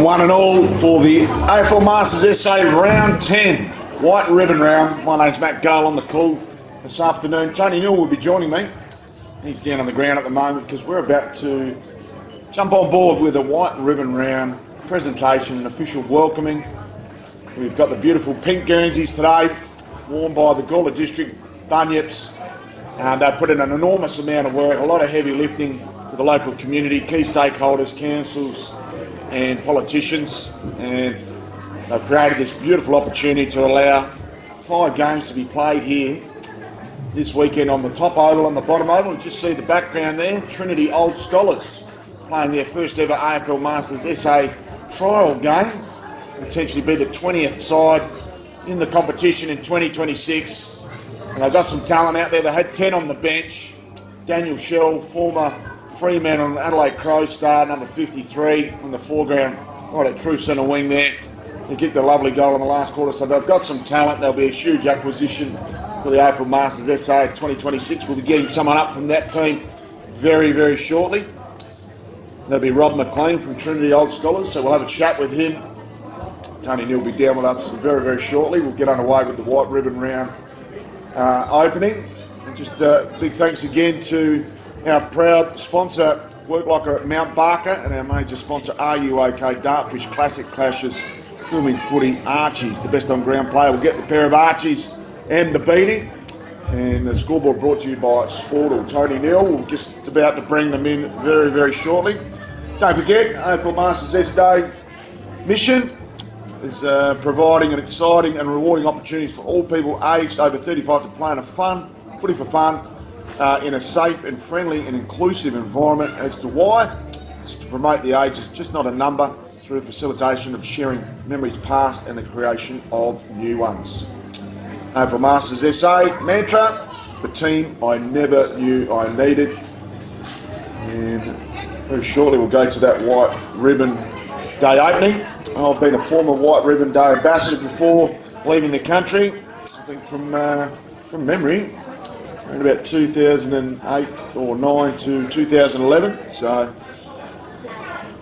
one and all for the AFL Masters SA Round 10, White Ribbon Round. My name's Matt Gale on the call this afternoon. Tony Neal will be joining me. He's down on the ground at the moment because we're about to jump on board with a White Ribbon Round presentation and official welcoming. We've got the beautiful pink Guernseys today, worn by the Gawler District Bunyips. They've put in an enormous amount of work, a lot of heavy lifting with the local community, key stakeholders, councils and politicians, and they've created this beautiful opportunity to allow 5 games to be played here this weekend on the top oval and the bottom oval. You just see the background there, Trinity Old Scholars playing their first ever AFL Masters SA trial game, potentially be the 20th side in the competition in 2026. And they've got some talent out there. They had 10 on the bench. Daniel Shell, former Fremantle and Adelaide Crows star, number 53 in the foreground, right at true centre wing there. He kicked a lovely goal in the last quarter, so they've got some talent. There'll be a huge acquisition for the AFL Masters SA 2026. We'll be getting someone up from that team very, very shortly. There'll be Rob McLean from Trinity Old Scholars, so we'll have a chat with him. Tony Neal will be down with us very, very shortly. We'll get underway with the White Ribbon Round opening. And just big thanks again to our proud sponsor, Work Locker at Mount Barker, and our major sponsor, RUOK Dartfish Classic Clashes, filming footy Archies. The best on ground player will get the pair of Archies and the beanie. And the scoreboard brought to you by Sportal. Tony Neal, we're just about to bring them in very, very shortly. Don't forget, AFL Masters SA mission is providing an exciting and rewarding opportunities for all people aged over 35 to play in a footy for fun, in a safe and friendly and inclusive environment. As to why, it's to promote the age is just not a number, through the facilitation of sharing memories past and the creation of new ones. AFL Masters SA mantra, the team I never knew I needed. And very shortly we'll go to that White Ribbon Day opening. I've been a former White Ribbon Day ambassador before leaving the country, I think from memory, around about 2008 or 9 to 2011. So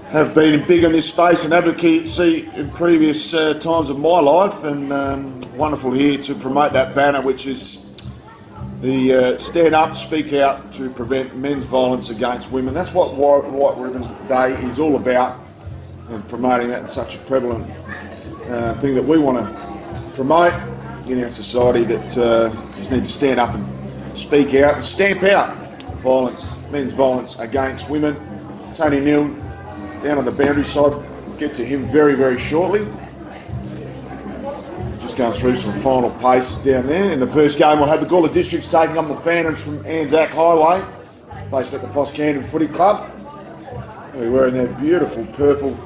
have been big in this space and advocacy in previous times of my life, and wonderful here to promote that banner, which is the Stand Up, Speak Out to Prevent Men's Violence Against Women. That's what White Ribbon Day is all about, and promoting that in such a prevalent thing that we want to promote in our society, that just need to stand up and speak out and stamp out violence, men's violence against women. Tony Neal down on the boundary side, we'll get to him very, very shortly. Just going through some final paces down there. In the first game, we'll have the Gawler Districts taking on the Phantoms from Anzac Highway, based at the Foss Camden Footy Club. We're wearing their beautiful purple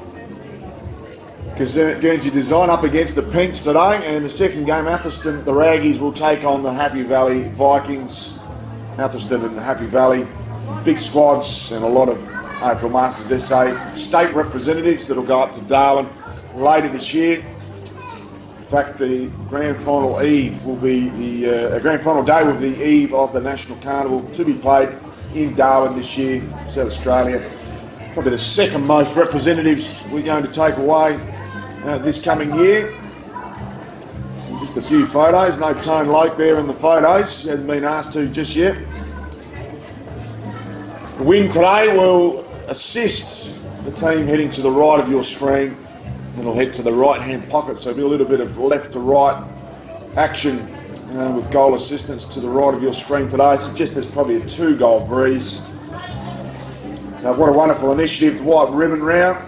Guernsey design up against the Pinks today. And the second game, Atherstone, the Raggies will take on the Happy Valley Vikings. Atherstone and the Happy Valley, big squads and a lot of AFL Masters SA state representatives that'll go up to Darwin later this year. In fact, the grand final eve will be grand final day will be the eve of the National Carnival, to be played in Darwin this year, South Australia. Probably the second most representatives we're going to take away this coming year. So just a few photos. No Tone Loke there in the photos. She hasn't been asked to just yet. The wing today will assist the team heading to the right of your screen. It'll head to the right-hand pocket, so there'll be a little bit of left to right action with goal assistance to the right of your screen today. Suggest there's probably a 2-goal breeze. Now, what a wonderful initiative, the White Ribbon Round.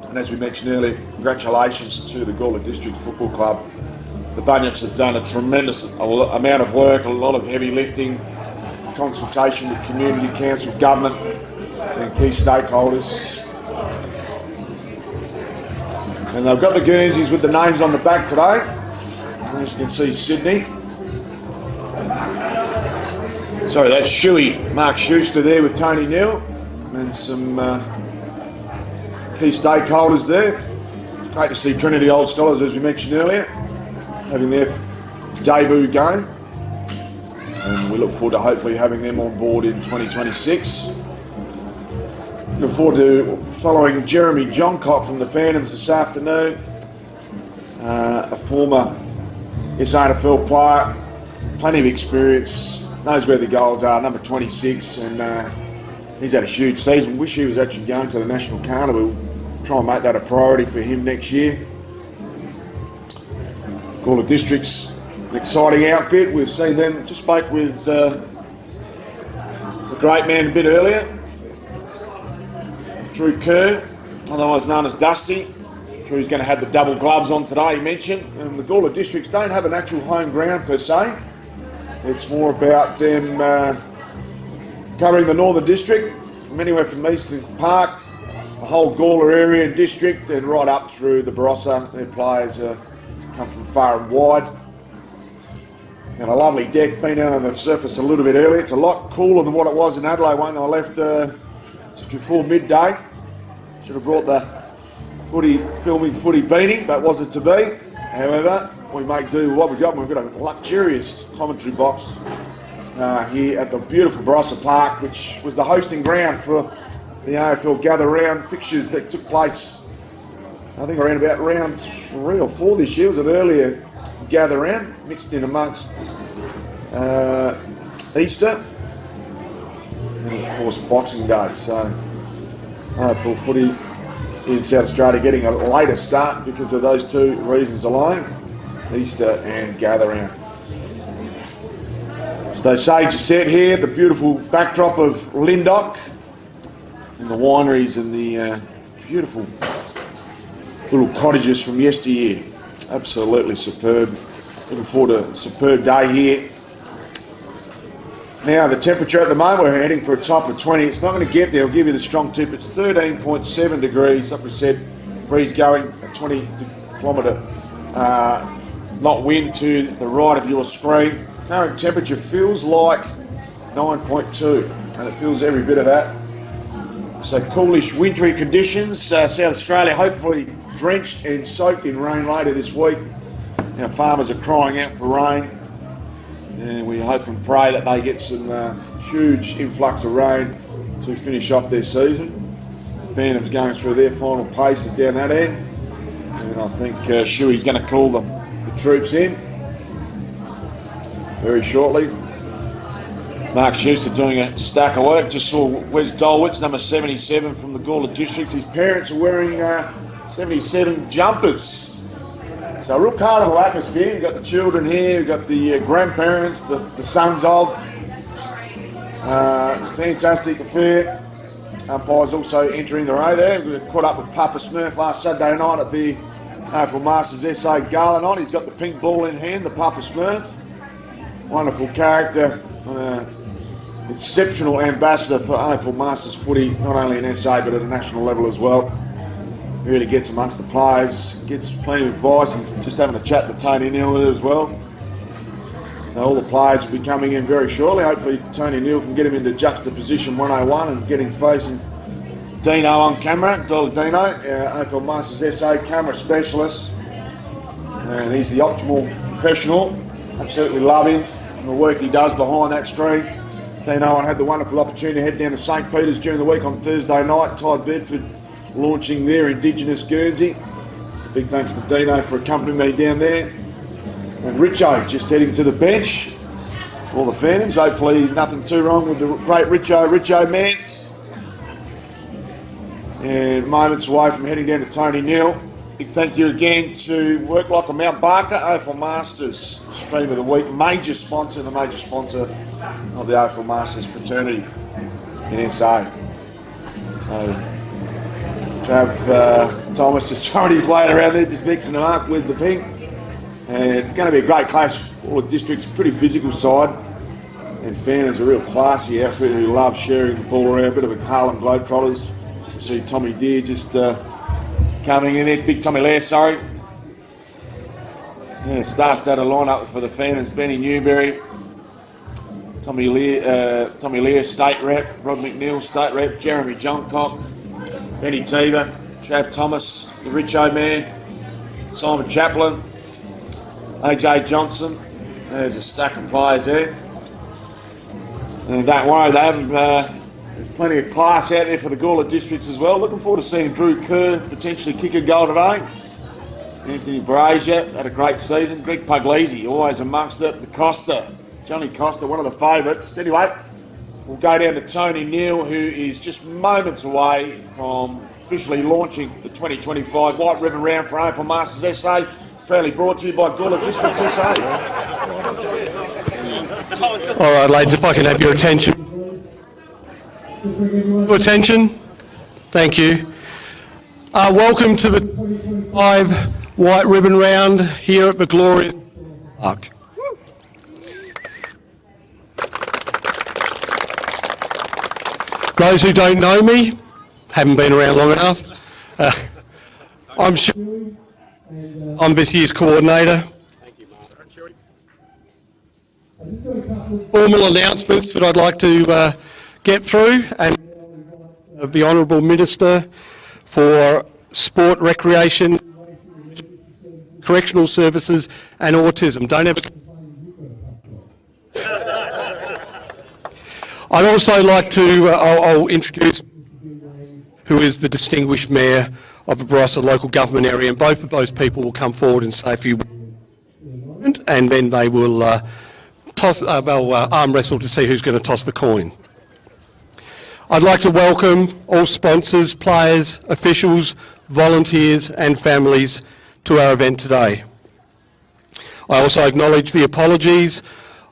And as we mentioned earlier, congratulations to the Gawler District Football Club. The Bunyips have done a tremendous amount of work, a lot of heavy lifting, consultation with community, council, government and key stakeholders. And they've got the Guernseys with the names on the back today. As you can see, Sydney. Sorry, that's Shuey, Mark Schuster there with Tony Neal. And some key stakeholders there. Great to see Trinity Old Scholars, as we mentioned earlier, having their debut game. And we look forward to hopefully having them on board in 2026. Looking forward to following Jeremy Johncock from the Phantoms this afternoon. A former AFL player, plenty of experience, knows where the goals are, number 26, and he's had a huge season. Wish he was actually going to the National Carnival. Try and make that a priority for him next year. Gawler District's an exciting outfit. We've seen them, just spoke with the great man a bit earlier, Drew Kerr, otherwise known as Dusty. Drew's going to have the double gloves on today, he mentioned. And the Gawler Districts don't have an actual home ground per se. It's more about them covering the Northern District, from anywhere from Eastern Park, the whole Gawler area and district, and right up through the Barossa. Their players come from far and wide. And a lovely deck, been out on the surface a little bit earlier. It's a lot cooler than what it was in Adelaide when I left just before midday. Should have brought the filming footy beanie, but wasn't to be. However, we make do with what we've got. We've got a luxurious commentary box here at the beautiful Barossa Park, which was the hosting ground for the AFL gather round fixtures that took place, I think around about round 3 or 4 this year. It was an earlier gather round, mixed in amongst Easter and of course Boxing Day. So AFL footy in South Australia getting a later start because of those two reasons alone, Easter and gather round. So stage is set here, the beautiful backdrop of Lindock and the wineries and the beautiful little cottages from yesteryear. Absolutely superb. Looking forward to a superb day here. Now the temperature at the moment, we're heading for a top of 20. It's not going to get there, I'll give you the strong tip. It's 13.7 degrees, like we said, breeze going at 20 kilometre knot wind to the right of your screen. Current temperature feels like 9.2, and it feels every bit of that. So coolish wintry conditions. South Australia hopefully drenched and soaked in rain later this week. Now farmers are crying out for rain, and we hope and pray that they get some huge influx of rain to finish off their season. The Phantoms going through their final paces down that end, and I think Shuey's going to call the troops in very shortly. Mark Schuster doing a stack of work. Just saw Wes Dolwitz, number 77 from the Gawler Districts. His parents are wearing 77 jumpers. So a real carnival atmosphere. You've got the children here, you've got the grandparents, the sons of. Fantastic affair. Umpires also entering the row there. We caught up with Papa Smurf last Saturday night at the AFL Masters SA Gala night. He's got the pink ball in hand, the Papa Smurf. Wonderful character. Exceptional ambassador for AFL Masters footy, not only in SA but at a national level as well. He really gets amongst the players, gets plenty of advice. He's just having a chat to Tony Neal with it as well. So all the players will be coming in very shortly. Hopefully Tony Neal can get him into juxtaposition 101 and get him facing Dino on camera. Dollar Dino, our AFL Masters SA camera specialist. And he's the optimal professional. Absolutely love him and the work he does behind that screen. Dino, I had the wonderful opportunity to head down to St Peters during the week on Thursday night. Ty Bedford launching their Indigenous Guernsey. Big thanks to Dino for accompanying me down there. And Richo just heading to the bench for the Phantoms. Hopefully nothing too wrong with the great Richo man. And moments away from heading down to Tony Neal. Big thank you again to Work Like a Mount Barker, AFL Masters Stream of the Week. Major sponsor of the AFL Masters fraternity in SA. So Trav Thomas just throwing his weight around there, just mixing them up with the pink. And it's going to be a great clash. All the districts, a pretty physical side. And Phantoms, a real classy outfit who love sharing the ball around. A bit of a Harlem Globetrotters. You see Tommy Deere just coming in there. Big Tommy Lair, sorry. Yeah, star-studded lineup for the Phantoms. Benny Newberry. Tommy Lear, state rep. Rod McNeil, state rep. Jeremy Johncock. Benny Teever. Trav Thomas, the Richo man. Simon Chaplin. AJ Johnson. There's a stack of players there. And don't worry, they haven't There's plenty of class out there for the Gawler districts as well. Looking forward to seeing Drew Kerr potentially kick a goal today. Anthony Brazier had a great season. Greg Puglisi always amongst it. The Costa, Johnny Costa, one of the favourites. Anyway, we'll go down to Tony Neal, who is just moments away from officially launching the 2025 White Ribbon Round for AFL Masters SA, proudly brought to you by Gawler Districts SA. All right, ladies, if I can have your attention. Your attention. Thank you. Welcome to the 2025 White Ribbon Round here at the glorious Park. Those who don't know me, haven't been around long enough, I'm Shelly, I'm this year's coordinator. Formal announcements that I'd like to get through, and the Honourable Minister for Sport, Recreation, Correctional Services and Autism. Don't ever... I'd also like to, I'll introduce who is the distinguished Mayor of the Barossa local government area, and both of those people will come forward and say a few words, and then they will arm wrestle to see who's going to toss the coin. I'd like to welcome all sponsors, players, officials, volunteers and families to our event today. I also acknowledge the apologies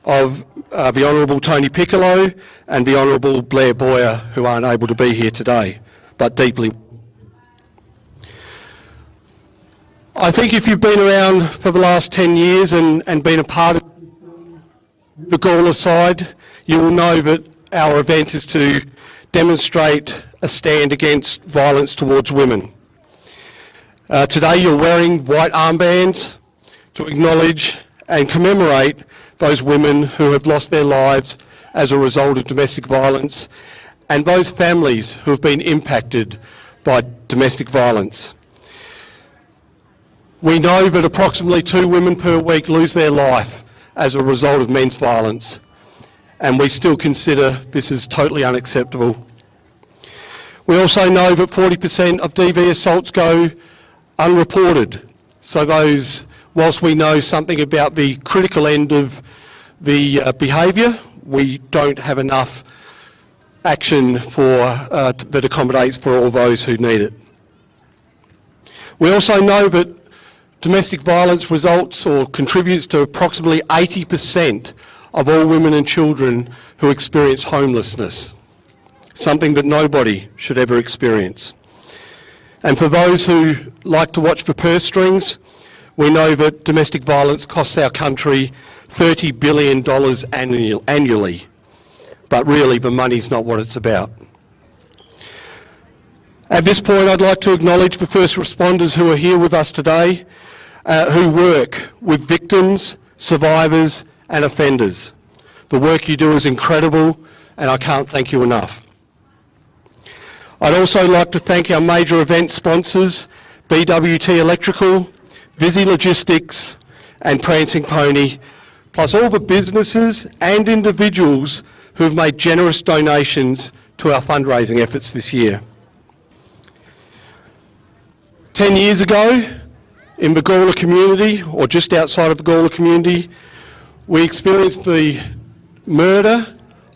of the Honourable Tony Piccolo and the Honourable Blair Boyer, who aren't able to be here today, but deeply. I think if you've been around for the last 10 years and been a part of the Gawler side, you will know that our event is to demonstrate a stand against violence towards women. Today you're wearing white armbands to acknowledge and commemorate those women who have lost their lives as a result of domestic violence and those families who have been impacted by domestic violence. We know that approximately 2 women per week lose their life as a result of men's violence, and we still consider this is totally unacceptable. We also know that 40% of DV assaults go unreported. So those, whilst we know something about the critical end of the behaviour, we don't have enough action that accommodates for all those who need it. We also know that domestic violence results or contributes to approximately 80% of all women and children who experience homelessness, something that nobody should ever experience. And for those who like to watch the purse strings, we know that domestic violence costs our country $30 billion annually, but really the money's not what it's about. At this point, I'd like to acknowledge the first responders who are here with us today, who work with victims, survivors and offenders. The work you do is incredible, and I can't thank you enough. I'd also like to thank our major event sponsors, BWT Electrical, Visi Logistics and Prancing Pony, plus all the businesses and individuals who have made generous donations to our fundraising efforts this year. 10 years ago, in the Gawler community, or just outside of the Gawler community, we experienced the murder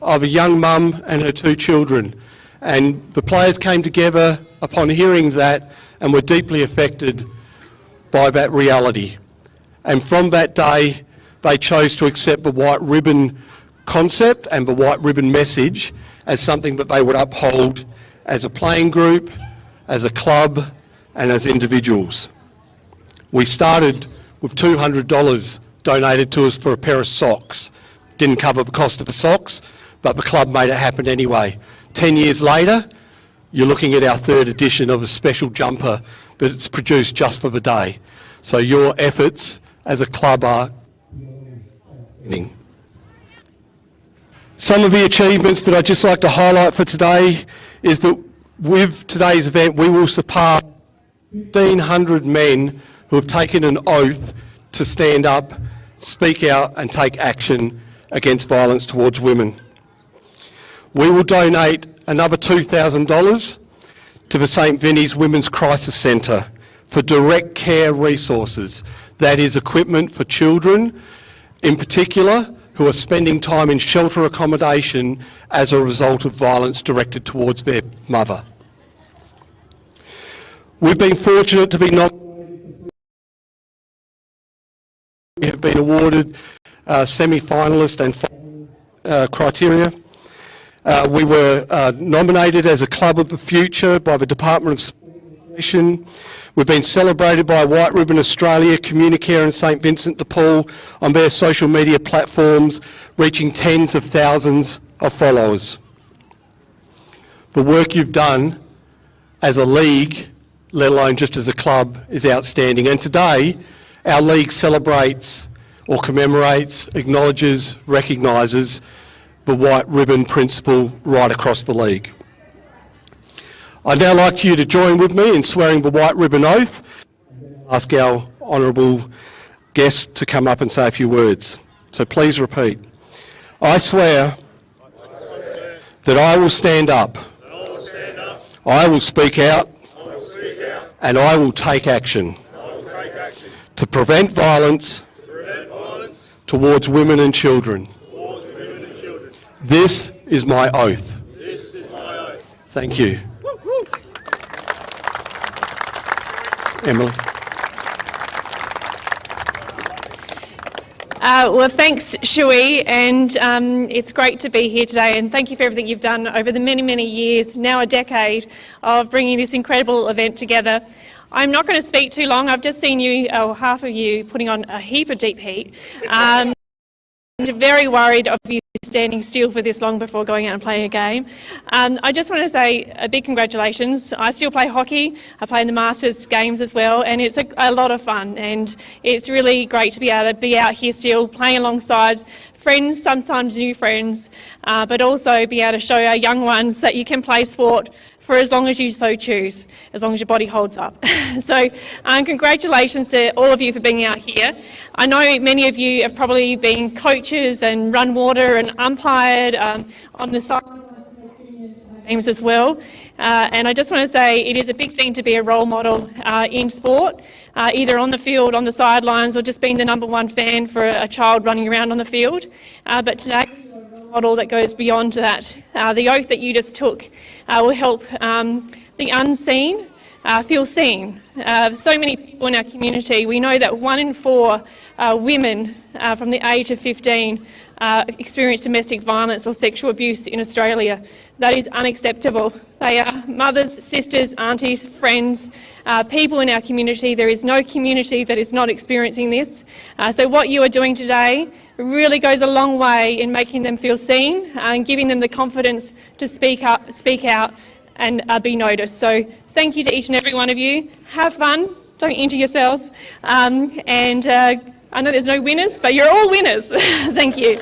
of a young mum and her 2 children. And the players came together upon hearing that and were deeply affected by that reality. And from that day, they chose to accept the white ribbon concept and the white ribbon message as something that they would uphold as a playing group, as a club, and as individuals. We started with $200 donated to us for a pair of socks. Didn't cover the cost of the socks, but the club made it happen anyway. 10 years later, you're looking at our 3rd edition of a special jumper that it's produced just for the day. So your efforts as a club are outstanding. Some of the achievements that I'd just like to highlight for today is that with today's event we will surpass 1,500 men who have taken an oath to stand up, speak out and take action against violence towards women. We will donate another $2,000 to the St Vinny's Women's Crisis Centre for direct care resources. That is equipment for children, in particular, who are spending time in shelter accommodation as a result of violence directed towards their mother. We've been fortunate to be we have been awarded semi-finalist and criteria. We were nominated as a Club of the Future by the Department of Education. We've been celebrated by White Ribbon Australia, Communicare and St Vincent de Paul on their social media platforms, reaching tens of thousands of followers. The work you've done as a league, let alone just as a club, is outstanding. And today, our league celebrates or commemorates, acknowledges, recognises the White Ribbon principle right across the league. I'd now like you to join with me in swearing the White Ribbon Oath. Ask our honourable guest to come up and say a few words. So please repeat. I swear that I will stand up, I will speak out, and I will take action to prevent violence towards women and children. This is my oath. Thank you. Emily. Well, thanks, Shui, and it's great to be here today, and thank you for everything you've done over the many, many years, now a decade, of bringing this incredible event together. I'm not going to speak too long. I've just seen you, or half of you, putting on a heap of deep heat. I'm very worried of you standing still for this long before going out and playing a game. I just want to say a big congratulations. I still play hockey. I play in the Masters games as well, and it's a lot of fun, and it's really great to be able to be out here still playing alongside friends, sometimes new friends, but also be able to show our young ones that you can play sport for as long as you so choose, as long as your body holds up. So congratulations to all of you for being out here. I know many of you have probably been coaches and run water and umpired on the side games as well. And I just want to say it is a big thing to be a role model in sport, either on the field, on the sidelines, or just being the #1 fan for a child running around on the field. But today, model that goes beyond that. The oath that you just took will help the unseen feel seen. So many people in our community, we know that 1 in 4 women from the age of 15 experience domestic violence or sexual abuse in Australia. That is unacceptable. They are mothers, sisters, aunties, friends, people in our community. There is no community that is not experiencing this. So what you are doing today really goes a long way in making them feel seen and giving them the confidence to speak up, speak out and be noticed. So thank you to each and every one of you. Have fun, don't injure yourselves. I know there's no winners, but you're all winners. Thank you.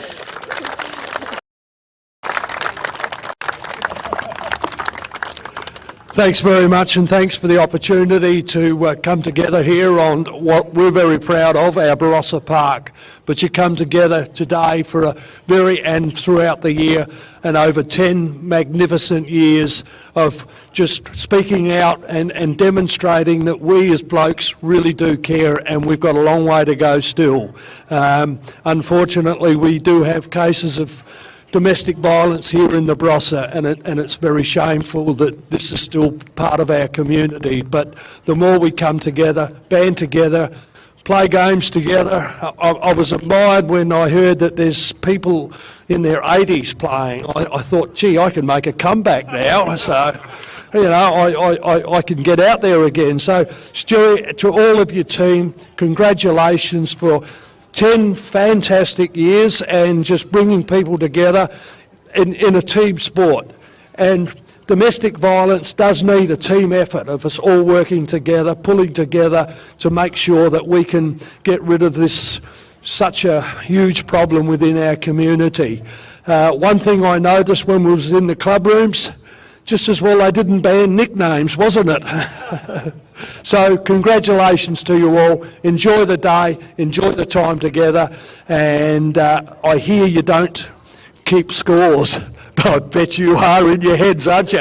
Thanks very much, and thanks for the opportunity to come together here on what we're very proud of, our Barossa Park. But you come together today for and throughout the year, and over 10 magnificent years of just speaking out and demonstrating that we as blokes really do care, and we've got a long way to go still. Unfortunately, we do have cases of domestic violence here in the Barossa, and it's very shameful that this is still part of our community. But the more we come together, band together, play games together. I was admired when I heard that there's people in their 80s playing. I thought, gee, I can make a comeback now. So, you know, I can get out there again. So, Stuart, to all of your team, congratulations for 10 fantastic years and just bringing people together in a team sport. And domestic violence does need a team effort of us all working together, pulling together to make sure that we can get rid of this such a huge problem within our community. One thing I noticed when we was in the club rooms, just as well they didn't ban nicknames, wasn't it? So congratulations to you all. Enjoy the day, enjoy the time together, and I hear you don't keep scores, I bet you are in your heads, aren't you?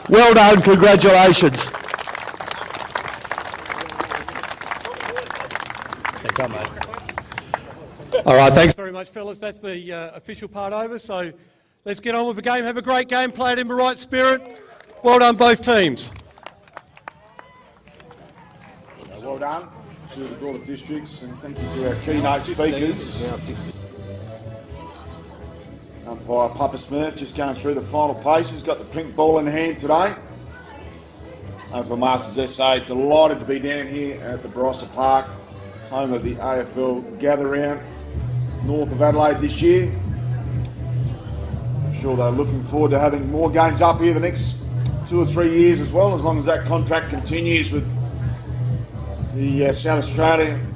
Well done, congratulations. All right, thanks very much, fellas. That's the official part over, so let's get on with the game. Have a great game, play it in the right spirit. Well done, both teams. Well done to the Board of Districts, and thank you to our keynote speakers. Umpire Papa Smurf just going through the final paces, got the pink ball in hand today. AFL Masters SA, delighted to be down here at the Barossa Park, home of the AFL gather round, north of Adelaide this year. I'm sure they're looking forward to having more games up here the next 2 or 3 years as well, as long as that contract continues with the South Australian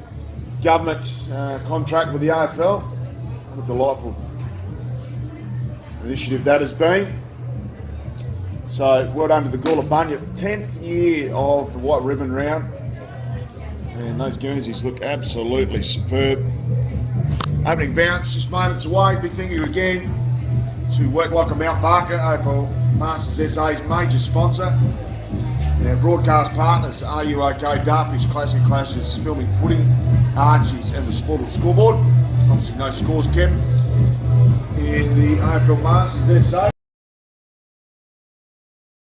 government contract with the AFL. What a delightful initiative that has been. So well done to the Gawler Bunyip, 10th year of the White Ribbon Round, and those Guernseys look absolutely superb. Opening bounce just moments away. Big thank you again to Work Like a Mount Barker, AFL Masters SA's major sponsor. And our broadcast partners, Are You OK, Darfish, Classic Clashes, Filming Footy, Archies and the Sportal Scoreboard. Obviously no scores kept in the AFL Masters SA,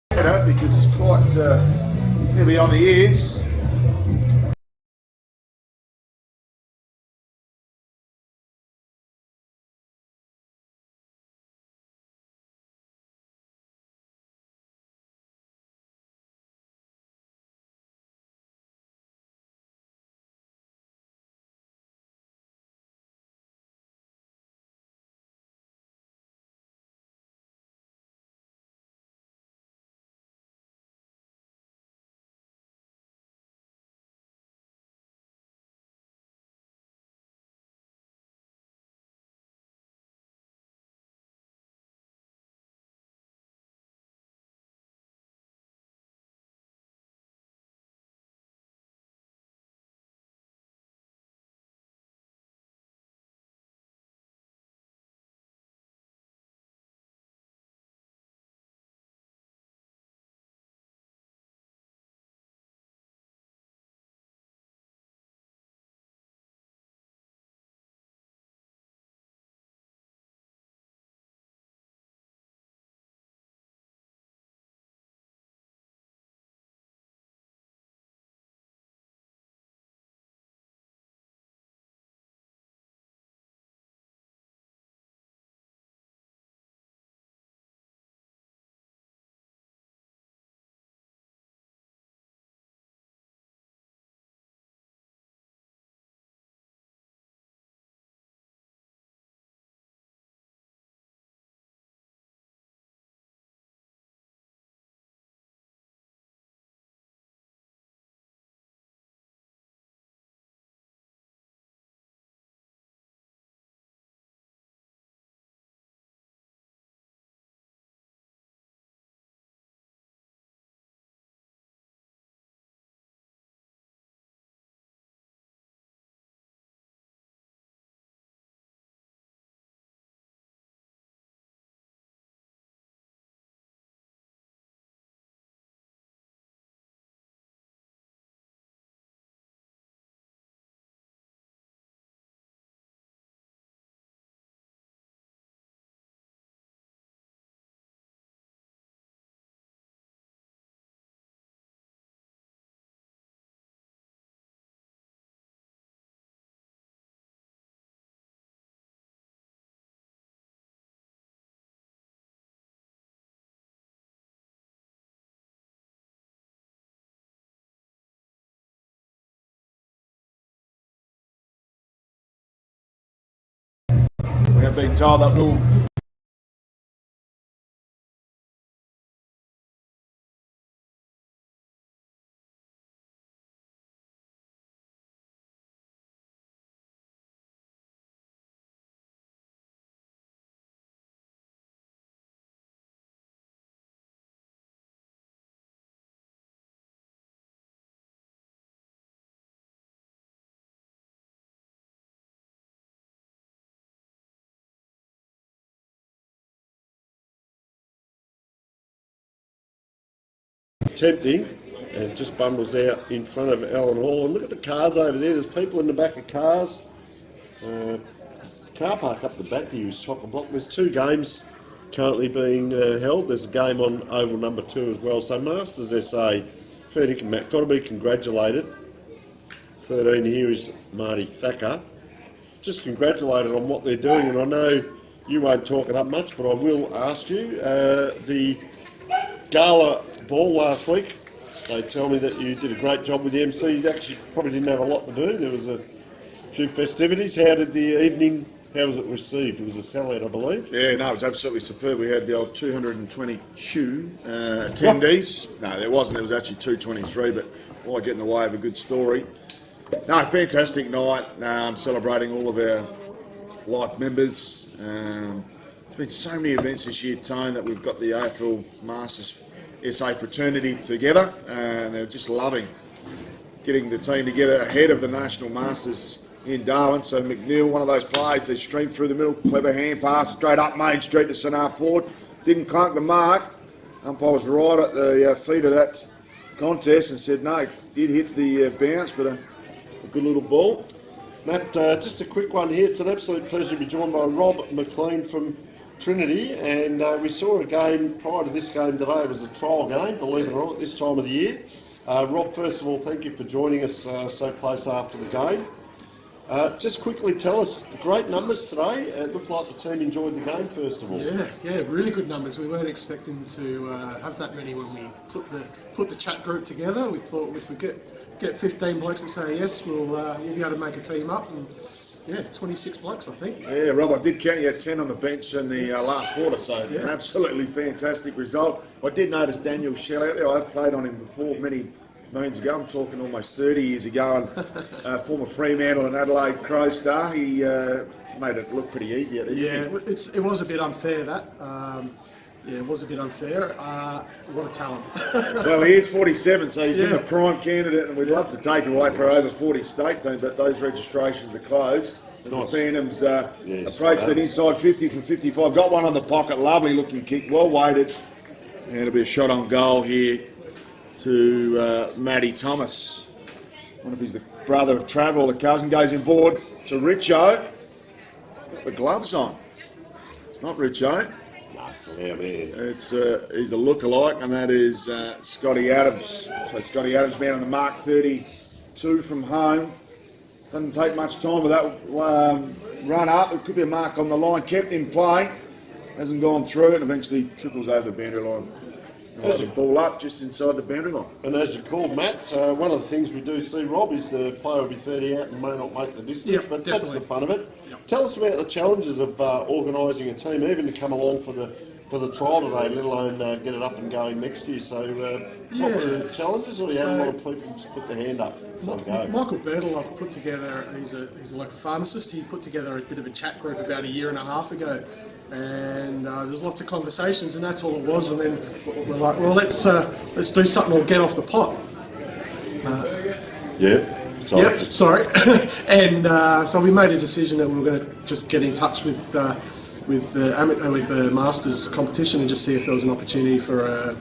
because it's quite heavy on the ears. We have been told that we'll attempting, and just bundles out in front of Alan Hall. And look at the cars over there. There's people in the back of cars. Car park up the back here is chock-a-block. There's 2 games currently being held. There's a game on oval number 2 as well. So Masters SA, fair dinkum, Matt, got to be congratulated. 13 here is Marty Thacker. Just congratulated on what they're doing, and I know you won't talk it up much, but I will ask you. The gala ball last week, they tell me that you did a great job with the MC. You actually probably didn't have a lot to do. There was a few festivities. How did the evening, how was it received? It was a sellout, I believe. Yeah, no, it was absolutely superb. We had the old 222 attendees. No, there wasn't. There was actually 223, but why get in the way of a good story? No, fantastic night. Celebrating all of our life members. There's been so many events this year, Tone, that we've got the AFL Masters SA fraternity together, and they're just loving getting the team together ahead of the National Masters in Darwin. So McNeil, one of those players, they streamed through the middle, clever hand pass, straight up Main Street to St Arth Ford. Didn't clunk the mark. Umpire was right at the feet of that contest and said no, did hit the bounce, but a good little ball. Matt, just a quick one here. It's an absolute pleasure to be joined by Rob McLean from Trinity, and we saw a game prior to this game today. It was a trial game, believe it or not, at this time of the year. Rob, first of all, thank you for joining us so close after the game. Just quickly tell us, great numbers today. It looked like the team enjoyed the game, first of all. Yeah, really good numbers. We weren't expecting to have that many when we put the chat group together. We thought if we get 15 blokes that say yes, we'll be able to make a team up. And yeah, 26 blokes, I think. Yeah, Rob, I did count you at 10 on the bench in the last quarter, so an absolutely fantastic result. I did notice Daniel Shell out there. I played on him before many moons ago. I'm talking almost 30 years ago, and former Fremantle and Adelaide Crow star. He made it look pretty easy out there. Yeah, it was a bit unfair, that. It was a bit unfair. What a talent. Well, he is 47, so he's in the prime candidate, and we'd love to take him away for over 40 state team, but those registrations are closed. As the Phantoms approach that inside 50 from 55. Got one on the pocket, lovely looking kick, well weighted. And it'll be a shot on goal here to Matty Thomas. I wonder if he's the brother of Trav or the cousin. Goes in board to Richo. Got the gloves on. It's not Richo. It's he's a look-alike, and that is Scotty Adams. So Scotty Adams, man on the mark, 32 from home. Doesn't take much time with that run up. It could be a mark on the line. Kept in play. Hasn't gone through it, and eventually trickles over the boundary line. Nice ball up just inside the boundary line. And as you called, Matt, one of the things we do see, Rob, is the player will be 30 out and may not make the distance, but definitely. That's the fun of it. Tell us about the challenges of organising a team, even to come along for the trial today, let alone get it up and going next year. So what were the challenges, or you had a lot of people just put their hand up? Michael Birdle, I've put together, he's a local pharmacist. He put together a bit of a chat group about a year and a half ago. And there's lots of conversations, and that's all it was. And then we're like, well, let's do something or get off the pot. Sorry. And so we made a decision that we were going to just get in touch with the Masters competition and just see if there was an opportunity for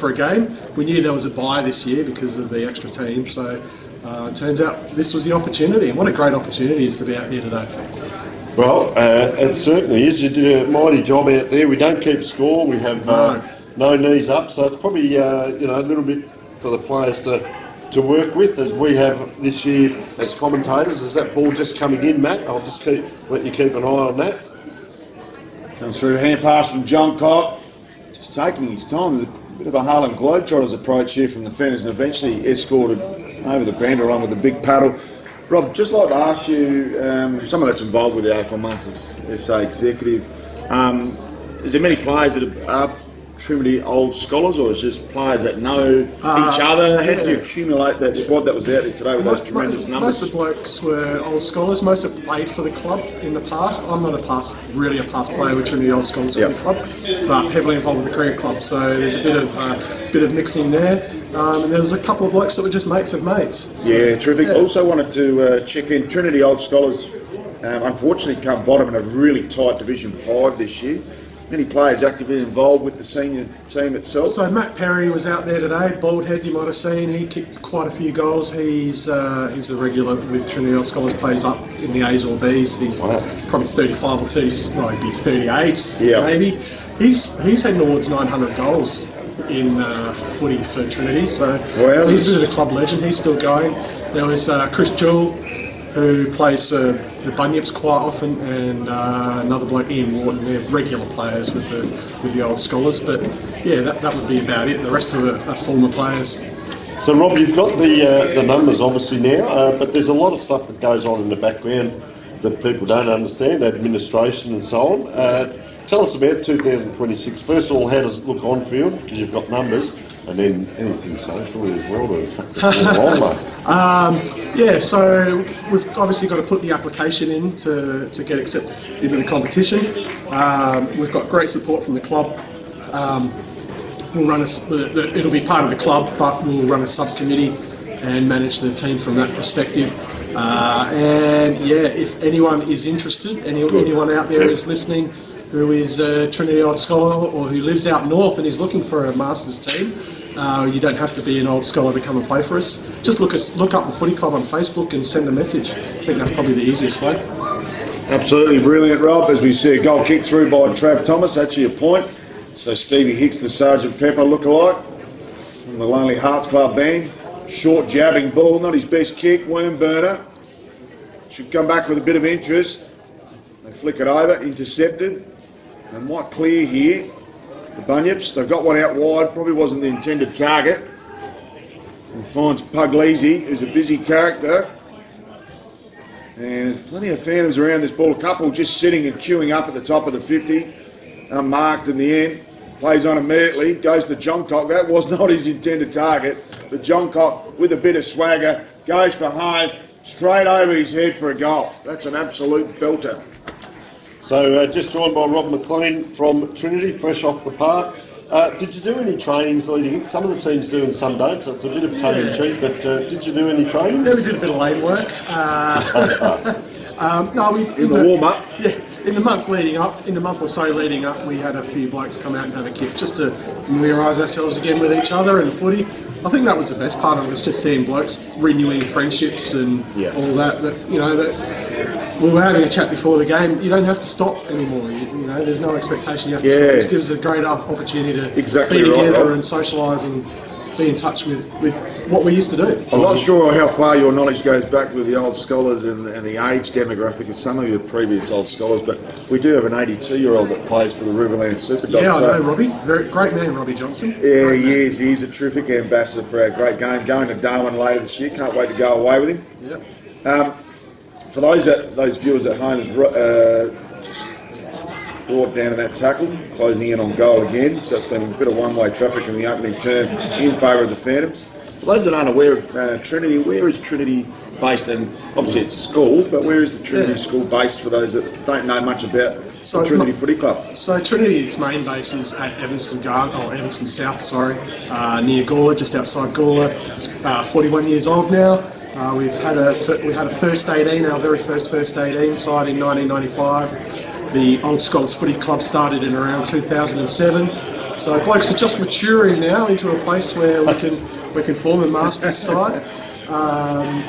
a game. We knew there was a bye this year because of the extra team, so it turns out this was the opportunity. And what a great opportunity it is to be out here today. Well, it certainly is. You do a mighty job out there. We don't keep score. We have no knees up, so it's probably a little bit for the players to work with, as we have this year as commentators. Is that ball just coming in, Matt? I'll just let you keep an eye on that. Comes through, hand pass from John Cock. Just taking his time. A bit of a Harlem Globetrotters approach here from the Fenners, and eventually escorted over the boundary line with a big paddle. Rob, just like to ask you, someone that's involved with the AFL Masters SA executive, is there many players that are Trinity old scholars, or is it just players that know each other? How do you accumulate that squad that was out there today with those tremendous numbers? Most of the blokes were old scholars. Most have played for the club in the past. I'm not really a past player with Trinity old scholars for the club, but heavily involved with the career club. So there's a bit of mixing there. And there's a couple of blokes that were just mates of mates. Yeah, terrific. Also wanted to check in, Trinity Old Scholars unfortunately come bottom in a really tight Division 5 this year. many players actively involved with the senior team itself? So Matt Perry was out there today, bald head you might have seen. He kicked quite a few goals. He's a regular with Trinity Scholars, plays up in the A's or B's. He's probably 35 or 30, no, he'd be 38 maybe. He's heading towards 900 goals in footy for Trinity, so he's a bit of a club legend. He's still going. There was Chris Jewell, who plays the Bunyips quite often, and another bloke, Ian Wharton. They're regular players with the old Scholars, but yeah, that would be about it. The rest of are former players. So Rob, you've got the numbers obviously now, but there's a lot of stuff that goes on in the background that people don't understand, administration and so on. Tell us about 2026. First of all, how does it look on field? Because you've got numbers, and then anything socially as well to attract the yeah, so we've obviously got to put the application in to get accepted into the competition. We've got great support from the club. We'll run it'll be part of the club, but we'll run a subcommittee and manage the team from that perspective. And yeah, if anyone is interested, anyone out there is listening who is a Trinity Old Scholar or who lives out north and is looking for a Masters team, you don't have to be an Old Scholar to come and play for us. Just look up the Footy Club on Facebook and send a message. I think that's probably the easiest way. Absolutely brilliant, Rob. As we see a goal kick through by Trav Thomas, actually a point. So Stevie Hicks, the Sergeant Pepper lookalike from the Lonely Hearts Club band. Short jabbing ball, not his best kick, worm burner. Should come back with a bit of interest. They flick it over, intercepted. And what clear here, the Bunyips, they've got one out wide, probably wasn't the intended target. And finds Puglisi, who's a busy character. And plenty of phantoms around this ball, a couple just sitting and queuing up at the top of the 50, unmarked in the end. Plays on immediately, goes to Johncock. That was not his intended target, but Johncock, with a bit of swagger, goes for home, straight over his head for a goal. That's an absolute belter. So just joined by Rob McLean from Trinity, fresh off the park. Did you do any trainings leading in? Some of the teams do and some don't, so it's a bit of tongue in cheek, but did you do any training? Yeah, we did a bit of lane work. In the warm-up? Yeah, in the month or so leading up, we had a few blokes come out and have a kick just to familiarise ourselves again with each other and footy. I think that was the best part of it, was just seeing blokes renewing friendships and all that. That we were having a chat before the game. You don't have to stop anymore. You know, there's no expectation you have to stop. This gives us a great opportunity to be together and socialise and be in touch with what we used to do. I'm not sure how far your knowledge goes back with the old scholars and the age demographic of some of your previous old scholars, but we do have an 82-year-old that plays for the Riverland Super Dogs. Yeah, I know Robbie. Great man, Robbie Johnson. Yeah, he is. He's a terrific ambassador for our great game. Going to Darwin later this year. Can't wait to go away with him. Yeah. For those viewers at home, just brought down in that tackle, closing in on goal again. So it's been a bit of one-way traffic in the opening term in favour of the Phantoms. For those that aren't aware of Trinity, where is Trinity based? And obviously it's a school, but where is the Trinity school based for those that don't know much about the Trinity Footy Club? So Trinity's main base is at Evanston South, near Gawler, just outside Gawler. It's 41 years old now. We had a first 18, our very first 18 side in 1995. The Old Scholars Footy Club started in around 2007. So blokes are just maturing now into a place where we can form a Masters side. I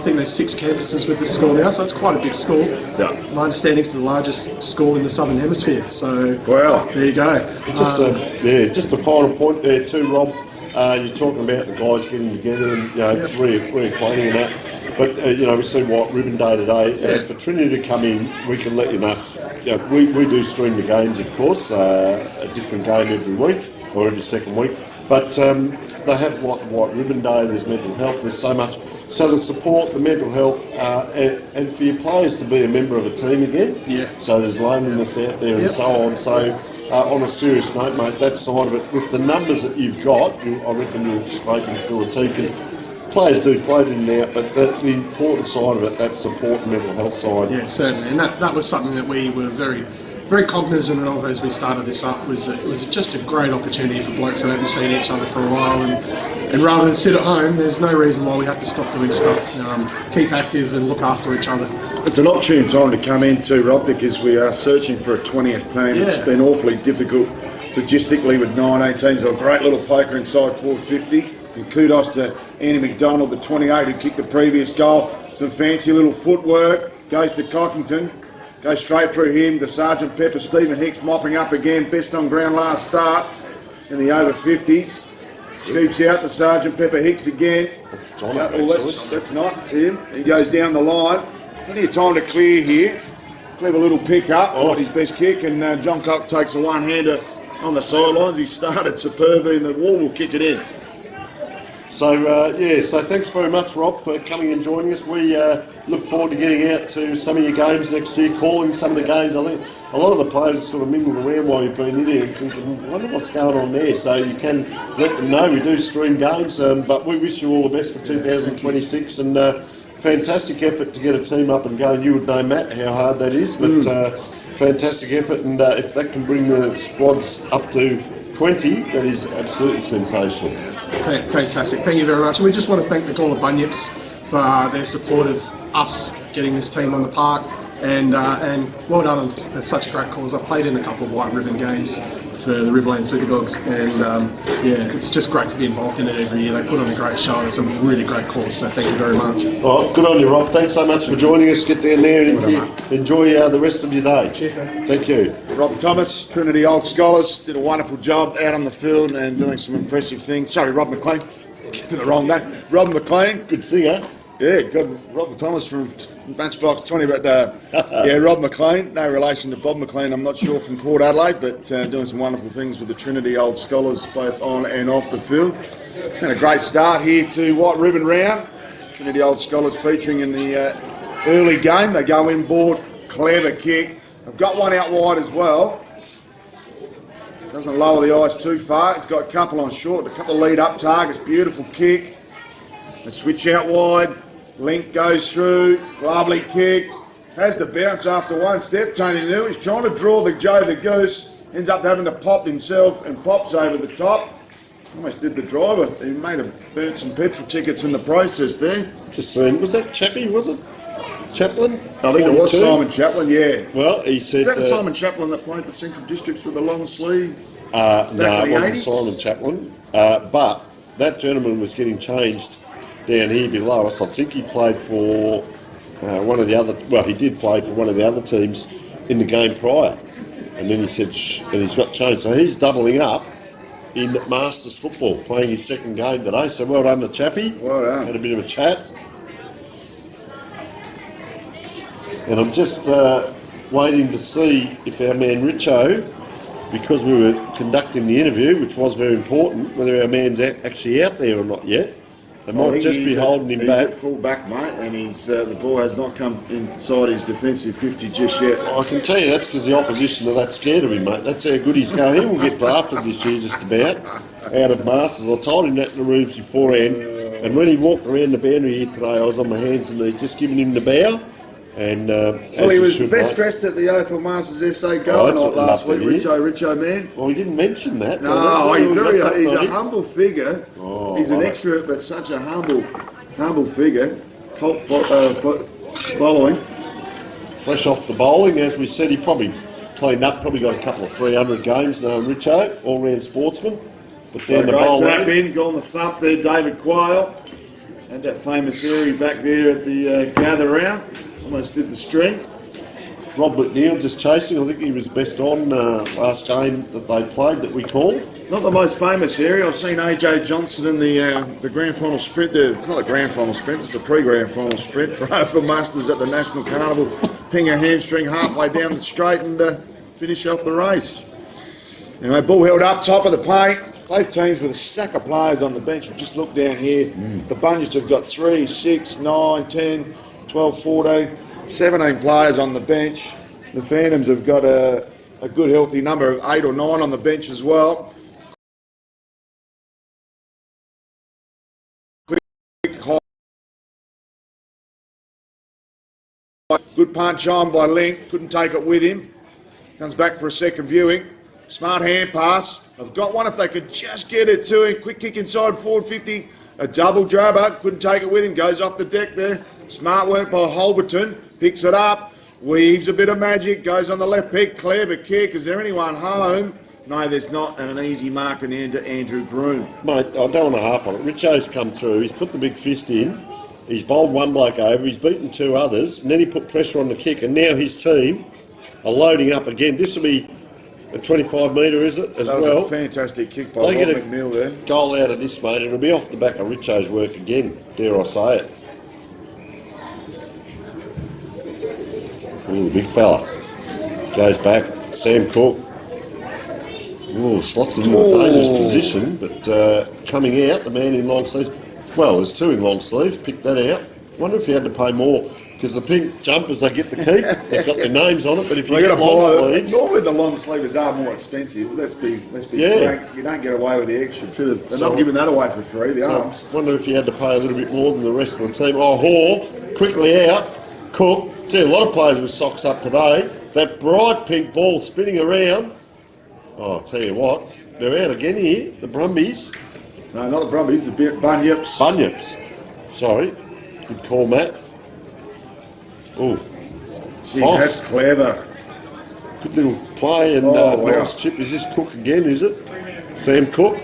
think there's 6 campuses with the school now, so it's quite a big school. Yeah. My understanding it's the largest school in the Southern Hemisphere. So there you go. Just a final point there too, Rob. You're talking about the guys getting together and reacquainting and that. But we see White Ribbon Day today. For Trinity to come in, we can let you know. We do stream the games, of course, a different game every week or every second week. But they have White Ribbon Day. There's mental health. There's so much. So to support the mental health and for your players to be a member of a team again. Yeah. So there's loneliness out there and so on. So on a serious note, mate, that side of it, with the numbers that you've got, I reckon you're scraping through a team, because players do float in and out, but the important side of it, that support and mental health side. Yeah, certainly. And that was something that we were very, very cognizant of as we started this up. It was just a great opportunity for blokes that haven't seen each other for a while. And rather than sit at home, there's no reason why we have to stop doing stuff. Keep active and look after each other. It's an opportune time to come in too, Rob, because we are searching for a 20th team. It's been awfully difficult logistically with 19 teams. A great little poker inside 450. And kudos to Andy McDonald, the 28, who kicked the previous goal. Some fancy little footwork. Goes to Cockington. Goes straight through him to Sergeant Pepper. Stephen Hicks mopping up again. Best on ground last start in the over 50s. Scoops out to Sergeant Pepper Hicks again. That's not him. He goes down the line. Plenty of time to clear here. Clever little pick up. Not his best kick. And John Cock takes a one-hander on the sidelines. He started superbly and the wall will kick it in. So, so thanks very much, Rob, for coming and joining us. We look forward to getting out to some of your games next year, calling some of the games. I think a lot of the players sort of mingled around while you've been in here thinking, I wonder what's going on there. So you can let them know. We do stream games, but we wish you all the best for 2026 and fantastic effort to get a team up and going. You would know, Matt, how hard that is, but fantastic effort. And if that can bring the squads up to 20, that is absolutely sensational. Fantastic, thank you very much. And we just want to thank the Gawler Bunyips for their support of us getting this team on the park, and well done on such a great cause. I've played in a couple of white ribbon games for the Riverland Superdogs, and it's just great to be involved in it every year. They put on a great show. It's a really great cause, so thank you very much. Oh, good on you, Rob. Thanks so much for joining us. Get down there and enjoy the rest of your day. Cheers, man. Thank you. Rob Thomas, Trinity Old Scholars, did a wonderful job out on the field and doing some impressive things. Sorry, Rob McLean. The wrong name. Rob McLean. Good singer. Yeah, good. Rob Thomas from Matchbox 20, but Rob McLean, no relation to Bob McLean, I'm not sure, from Port Adelaide, but doing some wonderful things with the Trinity Old Scholars, both on and off the field. Had a great start here to White Ribbon Round. Trinity Old Scholars featuring in the early game. They go inboard, clever kick. I've got one out wide as well. Doesn't lower the ice too far. It's got a couple on short, a couple of lead up targets, beautiful kick. A switch out wide. Link goes through, lovely kick, has the bounce after one step. Tony Neal, he's trying to draw the Joe the Goose, ends up having to pop himself and pops over the top. Almost did the driver. He may have burnt some petrol tickets in the process there. Just saying, was that Chappie, was it? Chaplin? I think 42? It was Simon Chaplin, yeah. Well, he said... Is that the Simon Chaplin that played for Central Districts with the long sleeve? No, it wasn't 80s? Simon Chaplin. But that gentleman was getting changed down here below us. I think he played for one of the other... Well, he did play for one of the other teams in the game prior. And then he said, and he's got changed. So he's doubling up in Masters football, playing his second game today. So well done to Chappie. Well done. Had a bit of a chat. And I'm just waiting to see if our man Richo, because we were conducting the interview, which was very important, whether our man's actually out there or not yet. They might just be holding him back. He's at full back, mate, and the ball has not come inside his defensive 50 just yet. I can tell you that's because the opposition are that scared of him, mate. That's how good he's going. He will get drafted this year just about, out of Masters. I told him that in the rooms beforehand, and when he walked around the boundary here today, I was on my hands and knees just giving him the bow. And well, he was best dressed at the AFL Masters SA Gold night last week, Richo man. Well, he didn't mention that. No, he's a humble figure. Oh, he's an extrovert, but such a humble figure. Cult following. Fresh off the bowling, as we said, he probably cleaned up, probably got a couple of 300 games now, Richo, all-round sportsman. But so the great tap in, gone the thump there, David Quayle. Had that famous area back there at the gather round. Almost did the string. Rob McNeil just chasing. I think he was best on last game that they played that we called. Not the most famous area. I've seen AJ Johnson in the grand final sprint there. It's not the grand final sprint, it's the pre-grand final sprint for Masters at the National Carnival. Ping a hamstring halfway down the straight and finish off the race. Anyway, ball held up, top of the paint. Both teams with a stack of players on the bench. Just look down here. The Bunyists have got 3, 6, 9, 10, 12, 14, 17 players on the bench. The Phantoms have got a good healthy number of 8 or 9 on the bench as well. Good punch on by Link, couldn't take it with him. Comes back for a second viewing. Smart hand pass. I've got one if they could just get it to him. Quick kick inside forward 50. A double grabber, couldn't take it with him, goes off the deck there. Smart work by Holberton. picks it up, weaves a bit of magic, goes on the left pick, clever kick. Is there anyone home? No, there's not, and an easy mark in the end to Andrew Groom. Mate, I don't want to harp on it. Richo's come through, he's put the big fist in, he's bowled one bloke over, he's beaten two others, and then he put pressure on the kick, and now his team are loading up again. This will be a 25 metre, is it, as That was well? a fantastic kick by They Rob get a McNeil there. goal out of this, mate. It'll be off the back of Richo's work again, dare I say it. Ooh, big fella. Goes back. Sam Cook. Ooh, slots in a dangerous position, but coming out, the man in long sleeves. Well, there's two in long sleeves. Pick that out. Wonder if he had to pay more. Because the pink jumpers they get to keep, they've got their names on it. But if you get long sleeves, normally the long sleeves are more expensive. Let's be frank. You don't get away with the extra. They're not giving that away for free. The arms. Wonder if you had to pay a little bit more than the rest of the team. Oh, Hoare quickly out. Cook. See, a lot of players with socks up today. That bright pink ball spinning around. Oh, I'll tell you what, they're out again here. The Brumbies. No, not the Brumbies. The Bunyips. Bunyips. Sorry. Good call, Matt. Oh, Jeez, that's clever. good little play and wow. nice chip. Is this Cook again, is it? Sam Cook?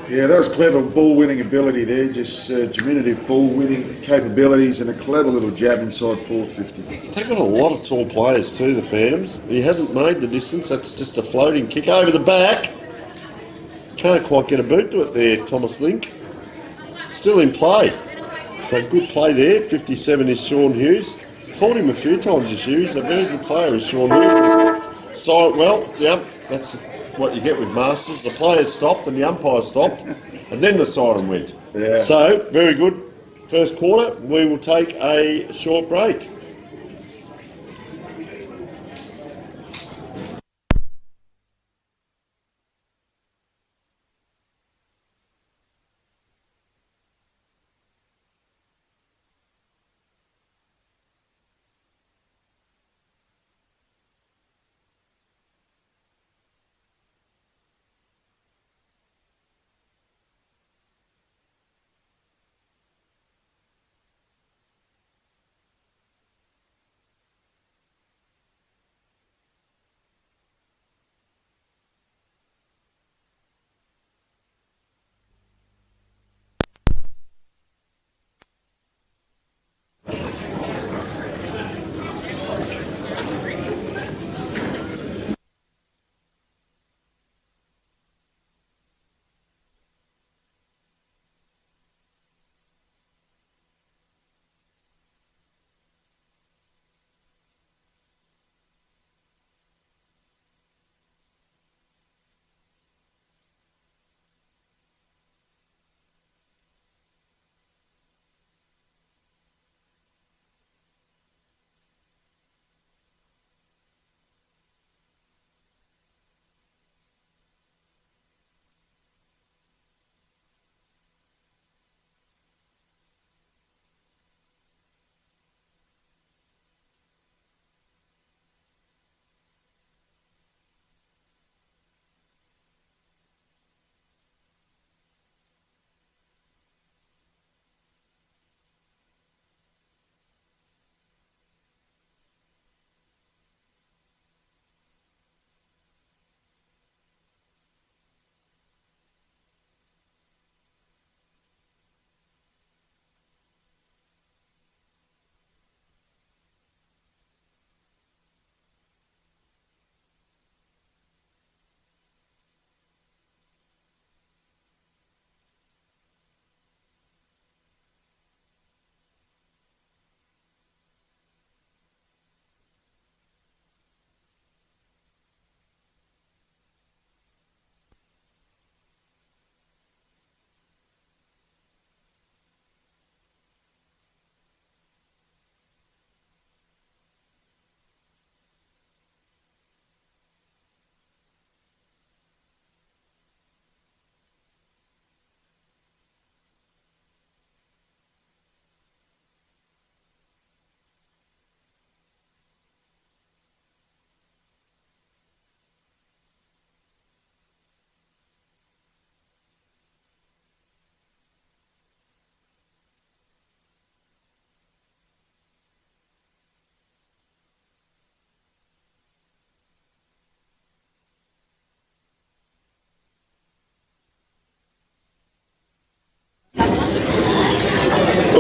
Yeah, that was clever ball-winning ability there. Just diminutive ball-winning capabilities and a clever little jab inside 450. They've got a lot of tall players too, the Phantoms. He hasn't made the distance. That's just a floating kick over the back. Can't quite get a boot to it there, Thomas Link. Still in play. So good play there. 57 is Sean Hughes. Called him a few times this year. He's a very good player, is Sean Hughes. So, well, yeah, that's what you get with Masters. The players stopped and the umpire stopped, and then the siren went. Yeah. So, very good first quarter. We will take a short break.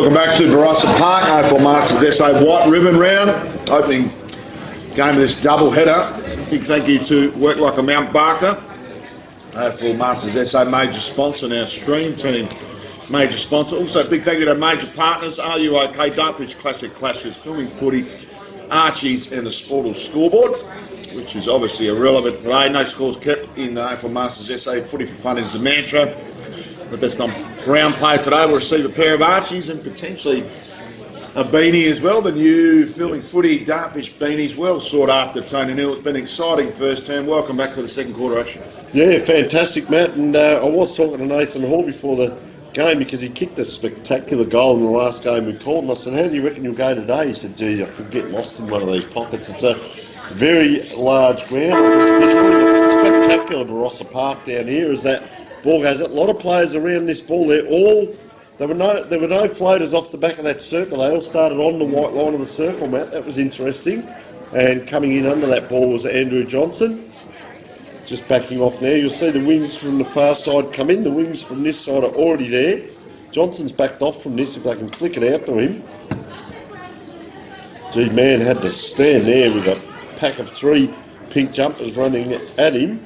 Welcome back to Barossa Park, AFL Masters SA White Ribbon Round. Opening game of this double header. Big thank you to Work Like a Mount Barker, AFL Masters SA major sponsor, and our stream team major sponsor. Also big thank you to major partners, Are You OK, Dartbridge Classic Clashes, Filming Footy, Archie's and the Sportal Scoreboard, which is obviously irrelevant today. No scores kept in the AFL Masters SA. Footy for fun is the mantra. The best on ground play today will receive a pair of Archies and potentially a beanie as well. The new Filming Footy Dartfish beanies, well sought after, Tony Neal. It's been an exciting first term. Welcome back for the second quarter action. Yeah, fantastic, Matt. And I was talking to Nathan Hall before the game because he kicked a spectacular goal in the last game we called. And I said, how do you reckon you'll go today? He said, gee, I could get lost in one of these pockets. It's a very large ground. It's spectacular Barossa Park down here. Is that ball goes. A lot of players around this ball. There were no floaters off the back of that circle. They all started on the white line of the circle, Matt. That was interesting. And coming in under that ball was Andrew Johnson. Just backing off now. You'll see the wings from the far side come in. The wings from this side are already there. Johnson's backed off from this if they can flick it out to him. Gee, man had to stand there with a pack of 3 pink jumpers running at him.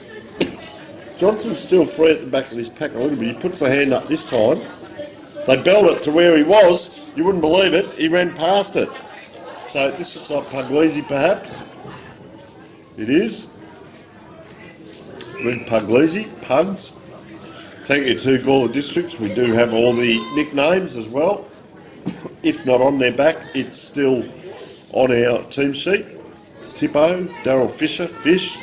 Johnson's still free at the back of this pack a little bit. He puts the hand up this time. They belled it to where he was. You wouldn't believe it. He ran past it. So this looks like Puglisi perhaps. It is. Red Puglisi, Pugs. Thank you to Gawler Districts. We do have all the nicknames as well. If not on their back, it's still on our team sheet. Tippo, Daryl Fisher, Fish,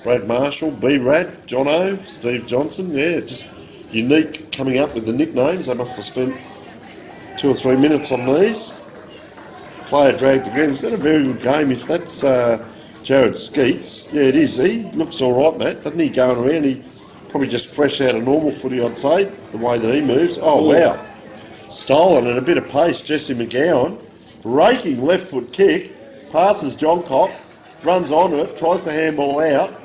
Brad Marshall, B-Rad, Jono, Steve Johnson. Yeah, just unique coming up with the nicknames. They must have spent 2 or 3 minutes on these. Player dragged again. Is that a very good game? If that's Jared Skeets, yeah, it is. He looks all right, Matt, doesn't he? Going around, he probably just fresh out of normal footy, I'd say, the way that he moves. Oh, wow. Stolen and a bit of pace, Jesse McGowan. Raking left foot kick, passes John Cock, runs onto it, tries to handball out,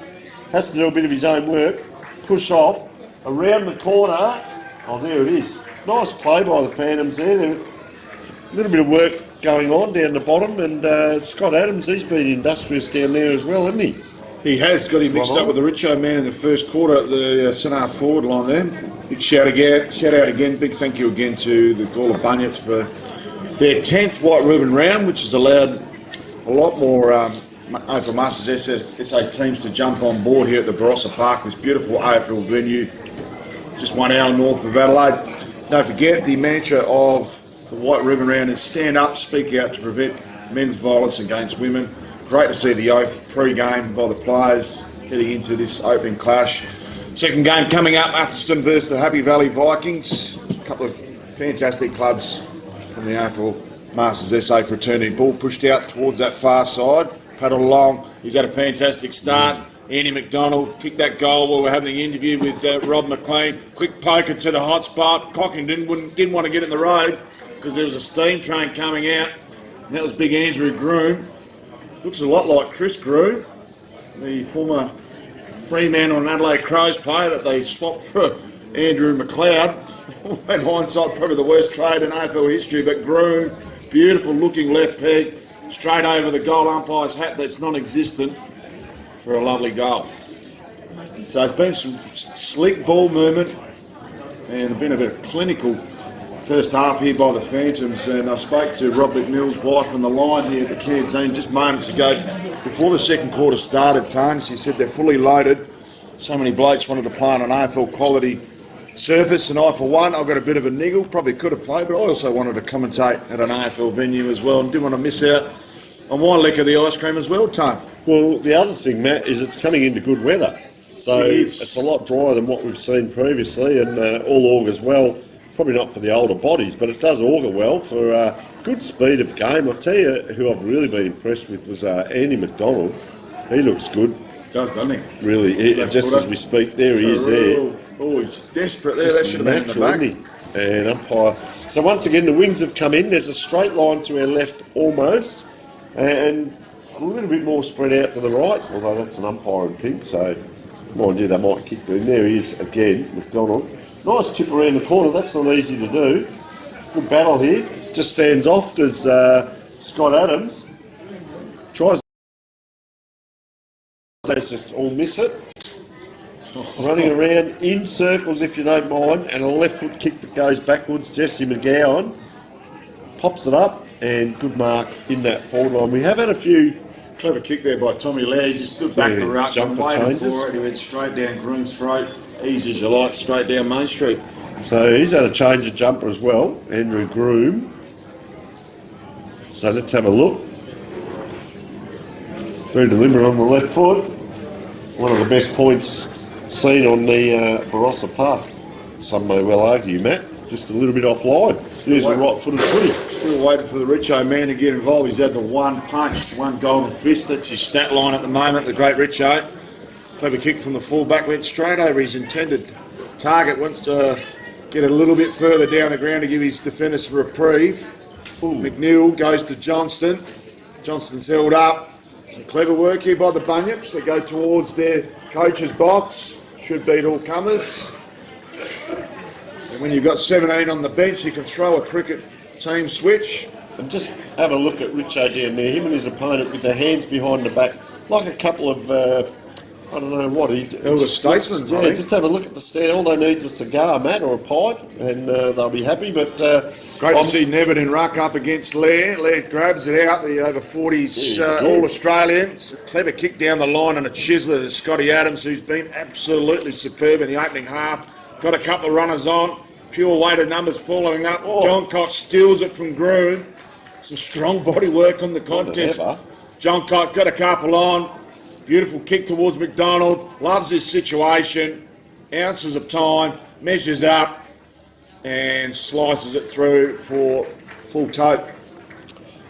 has to do a bit of his own work, push off, around the corner. Oh, there it is. Nice play by the Phantoms there. A little bit of work going on down the bottom, and Scott Adams, he's been industrious down there as well, hasn't he? He has got him mixed up with the Richo man in the first quarter at the centre forward line there. Big shout out again, big thank you again to the Gawler Bunyets for their 10th White Ribbon Round, which has allowed a lot more AFL Masters SA teams to jump on board here at the Barossa Park, this beautiful AFL venue, just 1 hour north of Adelaide. Don't forget, the mantra of the White Ribbon Round is stand up, speak out to prevent men's violence against women. Great to see the oath pre-game by the players heading into this opening clash. Second game coming up, Atherstone versus the Happy Valley Vikings. A couple of fantastic clubs from the AFL Masters SA fraternity. Ball pushed out towards that far side, paddled along. He's had a fantastic start. Andy McDonald kicked that goal while we're having the interview with Rob McLean. Quick poker to the hot spot. Cockington didn't want to get in the road because there was a steam train coming out. And that was big Andrew Groom. Looks a lot like Chris Groom, the former Fremantle and Adelaide Crows player that they swapped for Andrew McLeod. In hindsight, probably the worst trade in AFL history, but Groom, beautiful looking left peg, straight over the goal umpire's hat that's non-existent for a lovely goal. So it's been some slick ball movement and a bit of a clinical first half here by the Phantoms, and I spoke to Rob McNeil's wife on the line here at the canteen just moments ago before the second quarter started, Tone. She said they're fully loaded. So many blokes wanted to play on an AFL quality surface, and I for one, I've got a bit of a niggle, probably could have played, but I also wanted to commentate at an AFL venue as well and didn't want to miss out on my lick of the ice cream as well, Tone. Well, the other thing, Matt, is it's coming into good weather. So it's a lot drier than what we've seen previously, and all augurs well. Probably not for the older bodies, but it does augur well for good speed of game. I'll tell you who I've really been impressed with was Andy McDonald. He looks good. Does, doesn't he? Really, just as we speak, there he is there. Oh, he's desperate there. That should have been in the back. And umpire. So once again, the wings have come in. There's a straight line to our left almost, and a little bit more spread out to the right, although that's an umpire in pink, so mind you, they might kick to him. There he is again, McDonald. Nice tip around the corner, that's not easy to do. Good battle here. Just stands off. Does Scott Adams tries. They just all miss it. Running around in circles, if you don't mind, and a left foot kick that goes backwards. Jesse McGowan pops it up, and good mark in that forward line. We have had a few. Clever kick there by Tommy Lee. He just stood back the ruck and jumper waited changes. for it. He went straight down Groom's throat, easy as you like, straight down Main Street. So he's had a change of jumper as well, Andrew Groom. So let's have a look. Very deliberate on the left foot. One of the best points seen on the Barossa Park. Some may well argue, Matt. Just a little bit offline. Here's the right-footed footy. Still waiting for the Richo man to get involved. He's had the one punch, one golden fist. That's his stat line at the moment, the great Richo. Clever kick from the full-back, went straight over his intended target. Wants to get a little bit further down the ground to give his defenders a reprieve. McNeil goes to Johnston. Johnston's held up. Some clever work here by the Bunyips. They go towards their coach's box. Should beat all comers. And when you've got 17 on the bench, you can throw a cricket team switch. And just have a look at Richo down there. Him and his opponent with their hands behind the back. Like a couple of, I don't know what. Elder statesmen, yeah, just have a look at the stand. All they need is a cigar, Matt, or a pipe, and they'll be happy. But great to see Nevin in ruck up against Lair. Lair grabs it out, the over 40s All-Australian. Clever kick down the line and a chiseler to Scotty Adams, who's been absolutely superb in the opening half. Got a couple of runners on. Pure weight of numbers following up. John Cox steals it from Groom. Some strong body work on the contest. John Cox got a couple on. Beautiful kick towards McDonald. Loves this situation. Ounces of time. Measures up. And slices it through for full tote.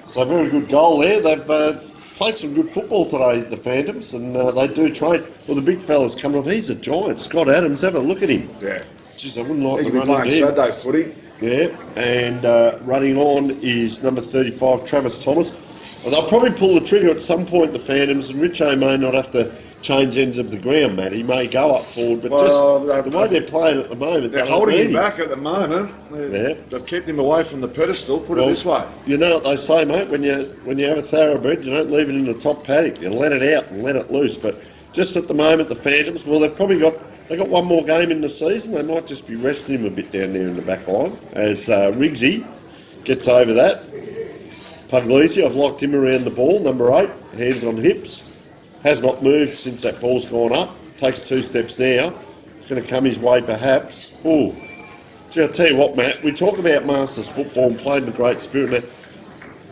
So very good goal there. They've played some good football today, the Phantoms, and they do train. Well, the big fella's coming off. He's a giant. Scott Adams, have a look at him. Yeah. Jeez, I wouldn't like He to could be run playing into him. Saturday footy. Yeah, and running on is number 35, Travis Thomas. Well, they'll probably pull the trigger at some point, the Phantoms, and Richo may not have to change ends of the ground, Matt. He may go up forward, but just the way they're playing at the moment, They're holding him back at the moment. They've kept him away from the pedestal, put it this way. You know what they say, mate, when you have a thoroughbred, you don't leave it in the top paddock. You let it out and let it loose. But just at the moment, the Phantoms, well, they've got one more game in the season. They might just be resting him a bit down there in the back line as Riggsy gets over that. Puglisi, I've locked him around the ball, number 8, hands on hips. Has not moved since that ball's gone up. Takes 2 steps now. It's going to come his way perhaps. Oh, I'll tell you what, Matt, we talk about Masters football and playing with great spirit. Now,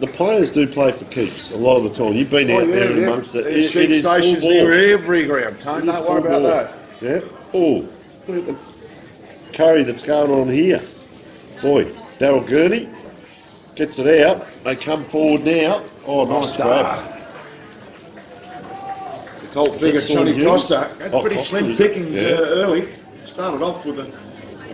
the players do play for keeps a lot of the time. You've been out there amongst it. It is stations full near ball. every ground, Tony. Don't worry about that. Yeah. Oh, look at the curry that's going on here. Boy, Daryl Gurney gets it out. They come forward now. Oh, nice grab. The Colt figure, Johnny Costa, had pretty slim pickings early. Started off with a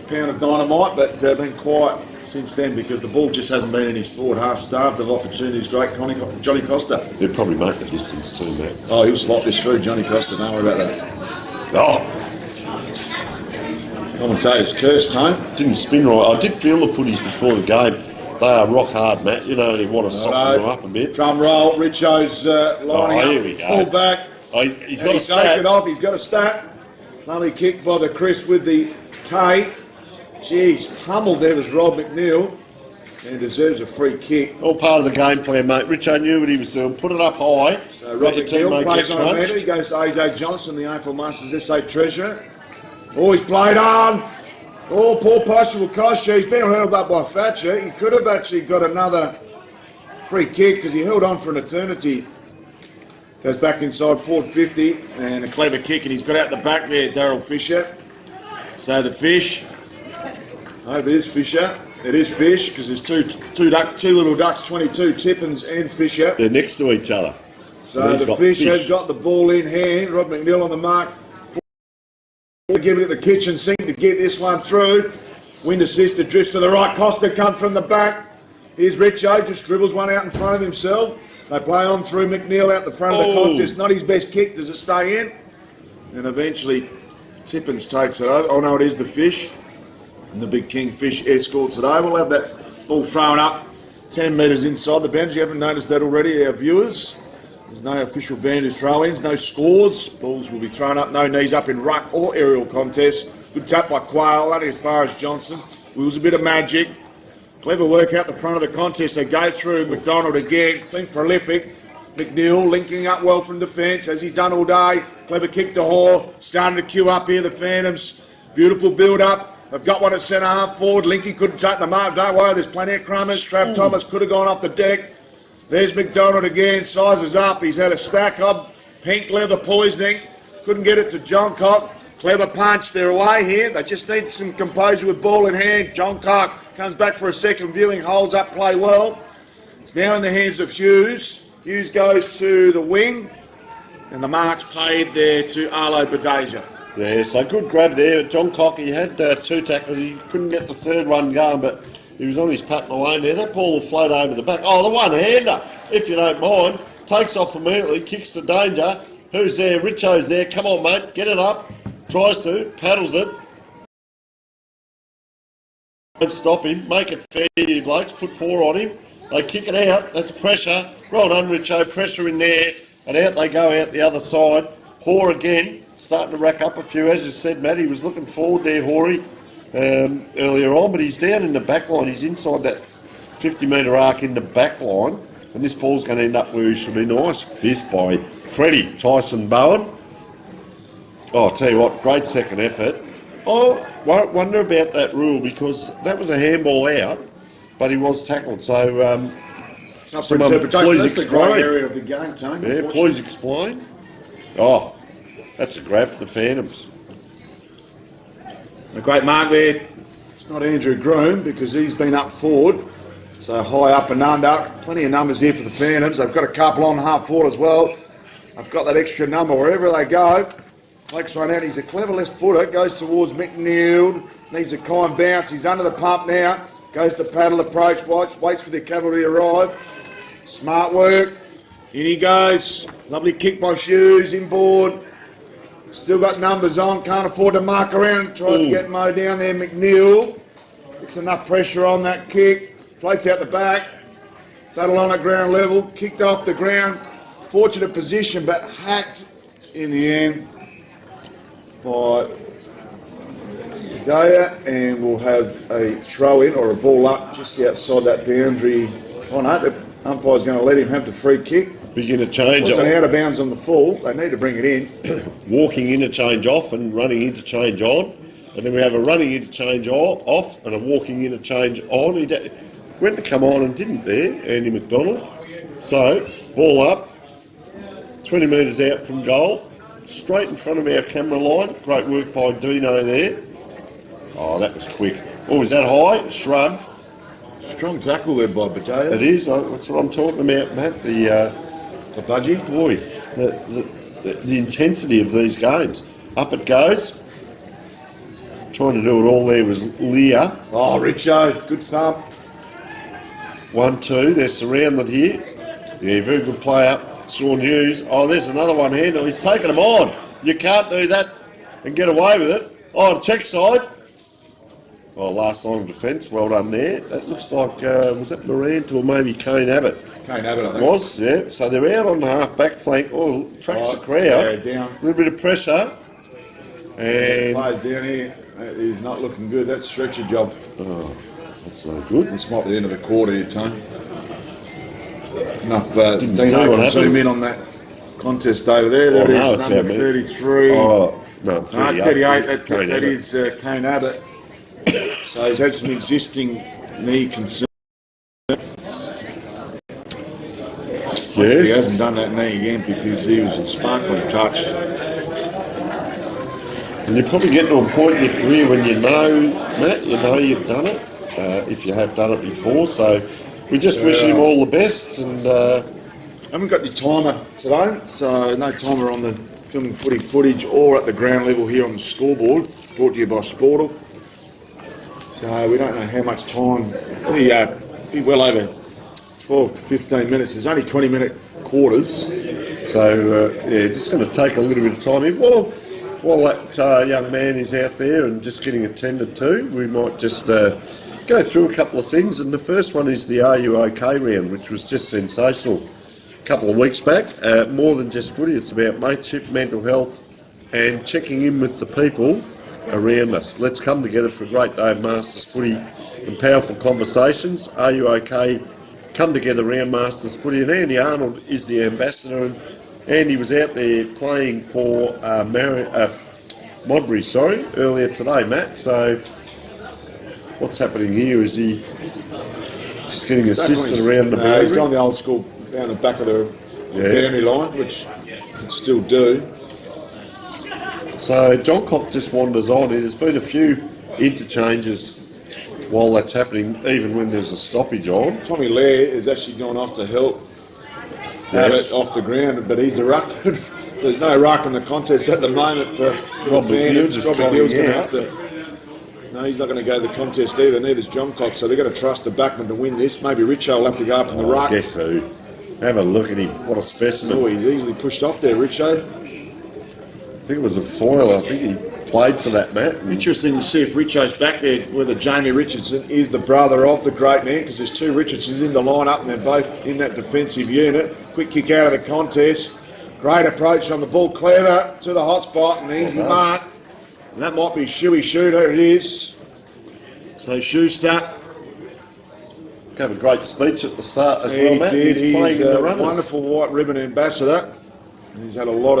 pound of dynamite, but been quiet since then because the ball just hasn't been in his forward half. Starved of opportunities. Great Johnny Costa. He'll probably make the distance too, Matt. Oh, he'll slot this through, Johnny Costa. Don't worry about that. Oh. Commentator's curse, Tone. Didn't spin right. I did feel the footies before the game. They are rock hard, Matt. You know, they want to soften them up a bit. Drum roll. Richo's lining here we up go. full back. He's got a stat. Taken off. He's got a stat. Lovely kick by the Chris with the K. Jeez, pummeled there was Rob McNeil. And deserves a free kick. All part of the game plan, mate. Richo knew what he was doing. Put it up high. So Rob McNeil plays on a minute. He goes to AJ Johnson, the AFL Masters SA treasurer. Oh, he's played on. Oh, poor Poshua Kosha. He's been held up by Thatcher. He could have actually got another free kick because he held on for an eternity. Goes back inside forward 50 and a clever kick, and he's got out the back there, Daryl Fisher. So the Fish. Oh, it is Fisher. It is Fish because there's two little ducks, 22, Tippins and Fisher. They're next to each other. So the Fish has got the ball in hand. Rob McNeil on the mark. Give it at the kitchen sink to get this one through. Wind assisted, drifts to the right. Costa comes from the back. Here's Richo, just dribbles one out in front of himself. They play on through McNeil out the front of the contest. Not his best kick. Does it stay in? And eventually Tippins takes it over. Oh no, it is the Fish. And the big Kingfish escorts it over. We'll have that Ball thrown up 10 metres inside the boundary. You haven't noticed that already, our viewers. There's no official boundary throw-ins, no scores. Balls will be thrown up, no knees up in ruck or aerial contest. Good tap by Quayle, only as far as Johnson. Wills a bit of magic. Clever work out the front of the contest. They go through. McDonald again, think prolific. McNeil linking up well from defence, as he's done all day. Clever kick to Hall. Starting to queue up here, the Phantoms. Beautiful build-up. They've got one at centre half forward. Linky couldn't take the mark. Don't worry, there's plenty of crummers. Trav Thomas could have gone off the deck. There's McDonald again. Sizes up. He's had a stack up. Pink leather poisoning. Couldn't get it to John Cock. Clever punch. They're away here. They just need some composure with ball in hand. John Cock comes back for a second viewing. Holds up play well. It's now in the hands of Hughes. Hughes goes to the wing. And the mark's paid there to Arlo Badeja. Yeah, so good grab there. John Cock, he had 2 tackles. He couldn't get the third one going, but he was on his pattern lane there. That ball will float over the back. Oh, the one-hander, if you don't mind. Takes off immediately, kicks to danger. Who's there? Richo's there. Come on, mate. Get it up. Tries to. Paddles it. Don't stop him. Make it fair, you blokes. Put 4 on him. They kick it out. That's pressure. Well done, Richo. Pressure in there. And out they go out the other side. Hoare again. Starting to rack up a few. As you said, Matt, he was looking forward there, Horey, earlier on, but he's down in the back line. He's inside that 50-metre arc in the back line, and this ball's going to end up where he should be. Nice fist by Freddie Tyson Bowen. Oh, I'll tell you what, great second effort. I wonder about that rule, because that was a handball out, but he was tackled. So, it's up for interpretation. Please That's explain. the great area of the game, Tony. Yeah, please explain. Oh, that's a grab, the Phantoms. A great mark there. It's not Andrew Groom because he's been up forward. So high up and under. Plenty of numbers here for the Phantoms. They've got a couple on half forward as well. I've got that extra number wherever they go. Blake's run out. He's a clever left footer. Goes towards McNeil. Needs a kind bounce. He's under the pump now. Goes to paddle approach. Waits for the cavalry to arrive. Smart work. In he goes. Lovely kick by Shoes. Inboard. Still got numbers on, can't afford to mark around. Tries to get Mo down there. McNeil gets enough pressure on that kick. Floats out the back. Battle on at ground level. Kicked off the ground. Fortunate position, but hacked in the end by Daya. And we'll have a throw in or a ball up just outside that boundary. Oh no, the umpire's going to let him have the free kick. Begin a change. Wasn't out of bounds on the full. They need to bring it in. Walking interchange off and running interchange on. And then we have a running interchange off and a walking interchange on. He went to come on and didn't there, Andy McDonald. So, ball up. 20 metres out from goal. Straight in front of our camera line. Great work by Dino there. Oh, that was quick. Oh, was that high? Shrugged. Strong tackle there by Bajaya. It is. That's what I'm talking about, Matt. The budgie. Boy, the intensity of these games. Up it goes. Trying to do it all there was Leah. Oh, Richo, good thump. 1-2, they're surrounded here. Yeah, very good player. Sean Hughes. Oh, there's another one handle. He's taken them on. You can't do that and get away with it. Oh, check side. Oh, last line of defence. Well done there. That looks like, was that Morant or maybe Kane Abbott? Kane Abbott, I think. Was, yeah. So they're out on the half-back flank. Oh, tracks the crowd. Yeah, down. A little bit of pressure. And players down here. He's not looking good. That's stretcher job. oh, that's no good. This might be the end of the quarter here, Tony. Enough. Didn't see Dino what can happened. zoom in on that contest over there. There Oh, it no, is, it's number our man. 33. Oh, no, 38. 38. Kane That Abbott. is Kane Abbott. So he's had some existing knee concerns. He Yes. hasn't done that knee again because he was in sparkling touch. And you probably get to a point in your career when you know, Matt, you know you've done it, if you have done it before. So we just wish him all the best. And Haven't got your timer today, so no timer on the filming footage or at the ground level here on the scoreboard. Brought to you by Sportal. So we don't know how much time. Be well over 12 to 15 minutes. There's only 20-minute quarters. so, yeah, just going to take a little bit of time here. While that young man is out there and just getting attended to, we might just go through a couple of things, and the first one is the Are You OK round, which was just sensational a couple of weeks back. More than just footy, it's about mateship, mental health, and checking in with the people around us. Let's come together for a great day of Masters footy and powerful conversations. Are you OK? Come together around Masters footy, and Andy Arnold is the ambassador, and Andy was out there playing for Modbury, earlier today, Matt. So what's happening here? Is he just getting assisted around the boundary? He's gone the old school down the back of the boundary line, which can still do. So John Cock just wanders on. There's been a few interchanges while that's happening, even when there's a stoppage on. Tommy Lair has actually gone off to help have it off the ground, but he's a ruck. So there's no ruck in the contest at the moment for Rob McNeil just Robbie Neal's trotting going to out. have to. No, he's not going to go to the contest either. Neither's John Cox. So they've got to trust the backman to win this. Maybe Richo will have to go up in the ruck. Guess who? Have a look at him. What a specimen. Oh, he's easily pushed off there, Richo. I think it was a foil. I think he played for that, Matt. Interesting to see if Richo's back there, whether Jamie Richardson is the brother of the great man, because there's two Richardsons in the lineup and they're both in that defensive unit. Quick kick out of the contest. Great approach on the ball. Clever to the hot spot and easy mark. And that might be Shuey Shooter. It is. So Schuster. Gave a great speech at the start as well, Matt. He's He's playing in the runners. wonderful white ribbon ambassador. He's had done a lot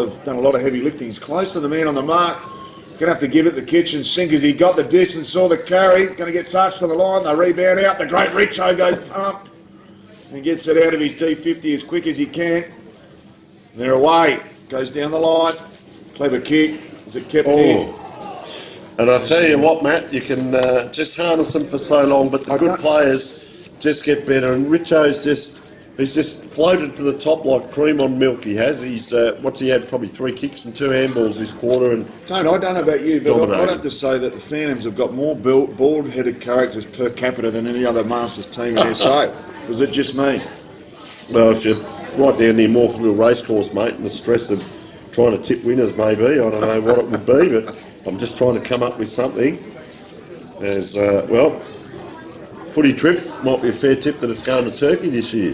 of heavy lifting. He's close to the man on the mark. Going to have to give it the kitchen sink as he got the distance, saw the carry. Going to get touched on the line. They rebound out. The great Richo goes pump and gets it out of his D50 as quick as he can. They're away. Goes down the line. Clever kick. Is it kept in? And I tell you what, Matt, you can just harness them for so long, but the good players just get better. And Richo's he's just floated to the top like cream on milk. He has. He's he had? Probably 3 kicks and 2 handballs this quarter. And Tony, I don't know about you, but dominating. I'd have to say that the Phantoms have got more bald-headed characters per capita than any other Masters team in SA. Was it just me? well, if you're right down near Morpheville Racecourse, mate, and the stress of trying to tip winners, maybe, I don't know what it would be, but I'm just trying to come up with something. As footy trip might be a fair tip that it's going to Turkey this year.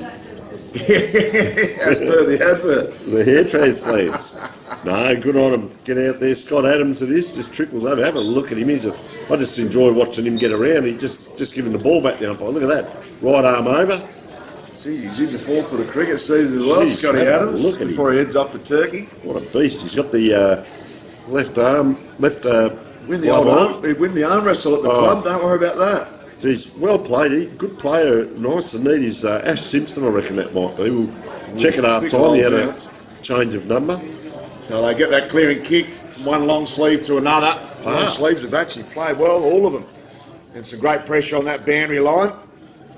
As per the advert. The hair transplants. No, good on him. Get out there. Scott Adams, it is, just trickles over. Have a look at him. I just enjoy watching him get around. He just giving the ball back the umpire. Look at that. Right arm over. Jeez, he's in the form for the cricket season as well, Jeez, Scotty have a Adams, look at him. before he heads off to Turkey. What a beast. He's got the left arm, Win the glove old arm. He'd win the arm wrestle at the club, don't worry about that. He's well played. Good player, nice and neat. He's Ash Simpson, I reckon that might be. We'll check it half thick time. He had old a bounce. change of number. So they get that clearing kick from one long sleeve to another. Long Fast. sleeves have actually played well, all of them. And some great pressure on that boundary line.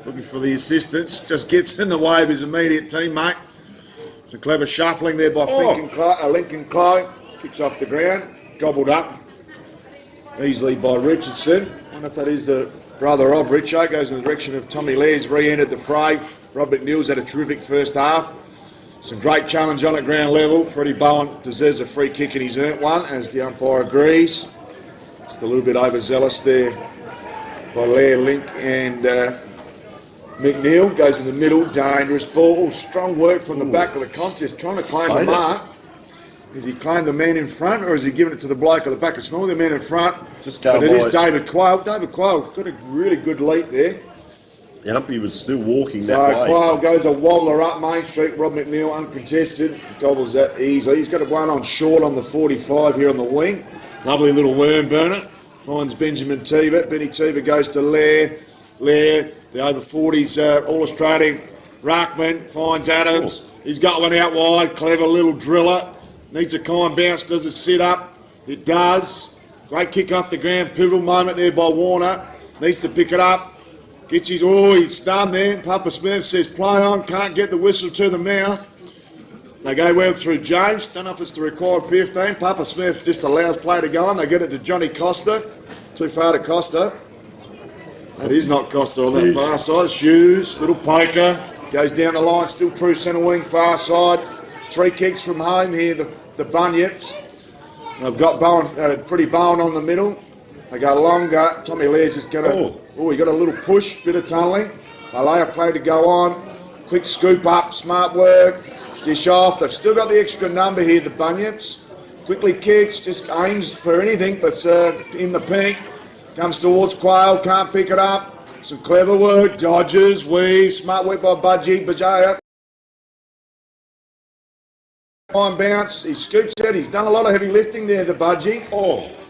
Looking for the assistance. Just gets in the way of his immediate teammate. Some clever shuffling there by Lincoln Clyde. Kicks off the ground. Gobbled up easily by Richardson. I wonder if that is the brother of Richo. Goes in the direction of Tommy Lair's re-entered the fray. Rob McNeil's had a terrific first half. Some great challenge on at ground level. Freddie Bowen deserves a free kick and he's earned one, as the umpire agrees. Just a little bit overzealous there by Lair, Link and McNeil. Goes in the middle, dangerous ball. Strong work from the back of the contest, trying to claim the mark. Has he claimed the man in front, or has he given it to the bloke at the back? It's normally the man in front, Just go but it is wide. David Quayle. David Quayle got a really good leap there. The umpy was still walking So that way. Quayle goes a wobbler up Main Street. Rob McNeil uncontested. Gobbles that easily. He's got a one on short on the 45 here on the wing. Lovely little worm burner. Finds Benjamin Teever. Benny Teever goes to Lair. Lair, the over 40s All-Australian Ruckman, finds Adams. He's got one out wide. Clever little driller. Needs a kind bounce. Does it sit up? It does. Great kick off the ground. Pivotal moment there by Warner. Needs to pick it up. Gets his... Oh, he's done there. Papa Smith says play on. Can't get the whistle to the mouth. They go well through James. Don't know if it's the required 15. Papa Smith just allows play to go on. They get it to Johnny Costa. Too far to Costa. That is not Costa on that far side. Shoes, little poker. Goes down the line. Still true centre wing, far side. 3 kicks from home here, the Bunyips. I've got Freddie Bowen on the middle. They go longer. Tommy Lear's just got he got a little push, bit of tunnelling. Malaya play to go on. Quick scoop up, smart work. Dish off. They've still got the extra number here, the Bunyips. Quickly kicks, just aims for anything that's in the pink. Comes towards Quayle, can't pick it up. Some clever work, dodges, weaves, smart work by Budgie, Bajaya. Fine bounce, he scoops out, he's done a lot of heavy lifting there, the Budgie.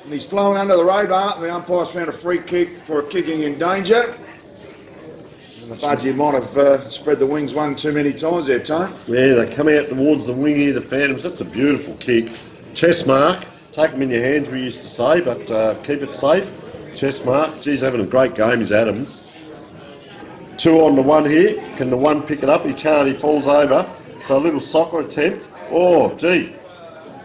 And he's flowing under the radar, and the umpire's found a free kick for a kicking in danger. And the Budgie might have spread the wings one too many times there, Tone. Yeah, they come out towards the wing here, the Phantoms. That's a beautiful kick. Chest mark, take them in your hands, we used to say, but keep it safe. Chest mark, geez, having a great game is Adams. 2 on the one here, can the one pick it up? He can't, he falls over. So a little soccer attempt. Oh, gee,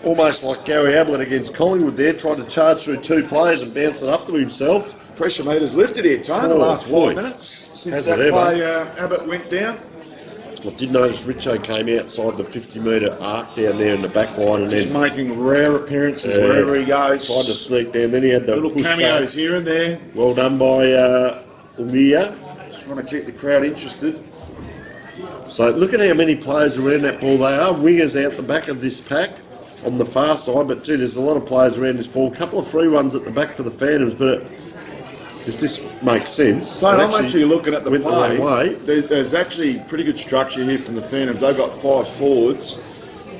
almost like Gary Ablett against Collingwood there, tried to charge through 2 players and bounce it up to himself. Pressure meter's lifted here, Tone, the last 5 minutes since that play Abbott went down. I did notice Richo came outside the 50-metre arc down there in the back line and just then making rare appearances wherever he goes. Tried to sneak down, then he had the little cameos here and there. Well done by Umia. Just want to keep the crowd interested. So look at how many players around that ball. They are wingers out the back of this pack on the far side, but gee, there's a lot of players around this ball. A couple of free ones at the back for the Phantoms, but if this makes sense... So I'm actually looking at the play. The way. There's actually pretty good structure here from the Phantoms. They've got 5 forwards.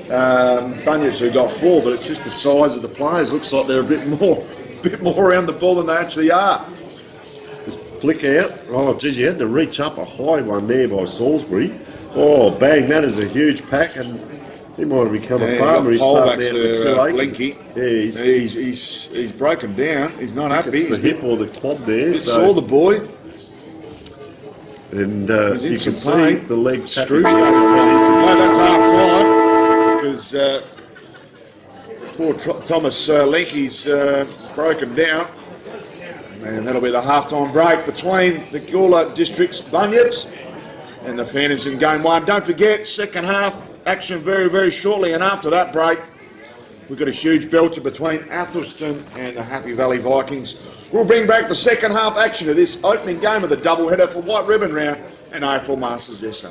Bunyips who got 4, but it's just the size of the players. Looks like they're a bit more around the ball than they actually are. Just flick out. Oh, geez, you had to reach up a high one there by Salisbury. Oh, bang, that is a huge pack, and he might have become a farmer. He's starting out with 2 acres. Linky. Yeah, he's broken down. He's not happy. It's the hip or the quad there. Saw the boy. And you can see pain. the leg tapping. No, that's half time because poor Thomas Linky's broken down. And that'll be the half-time break between the Gawler District's Bunyips and the Phantoms in game 1. Don't forget, second half action very, very shortly. And after that break, we've got a huge belter between Athelston and the Happy Valley Vikings. We'll bring back the second half action of this opening game of the doubleheader for White Ribbon Round and AFL Masters SA.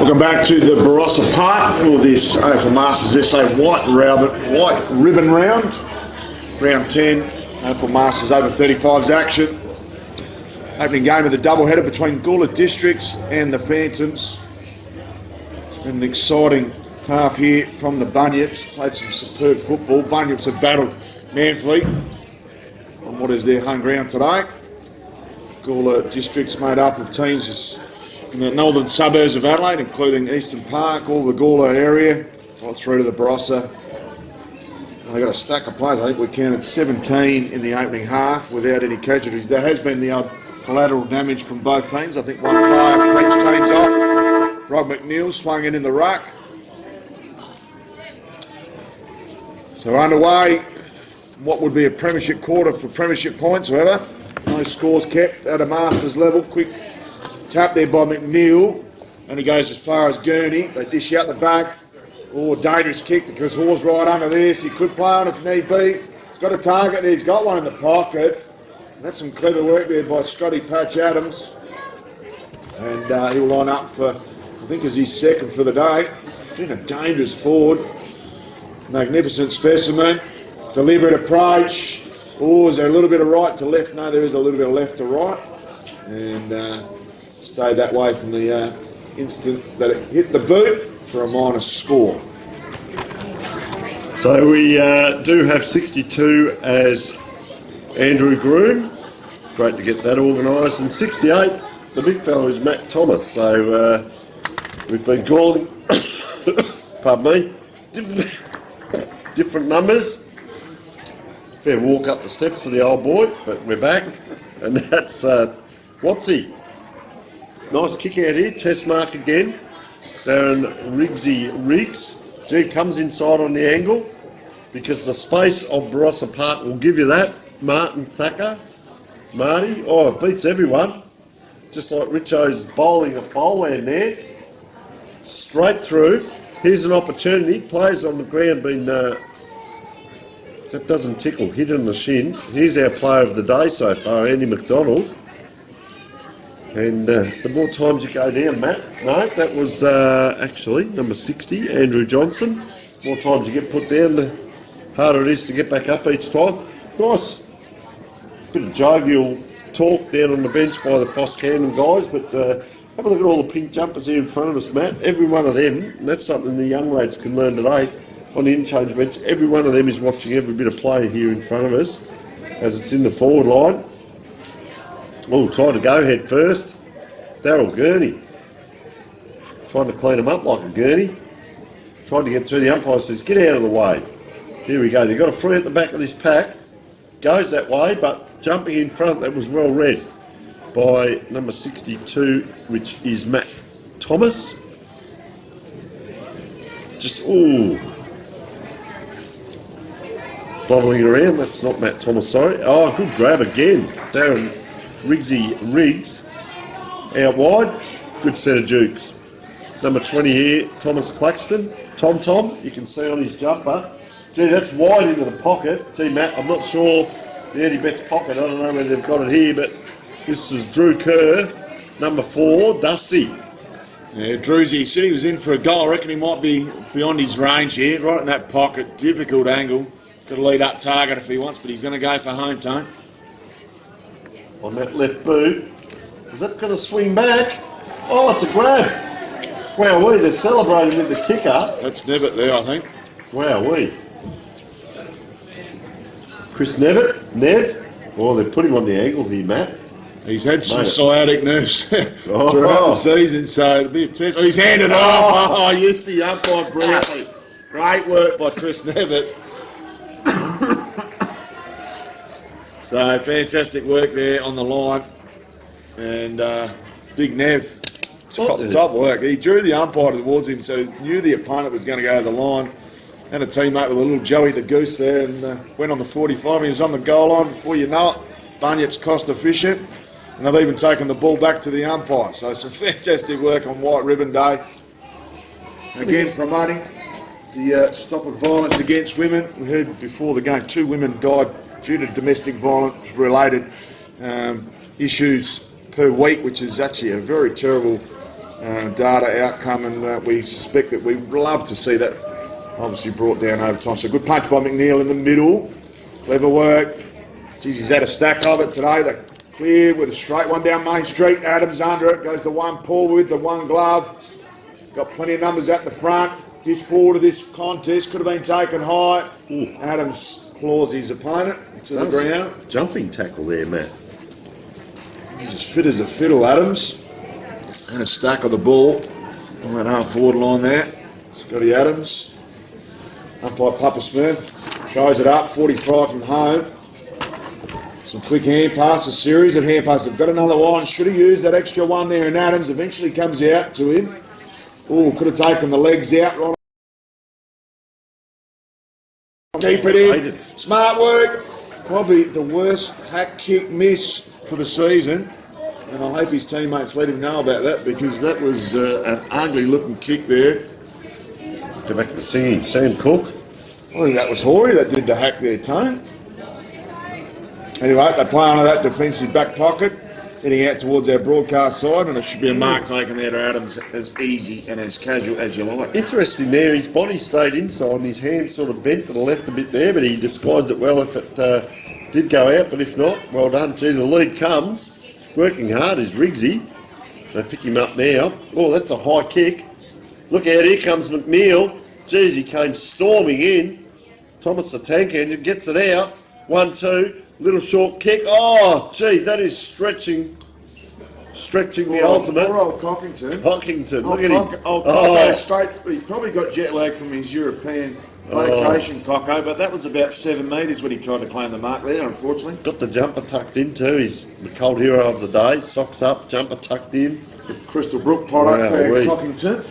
Welcome back to the Barossa Park for this AFL Masters SA White Ribbon Round. Round 10, AFL Masters over 35's action. Opening game of the doubleheader between Gawler Districts and the Phantoms. It's been an exciting half here from the Bunyips. Played some superb football. Bunyips have battled manfully on what is their home ground today. Gawler Districts made up of teams in the northern suburbs of Adelaide, including Eastern Park, all the Gawler area, right through to the Barossa. They got a stack of players. I think we counted 17 in the opening half without any casualties. There has been the odd collateral damage from both teams. I think one player from each team's off. Rob McNeil swung in the ruck. So underway, what would be a premiership quarter for premiership points, however. No scores kept at a Masters level. Quick tap there by McNeil, and he goes as far as Gurney. They dish out the back. Oh, dangerous kick because Hawes right under this. He could play on if need be. He's got a target there. He's got one in the pocket. And that's some clever work there by Scotty Patch Adams. And he'll line up for, I think, is his second for the day. Been a dangerous forward. Magnificent specimen. Deliberate approach. Oh, is there a little bit of right to left? No, there is a little bit of left to right. And stayed that way from the instant that it hit the boot for a minus score. So we do have 62 as Andrew Groom. Great to get that organised. And 68, the big fellow is Matt Thomas. So we've been calling, pardon me, different numbers. Fair walk up the steps for the old boy, but we're back. And that's Watsy. Nice kick out here, test mark again. Darren Riggs. Gee, comes inside on the angle because the space of Barossa Park will give you that. Martin Thacker. Marty. Oh, it beats everyone. Just like Richo's bowling at Bowland there. Straight through. Here's an opportunity. Players on the ground been... that doesn't tickle. Hit in the shin. Here's our player of the day so far, Andy McDonald. And the more times you go down, Matt, no, that was actually number 60, Andrew Johnson. The more times you get put down, the harder it is to get back up each time. Nice bit of jovial talk down on the bench by the Foss Camden guys, but have a look at all the pink jumpers here in front of us, Matt. Every one of them, and that's something the young lads can learn today on the interchange bench, every one of them is watching every bit of play here in front of us as it's in the forward line. Oh, trying to go head first. Daryl Gurney. Trying to clean him up like a Gurney. Trying to get through. The umpire says, get out of the way. Here we go. They've got a free at the back of this pack. Goes that way, but jumping in front, that was well read by number 62, which is Matt Thomas. Just, ooh. Bobbling around. That's not Matt Thomas, sorry. Oh, good grab again. Darren Riggs out wide. Good set of jukes. Number 20 here, Thomas Claxton. Tom, you can see on his jumper. Gee, that's wide into the pocket. Gee, Matt, I'm not sure the Eddie Betts pocket. I don't know whether they've got it here, but this is Drew Kerr, number 4, Dusty. Yeah, Drewsy, he said he was in for a goal. I reckon he might be beyond his range here, right in that pocket. Difficult angle. Could lead up target if he wants, but he's going to go for home time. On that left boot. Is that going to swing back? Oh, it's a grab. Wow, they're celebrating with the kicker. That's Nevitt there, I think. Wow, Chris Nev. Oh, they put him on the angle here, Matt. He's had some sciatic nerves throughout the season, so it'll be a test. Oh, he's handed off. Oh, used the umpire brilliantly. Great work by Chris Nevitt. So fantastic work there on the line, and Big Nev, top work. He drew the umpire towards him, so he knew the opponent was going to go to the line. And a teammate with a little Joey the Goose there, and went on the 45. He was on the goal line before you know it. Bunyip's cost efficient, and they've even taken the ball back to the umpire. So some fantastic work on White Ribbon Day. Again, promoting the stop of violence against women. We heard before the game 2 women died due to domestic violence related issues per week, which is actually a very terrible data outcome, and we suspect that we'd love to see that obviously brought down over time. So good punch by McNeil in the middle. Clever work. Geez, he's had a stack of it today. They're clear with a straight one down Main Street. Adams under it. Goes the one pull with the one glove. Got plenty of numbers at the front. Dish forward of this contest. Could have been taken high. Adams claws his opponent to the ground. Jumping tackle there, Matt. He's as fit as a fiddle, Adams. And a stack of the ball on that half-forward line there. Scotty Adams. Umpire Papa Smith shows it up, 45 from home. Some quick hand passes, series of hand passes. They've got another one. Should have used that extra one there, and Adams eventually comes out to him. Oh, could have taken the legs out. Right. Keep it in. Smart work. Probably the worst hack kick miss for the season. And I hope his teammates let him know about that, because that was an ugly looking kick there. Go back to singing. Sam Cook. I think that was Horry that did the hack there, Tone. Anyway, they play on that defensive back pocket, heading out towards our broadcast side, and it should be a mark taken there to Adams, as easy and as casual as you like. Interesting there, his body stayed inside and his hands sort of bent to the left a bit there, but he disguised it well if it did go out, but if not, well done. Gee, the lead comes. Working hard is Riggsy. They pick him up now. Oh, that's a high kick. Look out, here comes McNeil. Geez, he came storming in. Thomas the tank engine gets it out. 1-2. Little short kick. Oh, gee, that is stretching the ultimate. Poor old Cockington. Look at him. Cocko straight. He's probably got jet lag from his European vacation, Cocko, but that was about 7 metres when he tried to claim the mark there, unfortunately. Got the jumper tucked in too. He's the cold hero of the day. Socks up, jumper tucked in. Crystal Brook product there, Cockington.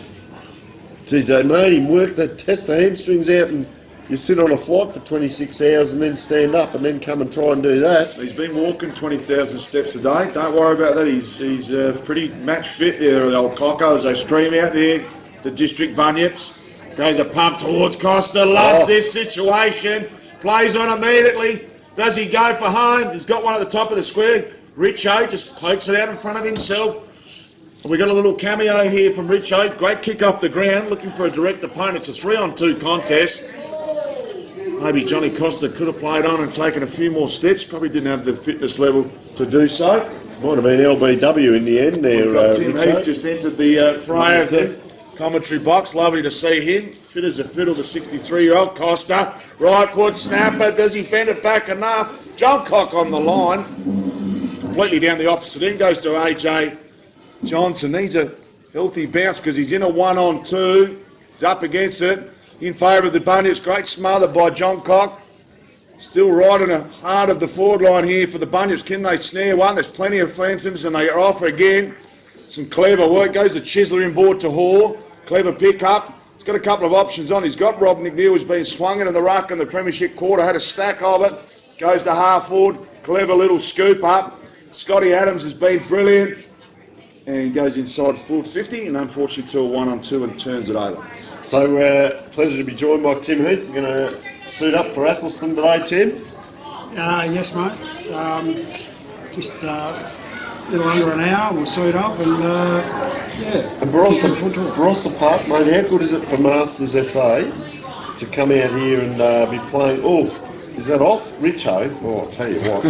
Geez, they made him work. They test the hamstrings out, and you sit on a flight for 26 hours and then stand up and then come and try and do that. He's been walking 20,000 steps a day. Don't worry about that. He's pretty match fit there, the old Cocko, as they stream out there. The district bunyips. Goes a pump towards Costa. Loves this situation. Plays on immediately. Does he go for home? He's got one at the top of the square. Richo just pokes it out in front of himself. We got a little cameo here from Richo. Great kick off the ground, looking for a direct opponent. It's a 3-on-2 contest. Maybe Johnny Costa could have played on and taken a few more steps. Probably didn't have the fitness level to do so. Might have been LBW in the end there. Tim Heath just entered the fray of the commentary box. Lovely to see him. Fit as a fiddle, the 63-year-old Costa. Right foot snapper. Does he bend it back enough? John Cock on the line. Completely down the opposite end. Goes to AJ Johnson. Needs a healthy bounce because he's in a 1-on-2. He's up against it. In favour of the Bunyips. Great smother by John Cock. Still right in the heart of the forward line here for the Bunyips. Can they snare one? There's plenty of phantoms and they are off again. Some clever work. Goes the Chisler inboard to Hoare. Clever pick up. He's got a couple of options on. He's got Rob McNeil, who's been swung into the ruck in the Premiership quarter. Had a stack of it. Goes to half forward. Clever little scoop up. Scotty Adams has been brilliant. And he goes inside full 50 and unfortunately to a 1-on-2 and turns it over. So, pleasure to be joined by Tim Heath. You're going to suit up for Athelston today, Tim? Yes, mate. Just a little under an hour, we'll suit up and, And Barossa Park, mate, how good is it for Masters SA to come out here and be playing? Oh, is that off? Richo? Oh, I'll tell you what.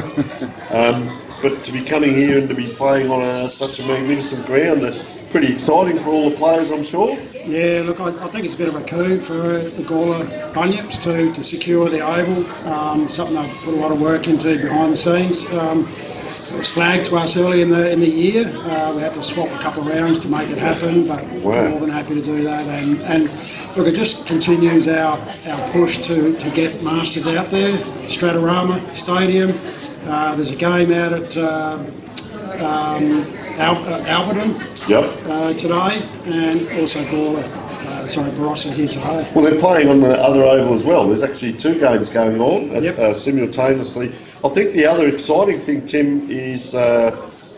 But to be coming here and to be playing on such a magnificent ground, pretty exciting for all the players, I'm sure. Yeah, look, I think it's a bit of a coup for the Gawler Bunyips to secure the oval. Something they've put a lot of work into behind the scenes. It was flagged to us early in the year. We had to swap a couple of rounds to make it happen, but we're more than happy to do that. And look, it just continues our push to get Masters out there. Stratorama Stadium. There's a game out at Alberton today, and also Barossa here today. Well, they're playing on the other oval as well. There's actually 2 games going on simultaneously. I think the other exciting thing, Tim, is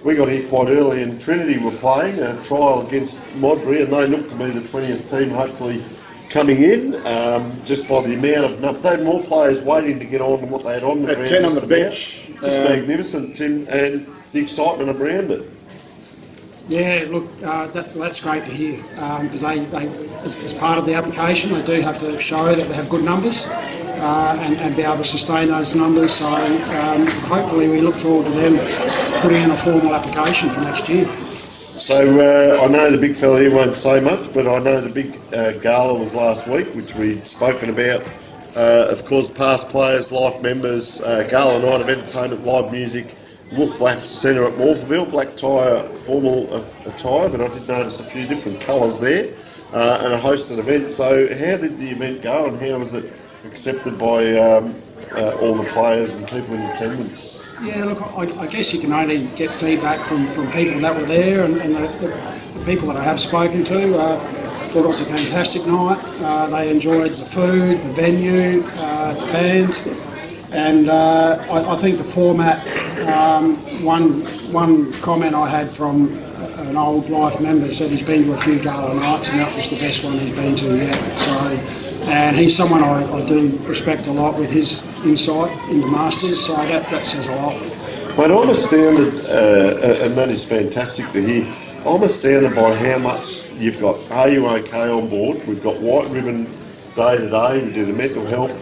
we got here quite early and Trinity were playing a trial against Modbury, and they look to be the 20th team hopefully coming in, just by the amount of... They had more players waiting to get on than what they had on the ground. 10 on the bench. Just magnificent, Tim, and the excitement around it. Yeah, look, that's great to hear because as part of the application, they do have to show that they have good numbers and be able to sustain those numbers. So hopefully we look forward to them putting in a formal application for next year. So I know the big fella here won't say much, but I know the big gala was last week, which we'd spoken about. Of course, past players, life members, gala night of entertainment, live music, Wolf Black Centre at Morpheville, black tie, formal attire, but I did notice a few different colours there, and a hosted event. So how did the event go, and how was it accepted by all the players and people in attendance? Yeah, look, I guess you can only get feedback from people that were there and the people that I have spoken to. Thought it was a fantastic night. They enjoyed the food, the venue, the band, and I think the format. One comment I had from an old life member said he's been to a few gala nights and that was the best one he's been to yet. So, and he's someone I do respect a lot with his insight into Masters. So that says a lot. Mate, I'm astounded, and that is fantastic to hear. I'm astounded by how much you've got Are You OK on board. We've got White Ribbon day to day. We do the mental health,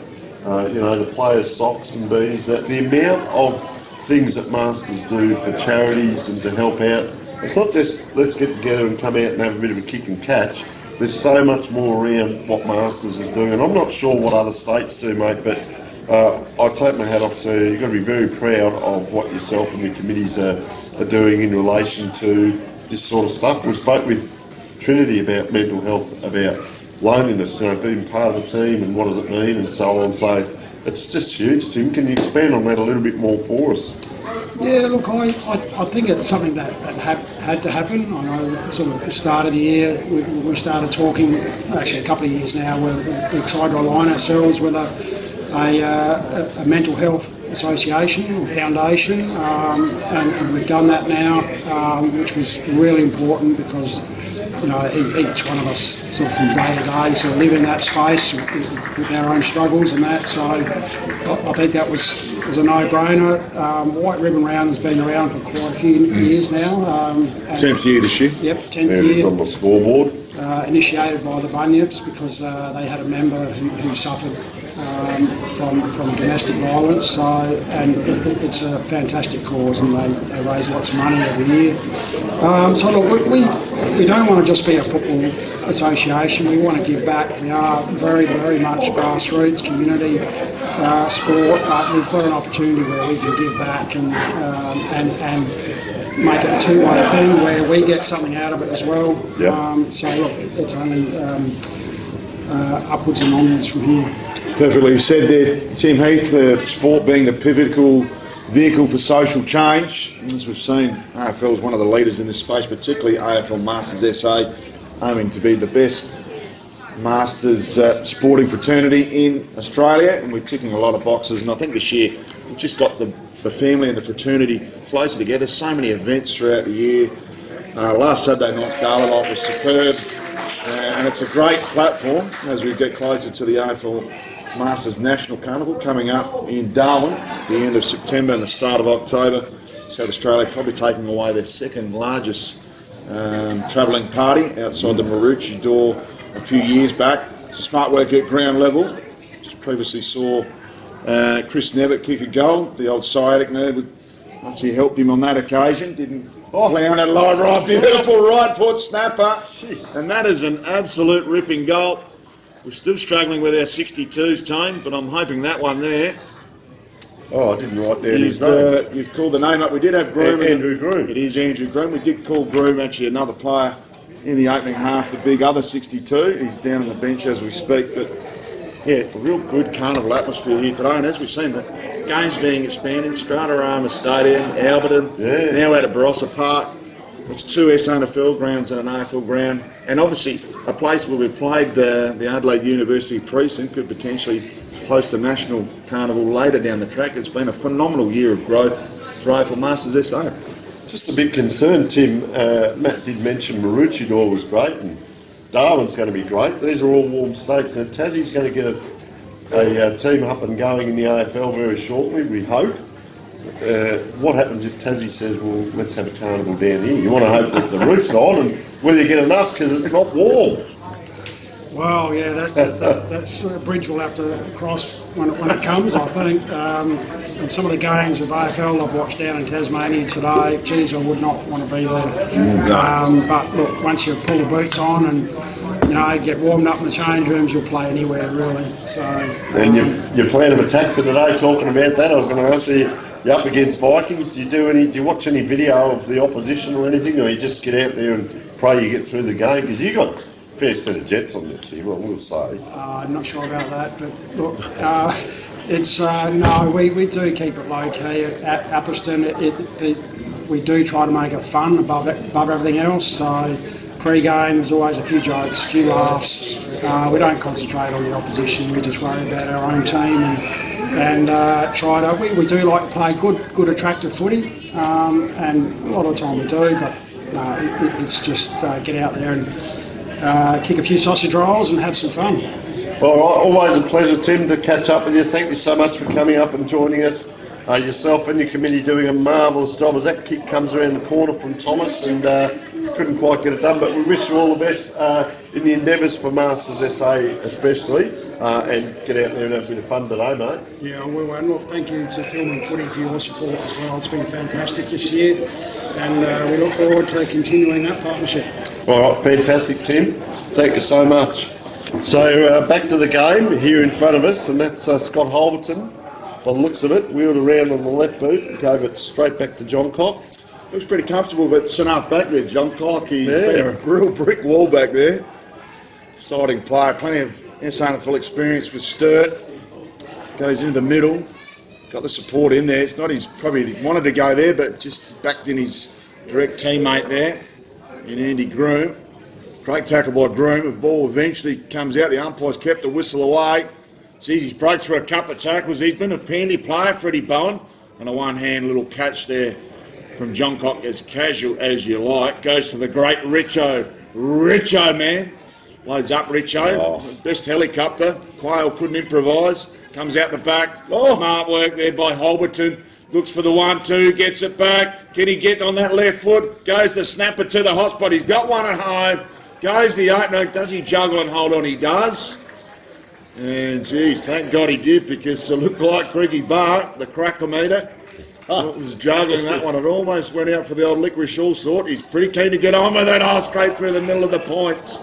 the players' socks and beanies. The amount of things that Masters do for charities and to help out. It's not just let's get together and come out and have a bit of a kick and catch. There's so much more around what Masters is doing. And I'm not sure what other states do, mate, but I take my hat off to you. You've got to be very proud of what yourself and your committees are doing in relation to this sort of stuff. We spoke with Trinity about mental health, about loneliness, being part of a team and what does it mean and so on. So it's just huge, Tim. Can you expand on that a little bit more for us? Yeah, look, I think it's something that had to happen. I know sort of at the start of the year we started talking, actually a couple of years now, where we tried to align ourselves with a mental health association or foundation, and we've done that now, which was really important because each one of us sort of from day to day sort of live in that space with our own struggles and that. So I think that was a no-brainer. White Ribbon Round has been around for quite a few years now. 10th year this year. Yep, 10th Yeah, year. it's on the scoreboard. Initiated by the Bunyips because they had a member who suffered from domestic violence. So, and it's a fantastic cause, and they raise lots of money every year. So look, we don't want to just be a football association. We want to give back. We are very, very much grassroots community sport, but we've got an opportunity where we can give back and make it a two-way thing where we get something out of it as well. Yep. So look, it's only upwards and onwards from here. Perfectly said there, Tim Heath, sport being the pivotal vehicle for social change. As we've seen, AFL is one of the leaders in this space, particularly AFL Masters SA, aiming to be the best Masters sporting fraternity in Australia, and we're ticking a lot of boxes. And I think this year we've just got the family and the fraternity closer together. So many events throughout the year. Last Saturday night gala night was superb, and it's a great platform as we get closer to the AFL Masters National Carnival coming up in Darwin at the end of September and the start of October. South Australia probably taking away their second largest travelling party outside the Maroochy door a few years back. It's a smart work at ground level. Just previously saw Chris Nevitt kick a goal. The old sciatic nerve actually helped him on that occasion. Didn't clown it right, beautiful right foot snapper. Jeez. And that is an absolute ripping goal. We're still struggling with our 62s, Tone, but I'm hoping that one there. Oh, I didn't write down his name. You've called the name up. We did have Groom. Andrew Groom. It is Andrew Groom. We did call Groom, actually another player in the opening half, the big other 62. He's down on the bench as we speak. But yeah, a real good carnival atmosphere here today. And as we've seen, the games being expanded, Stratorama Stadium, Alberton, now out at Barossa Park. It's two SNFL grounds and an AFL ground. And obviously a place where we've played the Adelaide University precinct could potentially host a national carnival later down the track. It's been a phenomenal year of growth for AFL Masters SA. Just a bit concerned, Tim. Matt did mention Maroochydore was great and Darwin's going to be great. These are all warm states, and Tassie's going to get a team up and going in the AFL very shortly, we hope. what happens if Tassie says, well, let's have a carnival down here? You want to hope that the roof's on, and will you get enough because it's not warm? Well, yeah, that's a bridge we'll have to cross when it comes, I think. And some of the games of AFL I've watched down in Tasmania today, geez, I would not want to be there. But look, once you pull the boots on and get warmed up in the change rooms, you'll play anywhere really. So. And your plan of attack for today, talking about that, I was going to ask you. You're up against Vikings. Do you watch any video of the opposition or anything, or you just get out there and pray you get through the game? Because you got a fair set of Jets on your team, we'll say. I'm not sure about that, but look, it's no. We do keep it low key at Atherstone. We do try to make it fun above everything else. So pre-game, there's always a few jokes, a few laughs. We don't concentrate on the opposition. We just worry about our own team and try to. We do like to play good, attractive footy, and a lot of the time we do. But it's just get out there and kick a few sausage rolls and have some fun. Well, always a pleasure, Tim, to catch up with you. Thank you so much for coming up and joining us. Yourself and your committee doing a marvellous job as that kick comes around the corner from Thomas, and couldn't quite get it done. But we wish you all the best in the endeavours for Masters SA especially, and get out there and have a bit of fun today, mate. Yeah, well, and look, thank you to Filming Footy for your support as well. It's been fantastic this year, and we look forward to continuing that partnership. All right, fantastic, Tim. Thank you so much. So back to the game here in front of us, and that's Scott Holberton. By the looks of it, wheeled around on the left boot and gave it straight back to John Cock. Looks pretty comfortable, but it's enough back there, John Cock. He's been a real brick wall back there. Exciting player, plenty of SANFL experience with Sturt. Goes into the middle, got the support in there. It's not his, probably wanted to go there, but just backed in his direct teammate there in Andy Groom. Great tackle by Groom. The ball eventually comes out. The umpire's kept the whistle away. Sees he's broke through a couple of tackles. He's been a handy player, Freddie Bowen. And a one-hand little catch there from John Cock, as casual as you like. Goes to the great Richo. Richo, man. Loads up Richo. Oh. Best helicopter. Quayle couldn't improvise. Comes out the back. Oh. Smart work there by Holberton. Looks for the 1-2. Gets it back. Can he get on that left foot? Goes the snapper to the hot spot. He's got one at home. Goes the opener. Does he juggle and hold on? He does. And geez, thank God he did, because it looked like Craigie Barr, the cracker-meter, was juggling that one. It almost went out for the old licorice all sort. He's pretty keen to get on with it. Oh, straight through the middle of the points.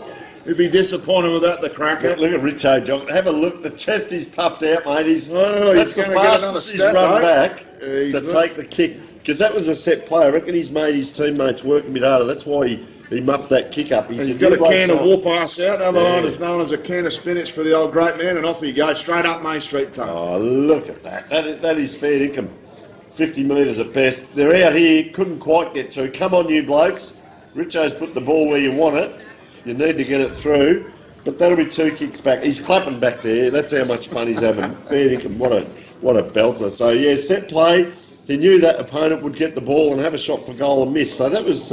He'd be disappointed with that, the cracker. Look at Richo, John. Have a look. The chest is puffed out, mate. He's going to get another step, run back to take the kick. Because that was a set play. I reckon he's made his teammates work a bit harder. That's why he muffed that kick up. He's got a can of whoop ass out. Other line is known as a can of spinach for the old great man, and off he goes, straight up Main Street tunnel. Oh, look at that. That is fair income. 50 metres at best. They're out here, couldn't quite get through. Come on, you blokes. Richo's put the ball where you want it. You need to get it through. But that'll be 2 kicks back. He's clapping back there. That's how much fun he's having. Fair income. What a belter. So, yeah, set play. He knew that opponent would get the ball and have a shot for goal and miss. So that was...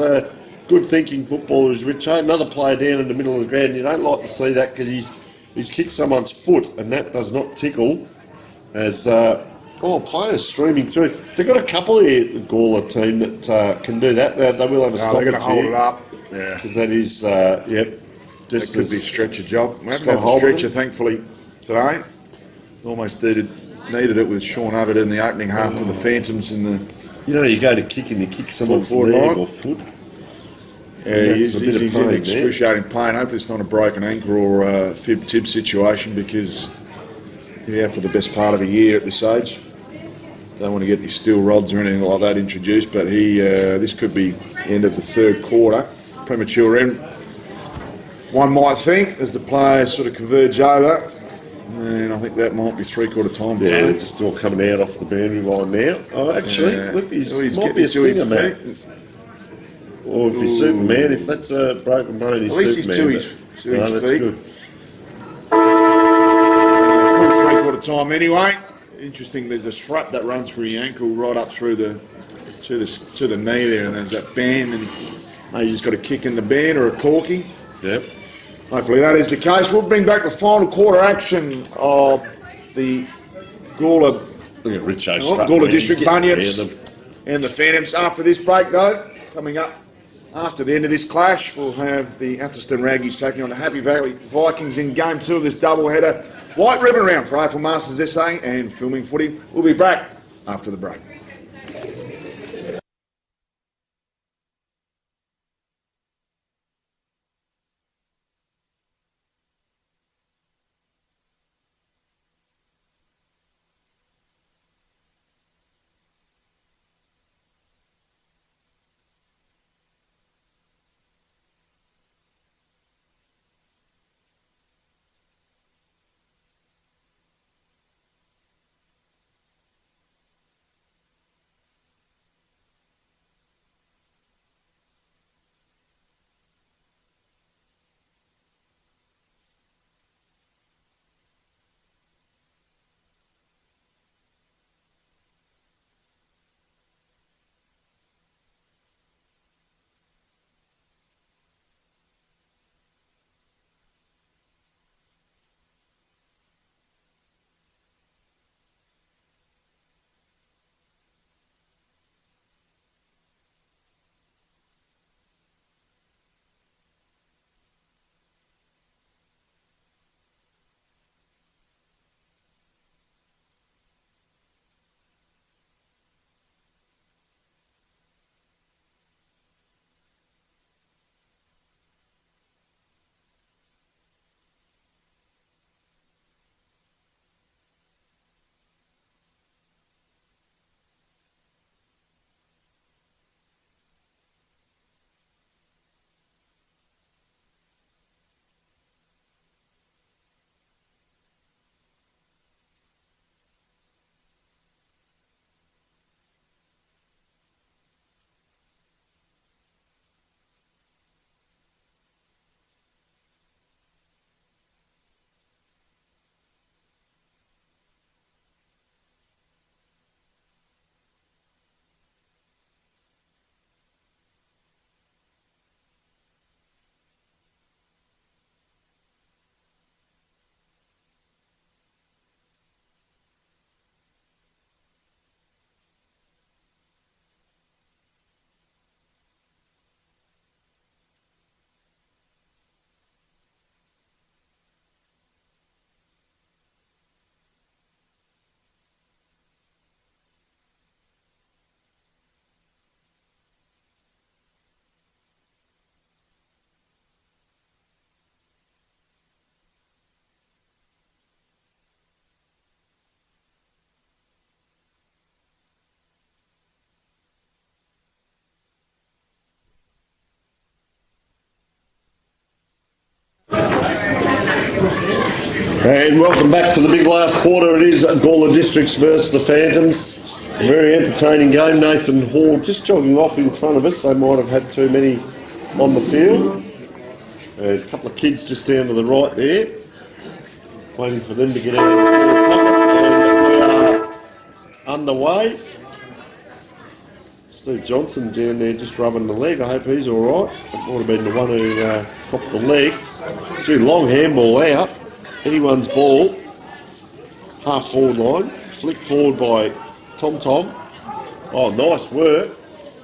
good thinking footballer is Richo. Another player down in the middle of the ground. You don't like to see that, because he's kicked someone's foot, and that does not tickle. As players streaming through. They've got a couple here, the Gawler team, that can do that. They will have a stop. They're going to hold it up. Yeah, because that is yep. Just could be a stretcher job. We haven't had a stretcher, thankfully, today. Almost needed it with Sean Hubbard in the opening half of the Phantoms in the. You go to kick and you kick someone's leg or foot. Yeah, he's in excruciating pain. Hopefully it's not a broken ankle or a fib-tib situation, because he's out for the best part of a year at this age. Don't want to get any steel rods or anything like that introduced, but this could be end of the third quarter. Premature end, one might think, as the players sort of converge over. And I think that might be three-quarter time. Yeah, they're just all coming out off the boundary line now. Oh, actually, look, he's might be a stinger, mate. Or if he's Superman, if that's a broken bone, he's Superman. At least he's to his that's feet. Good. Three-quarter time anyway. Interesting, there's a strap that runs through your ankle right up through to the knee there, and there's that band, and maybe he's got a kick in the band or a corky. Yep. Hopefully that is the case. We'll bring back the final quarter action of the Gawler Look at Richo Oh, strutting Gawler around. He's District getting Bunyips around them. and the Phantoms. After this break, though, coming up after the end of this clash, we'll have the Atherstone Raggies taking on the Happy Valley Vikings in Game 2 of this doubleheader. White ribbon round for AFL Masters SA and filming footy. We'll be back after the break. And welcome back to the big last quarter. It is Gawler Districts versus the Phantoms. A very entertaining game. Nathan Hall just jogging off in front of us. They might have had too many on the field. There's a couple of kids just down to the right there, waiting for them to get out of the forward pocket. And we are underway. Steve Johnson down there just rubbing the leg. I hope he's all right. It might have been the one who popped the leg. Gee, long handball out. Anyone's ball. Half forward line. Flick forward by Tom Tom. Oh, nice work.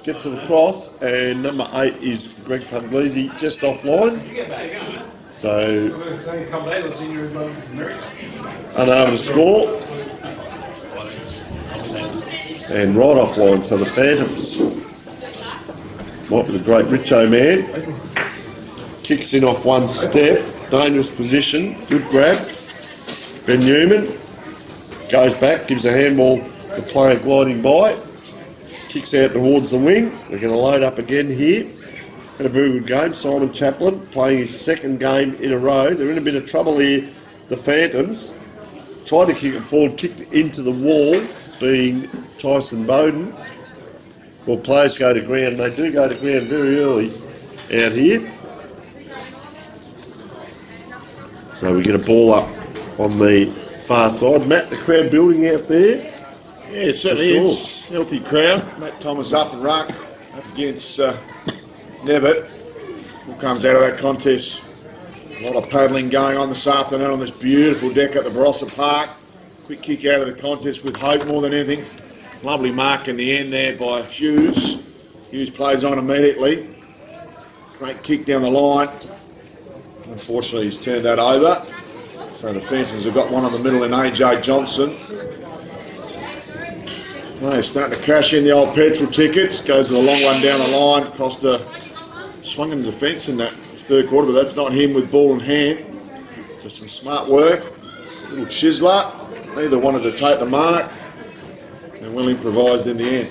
Gets it across. And number 8 is Greg Puglisi just offline. So, unable to score. And right offline, so the Phantoms. Might be the great Richo man. Kicks in off one step. Dangerous position. Good grab. Ben Newman goes back, gives a handball to player gliding by. Kicks out towards the wing. They're going to load up again here. Had a very good game. Simon Chaplin playing his second game in a row. They're in a bit of trouble here, the Phantoms. Tried to kick it forward, kicked it into the wall, being Tyson Bowden. Well, players go to ground. They do go to ground very early out here. So we get a ball up on the far side. Matt, the crowd building out there. Yeah, it certainly is. Healthy crowd. Matt Thomas up and ruck up against Nevitt. Who comes out of that contest. A lot of paddling going on this afternoon on this beautiful deck at the Barossa Park. Quick kick out of the contest with hope more than anything. Lovely mark in the end there by Hughes. Hughes plays on immediately. Great kick down the line. Unfortunately, he's turned that over. So the Phantoms have got one on the middle in AJ Johnson. They're starting to cash in the old petrol tickets. Goes with a long one down the line. Costa swung in defence in that third quarter, but that's not him with ball in hand. So some smart work. Little chiseler. Neither wanted to take the mark. And well improvised in the end.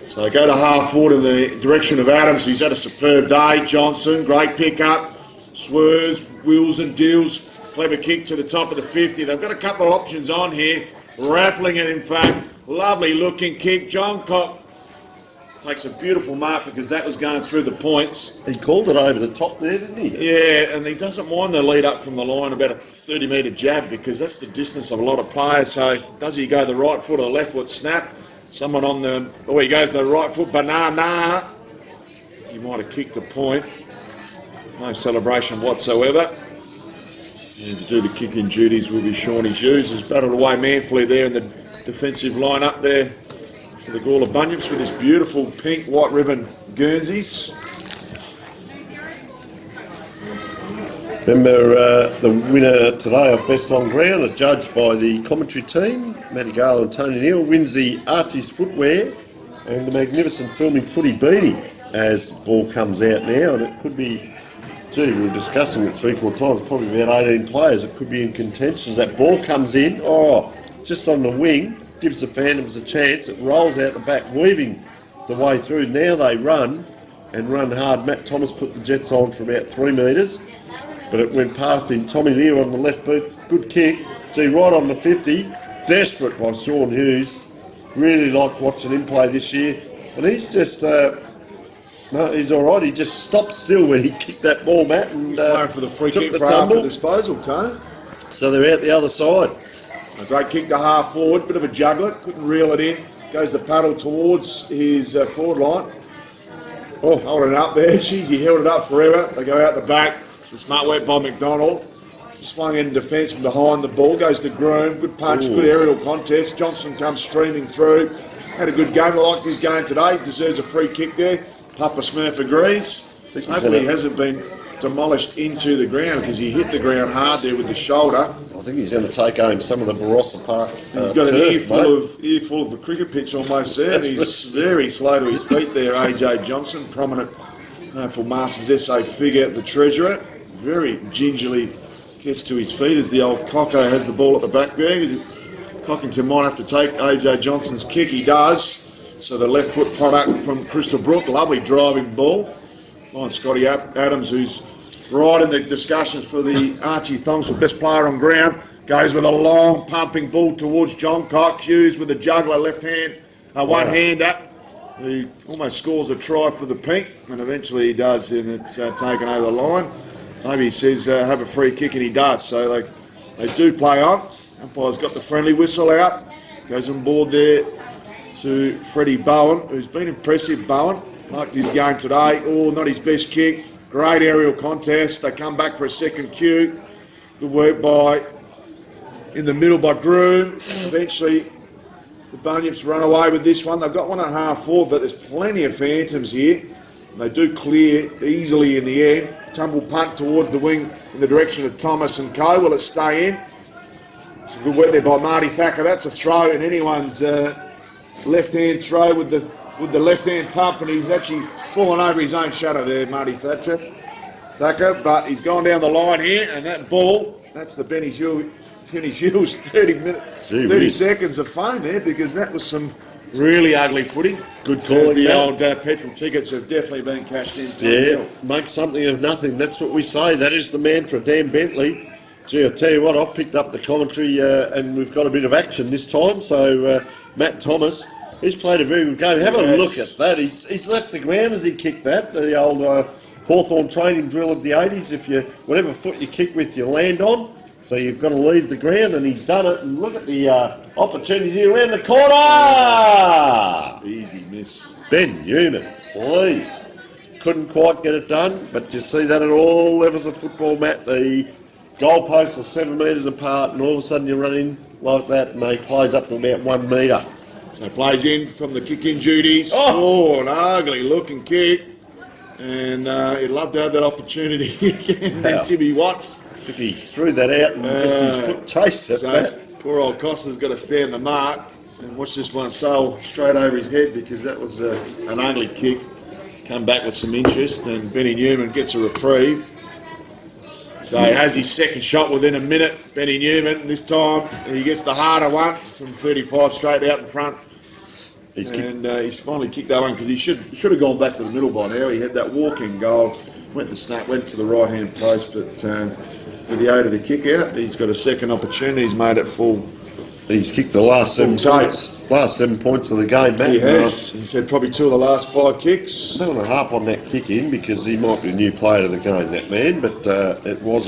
So they go to half forward in the direction of Adams. He's had a superb day. Johnson, great pickup. Swerves, wheels and deals. Clever kick to the top of the 50. They've got a couple of options on here. Rattling it, in fact. Lovely looking kick. John Cock takes a beautiful mark because that was going through the points. He called it over the top there, didn't he? Yeah, and he doesn't mind the lead up from the line, about a 30-metre jab, because that's the distance of a lot of players. So does he go the right foot or the left foot snap? Someone on the... Oh, he goes the right foot, banana. He might have kicked the point. No celebration whatsoever. And to do the kicking duties will be Shawnee Hughes. Has battled away manfully there in the defensive line up there for the Gawler Bunyips with his beautiful pink white ribbon Guernseys. Remember the winner today of Best On Ground, adjudged by the commentary team. Matty Gale and Tony Neal wins the Archie's footwear and the magnificent filming footy beanie as the ball comes out now, and it could be... Gee, we were discussing it 3-4 times, probably about 18 players. It could be in contention as that ball comes in. Oh, just on the wing, gives the Phantoms a chance. It rolls out the back, weaving the way through. Now they run and run hard. Matt Thomas put the Jets on for about 3 metres, but it went past him. Tommy Lear on the left boot, good kick. Gee, right on the 50. Desperate by Sean Hughes. Really like watching him play this year. And he's just... No, he's all right. He just stopped still when he kicked that ball, Matt, and Going for the free took kick the for tumble. after disposal, Tony. So they're out the other side. A great kick to half forward, bit of a juggler, couldn't reel it in. Goes the paddle towards his forward line. Oh, holding it up there. Jeez, he held it up forever. They go out the back. It's a smart work by McDonald. Swung in defence from behind the ball. Goes to Groom. Good punch, good aerial contest. Johnson comes streaming through. Had a good game. I liked his game today. Deserves a free kick there. Papa Smurf agrees. Hopefully he hasn't been demolished into the ground because he hit the ground hard there with the shoulder. I think he's going to take home some of the Barossa Park He's got an earful of the cricket pitch almost there. And he's very slow to his feet there, AJ Johnson, prominent for Masters SA figure, the treasurer. Very gingerly gets to his feet as the old Cocko has the ball at the back there. Cockington might have to take AJ Johnson's kick. He does. So the left foot product from Crystal Brook, lovely driving ball. Find Scotty Adams, who's right in the discussions for the Archie Thongs for best player on ground. Goes with a long pumping ball towards John Cock. Hughes with a juggler left hand, one-hander. He almost scores a try for the pink, and eventually he does, and it's taken over the line. Maybe he says have a free kick, and he does. So they do play on. Umpire's got the friendly whistle out. Goes on board there to Freddie Bowen, who's been impressive. Bowen liked his game today. Oh, not his best kick. Great aerial contest. They come back for a second cue. Good work in the middle by Groom. Eventually the Bunyips run away with this one. They've got 1.5 forward, but there's plenty of Phantoms here. And they do clear easily in the end. Tumble punt towards the wing in the direction of Thomas and Co. Will it stay in? Some good work there by Marty Thacker. That's a throw in anyone's left-hand throw with the left-hand pump, and he's actually fallen over his own shadow there, Marty Thacker. But he's gone down the line here, and that ball, that's the Benny Hughes 30 seconds of fame there, because that was some really ugly footy. Good call. The old petrol tickets have definitely been cashed in. Yeah, make something of nothing. That's what we say. That is the mantra. Dan Bentley. Gee, I'll tell you what, I've picked up the commentary and we've got a bit of action this time. So Matt Thomas, he's played a very good game. Have a look at that. He's left the ground as he kicked that. The old Hawthorn training drill of the 80s. Whatever foot you kick with, you land on. So you've got to leave the ground, and he's done it. And look at the opportunities here around the corner. Easy miss. Ben Newman, please. Couldn't quite get it done, but you see that at all levels of football, Matt. The goalposts are 7 metres apart, and all of a sudden you run in like that, and they close up to about 1 metre. So plays in from the kick-in duties. Oh, an ugly looking kick. And he'd love to have that opportunity again. Wow. Timmy Watts. He threw that out and just his foot chased it. So poor old Costa's got to stand the mark. And watch this one sail straight over his head, because that was an ugly kick. Come back with some interest, and Benny Newman gets a reprieve. So he has his second shot within a minute. Benny Newman, this time he gets the harder one from 35 straight out in front. He's finally kicked that one, because he should have gone back to the middle by now. He had that walking goal, went to the right hand post, but with the aid of the kick out, he's got a second opportunity. He's made it full. He's kicked the last 7 points. Last 7 points of the game, Matt. He has. He's had probably 2 of the last 5 kicks. I don't want to harp on that kick in, because he might be a new player to the game, that man, but it was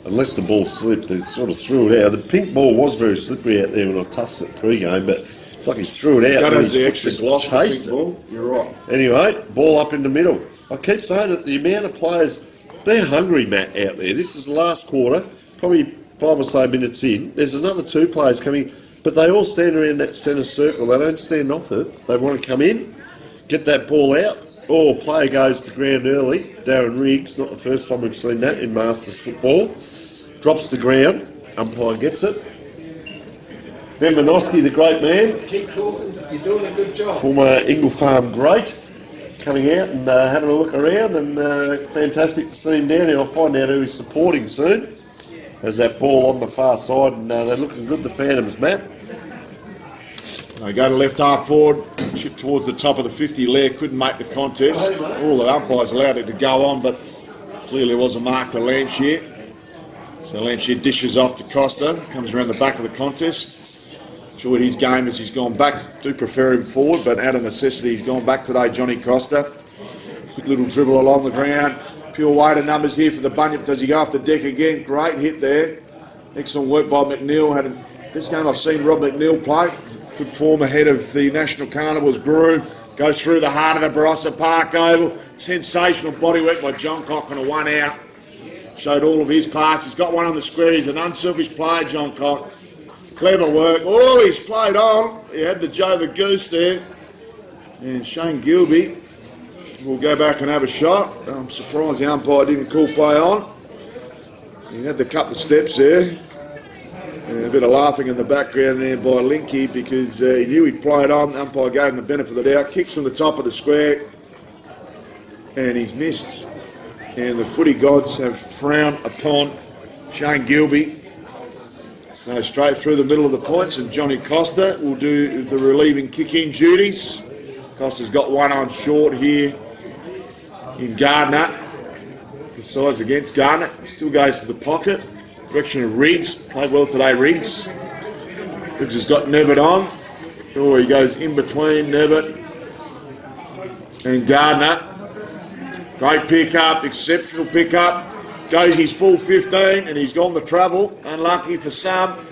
unless the ball slipped, they sort of threw it out. The pink ball was very slippery out there when I touched it pre-game, but it's like he threw it out. Got and the extra gloss for the chased pink ball. You're right. Anyway, ball up in the middle. I keep saying that the amount of players, they're hungry, Matt, out there. This is the last quarter, probably 5 or so minutes in. There's another 2 players coming, but they all stand around that centre circle. They don't stand off it. They want to come in, get that ball out. Oh, player goes to ground early. Darren Riggs, not the first time we've seen that in Masters football. Drops the ground. Umpire gets it. Then Minosky, the great man. Keep talking, you're doing a good job. Former Ingle Farm great. Coming out and having a look around, and fantastic to see him down here. I'll find out who he's supporting soon. There's that ball on the far side, and they're looking good, the Phantoms, Matt. They go to left half forward, chip towards the top of the 50. Lair couldn't make the contest. All the umpires allowed it to go on, but clearly there was a mark to Lampshire. So Lampshire dishes off to Costa, comes around the back of the contest. Enjoyed his game as he's gone back. Do prefer him forward, but out of necessity he's gone back today, Johnny Costa. Quick little dribble along the ground. Pure weight of numbers here for the Bunyip. Does he go off the deck again? Great hit there. Excellent work by McNeil. This game I've seen Rob McNeil play. Good form ahead of the National Carnival's Guru. Goes through the heart of the Barossa Park Oval. Sensational bodywork by John Cock on a 1 out. Showed all of his class. He's got one on the square. He's an unselfish player, John Cock. Clever work. Oh, he's played on. He had the Joe the Goose there. And Shane Gilby will go back and have a shot. I'm surprised the umpire didn't call play on. He had the couple of steps there. And a bit of laughing in the background there by Linky, because he knew he'd played on. The umpire gave him the benefit of the doubt. Kicks from the top of the square. And he's missed. And the footy gods have frowned upon Shane Gilby. So straight through the middle of the points, and Johnny Costa will do the relieving kick-in duties. Costa's got one on short here in Gardner. Decides against Gardner. Still goes to the pocket. Direction of Riggs. Played well today, Riggs. Riggs has got Nevitt on. Oh, he goes in between Nevitt and Gardner. Great pick-up, exceptional pick-up. Goes his full 15, and he's gone the travel. Unlucky for some.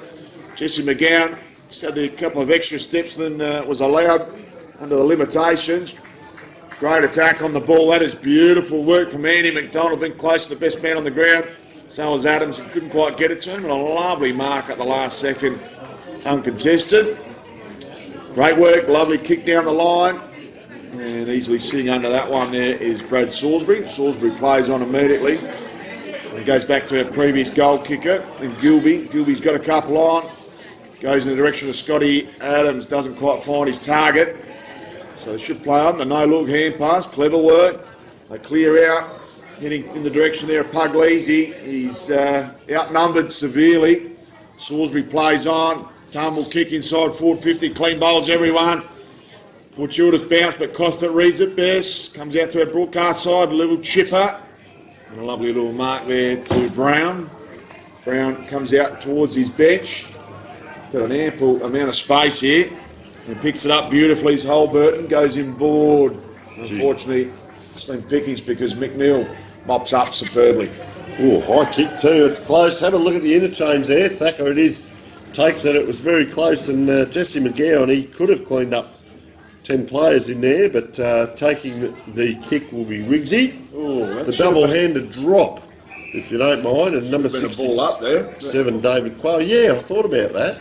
Jesse McGowan just had a couple of extra steps than was allowed under the limitations. Great attack on the ball. That is beautiful work from Andy McDonald. Been close to the best man on the ground. So was Adams. He couldn't quite get it to him. But a lovely mark at the last second, uncontested. Great work. Lovely kick down the line. And easily sitting under that one there is Brad Salisbury. Salisbury plays on immediately. He goes back to our previous goal kicker, and Gilby. Gilby's got a couple on. Goes in the direction of Scotty Adams. Doesn't quite find his target. So they should play on. The no-look hand pass. Clever work. They clear out. Heading in the direction there of Puglisi. He's outnumbered severely. Salisbury plays on. Tumble kick inside forward 50. Clean bowls everyone. Fortuitous bounce, but Costa reads it best. Comes out to our broadcast side. A little chipper. And a lovely little mark there to Brown. Brown comes out towards his bench. Got an ample amount of space here. And picks it up beautifully. Holberton goes inboard. Unfortunately, slim pickings because McNeil mops up superbly. Oh, high kick too. It's close. Have a look at the interchange there. Thacker it is. Takes it. It was very close. And Jesse McGowan, he could have cleaned up 10 players in there, but taking the kick will be Riggsy. Oh, the double-handed drop if you don't mind, and number Been a ball up there. 7, David Quayle. Yeah, I thought about that.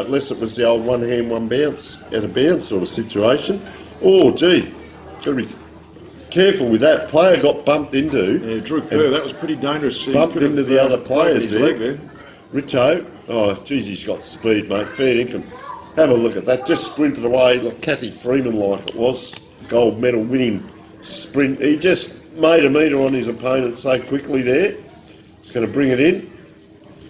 Unless it was the old one hand, one bounce, out of bounds sort of situation. Oh, gee, got to be careful with that. Player got bumped into. Yeah, Drew Kerr, that was pretty dangerous. Bumped into the other players there. there. Richo, oh, geez, he's got speed, mate. Fair income. Have a look at that. Just sprinted away like Kathy Freeman like it was. Gold medal winning sprint. He just made a metre on his opponent so quickly there. He's going to bring it in.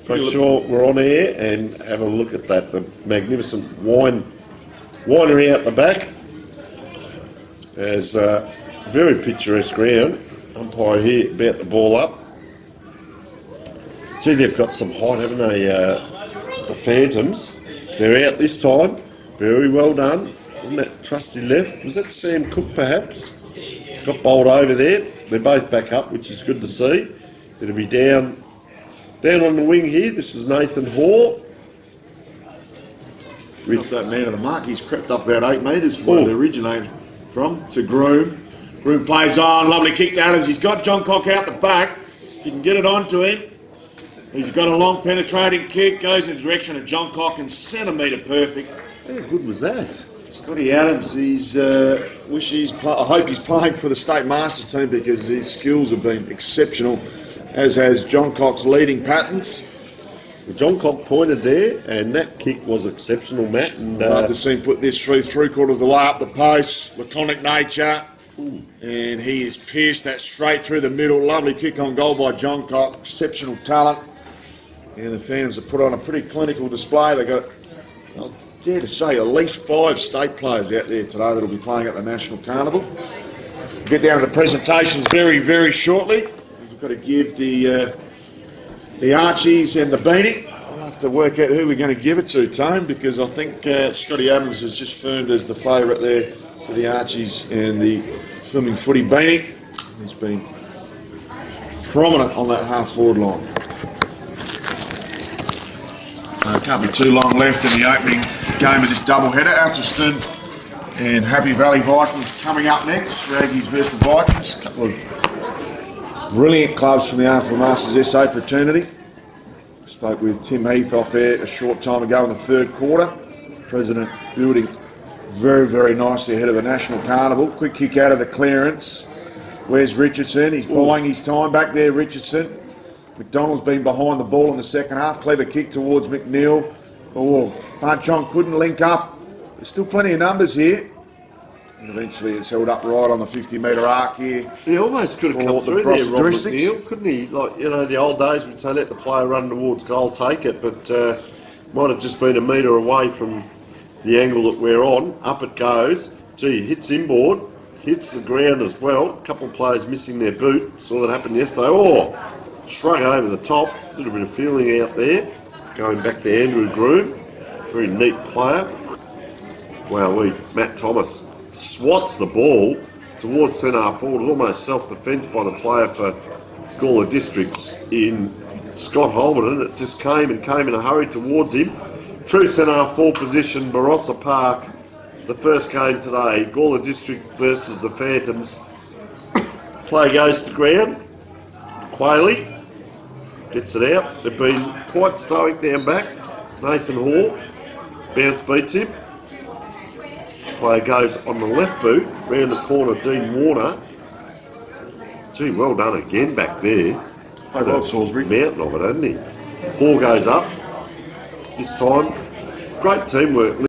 Make sure we're on air and have a look at that. The magnificent winery out the back. As a very picturesque ground. Umpire here about the ball up. Gee, they've got some height, haven't they, the Phantoms. They're out this time. Very well done. Wasn't that trusty left? Was that Sam Cook, perhaps? Got bowled over there. They're both back up, which is good to see. It'll be down on the wing here. This is Nathan Hoare. With that man of the mark, he's crept up about 8 metres from where they originated from to Groom. Groom plays on, lovely kick to Adams. He's got John Cock out the back. If you can get it onto him. He's got a long penetrating kick, goes in the direction of John Cock and centimetre perfect. How good was that? Scotty Adams, I hope he's playing for the State Masters team because his skills have been exceptional, as has John Cock's leading patterns. John Cock pointed there, and that kick was exceptional, Matt. And Love to see him put this through 3/4 of the way up the post, laconic nature, and he has pierced that straight through the middle. Lovely kick on goal by John Cock, exceptional talent. And the Phantoms have put on a pretty clinical display. They've got, I dare to say, at least 5 state players out there today that will be playing at the National Carnival. We'll get down to the presentations very, very shortly. We've got to give the Archies and the Beanie. I'll have to work out who we're going to give it to, Tone, because I think Scotty Adams has just firmed as the favourite there for the Archies and the Filming Footy Beanie. He's been prominent on that half-forward line. Can't be too long left in the opening game of this doubleheader. Atherstone and Happy Valley Vikings coming up next. Raggies versus the Vikings. A couple of brilliant clubs from the AFL Masters SA fraternity. Spoke with Tim Heath off air a short time ago in the 3rd quarter. President building very, very nicely ahead of the National Carnival. Quick kick out of the clearance. Where's Richardson? He's buying his time back there, Richardson. McDonald's been behind the ball in the second half. Clever kick towards McNeil. Oh, Parchon couldn't link up. There's still plenty of numbers here. And eventually it's held up right on the 50-metre arc here. He almost could have come through there, Rob McNeil, couldn't he? Like, you know, the old days we'd say let the player run towards goal, take it, but might have just been a metre away from the angle that we're on. Up it goes. Gee, hits inboard, hits the ground as well. A couple of players missing their boot. Saw that happen yesterday. Oh! Shrug over the top, a little bit of feeling out there. Going back to Andrew Groom, very neat player. Wow, Matt Thomas swats the ball towards centre half forward. It was almost self-defence by the player for Gawler Districts in Scott Holman. It just came in a hurry towards him. True centre half forward position, Barossa Park. The first game today, Gawler District versus the Phantoms. Play goes to ground. Quayle gets it out. They've been quite stoic down back. Nathan Hoare. Bounce beats him. Player goes on the left boot. Round the corner, Dean Warner. Gee, well done again back there. Played well, Salisbury. Mountain of it, hasn't he? Hoare goes up. This time, great teamwork.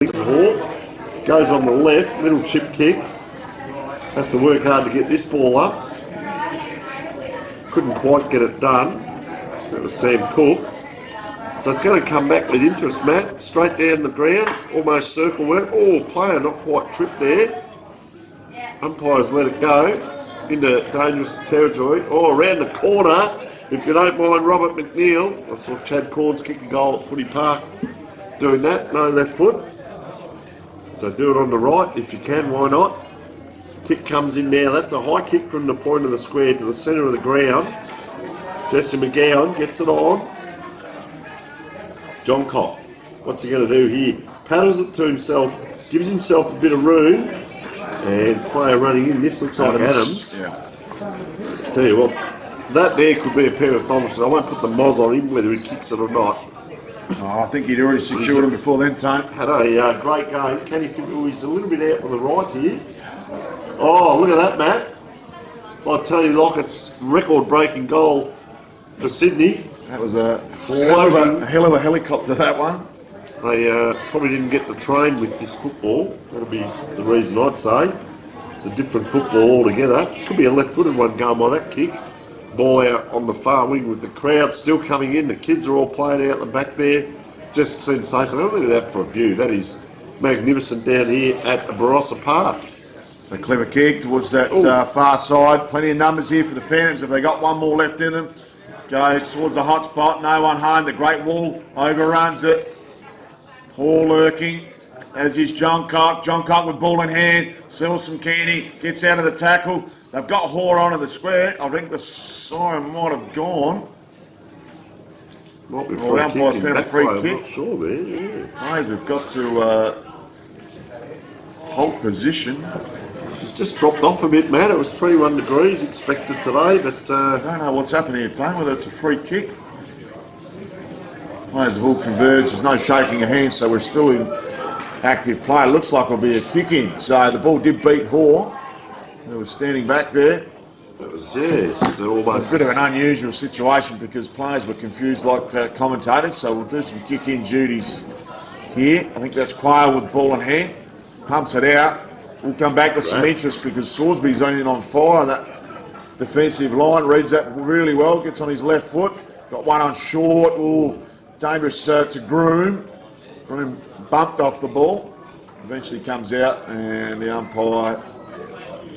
Hoare goes on the left, little chip kick. Has to work hard to get this ball up. Couldn't quite get it done. That was Sam Cook. So it's going to come back with interest, Matt. Straight down the ground, almost circle work. Oh, player not quite tripped there. Umpires let it go into dangerous territory. Oh, around the corner, if you don't mind, Robert McNeil. I saw Chad Corns kick a goal at Footy Park doing that. No left foot. So do it on the right if you can, why not? Kick comes in now. That's a high kick from the point of the square to the centre of the ground. Jesse McGowan gets it on. John Cock. What's he going to do here? Paddles it to himself, gives himself a bit of room, and player running in. This looks like Adams. Yeah. tell you what, that there could be a pair of Thomases. I won't put the moz on him, whether he kicks it or not. Oh, I think he'd already secured him before then, Tone. Had a great game. Can he? He's a little bit out on the right here. Oh, look at that, Matt! Like Tony Lockett's record-breaking goal for Sydney. That was a hell of a helicopter, that one. They probably didn't get to train with this football. That'll be the reason I'd say. It's a different football altogether. Could be a left-footed one going by that kick. Ball out on the far wing with the crowd still coming in. The kids are all playing out the back there. Just sensational. Look at that for a view. That is magnificent down here at Barossa Park. So clever kick towards that far side. Plenty of numbers here for the Phantoms. Have they got one more left in them? Goes towards the hot spot. No one home. The Great Wall overruns it. Paul lurking. As is John Cock. John Cock with ball in hand. Sells some candy. Gets out of the tackle. They've got Hoare onto the square. I think the siren might have gone. Might be the umpire's found a free kick. I'm not sure there. Yeah. Players have got to hold position. It's just dropped off a bit, man. It was 21 degrees expected today, but I don't know what's happening here, Tone, whether it's a free kick. Players have all converged. There's no shaking of hands, so we're still in active play. It looks like it'll be a kick in. So the ball did beat Hoare. They were standing back there. It was, just almost a bit of an unusual situation because players were confused like commentators, so we'll do some kick-in duties here. I think that's Quayle with ball in hand. Pumps it out. We'll come back with some interest because Salisbury's on fire. That defensive line reads that really well. Gets on his left foot. Got one on short. Ooh, dangerous to Groom. Groom bumped off the ball. Eventually comes out and the umpire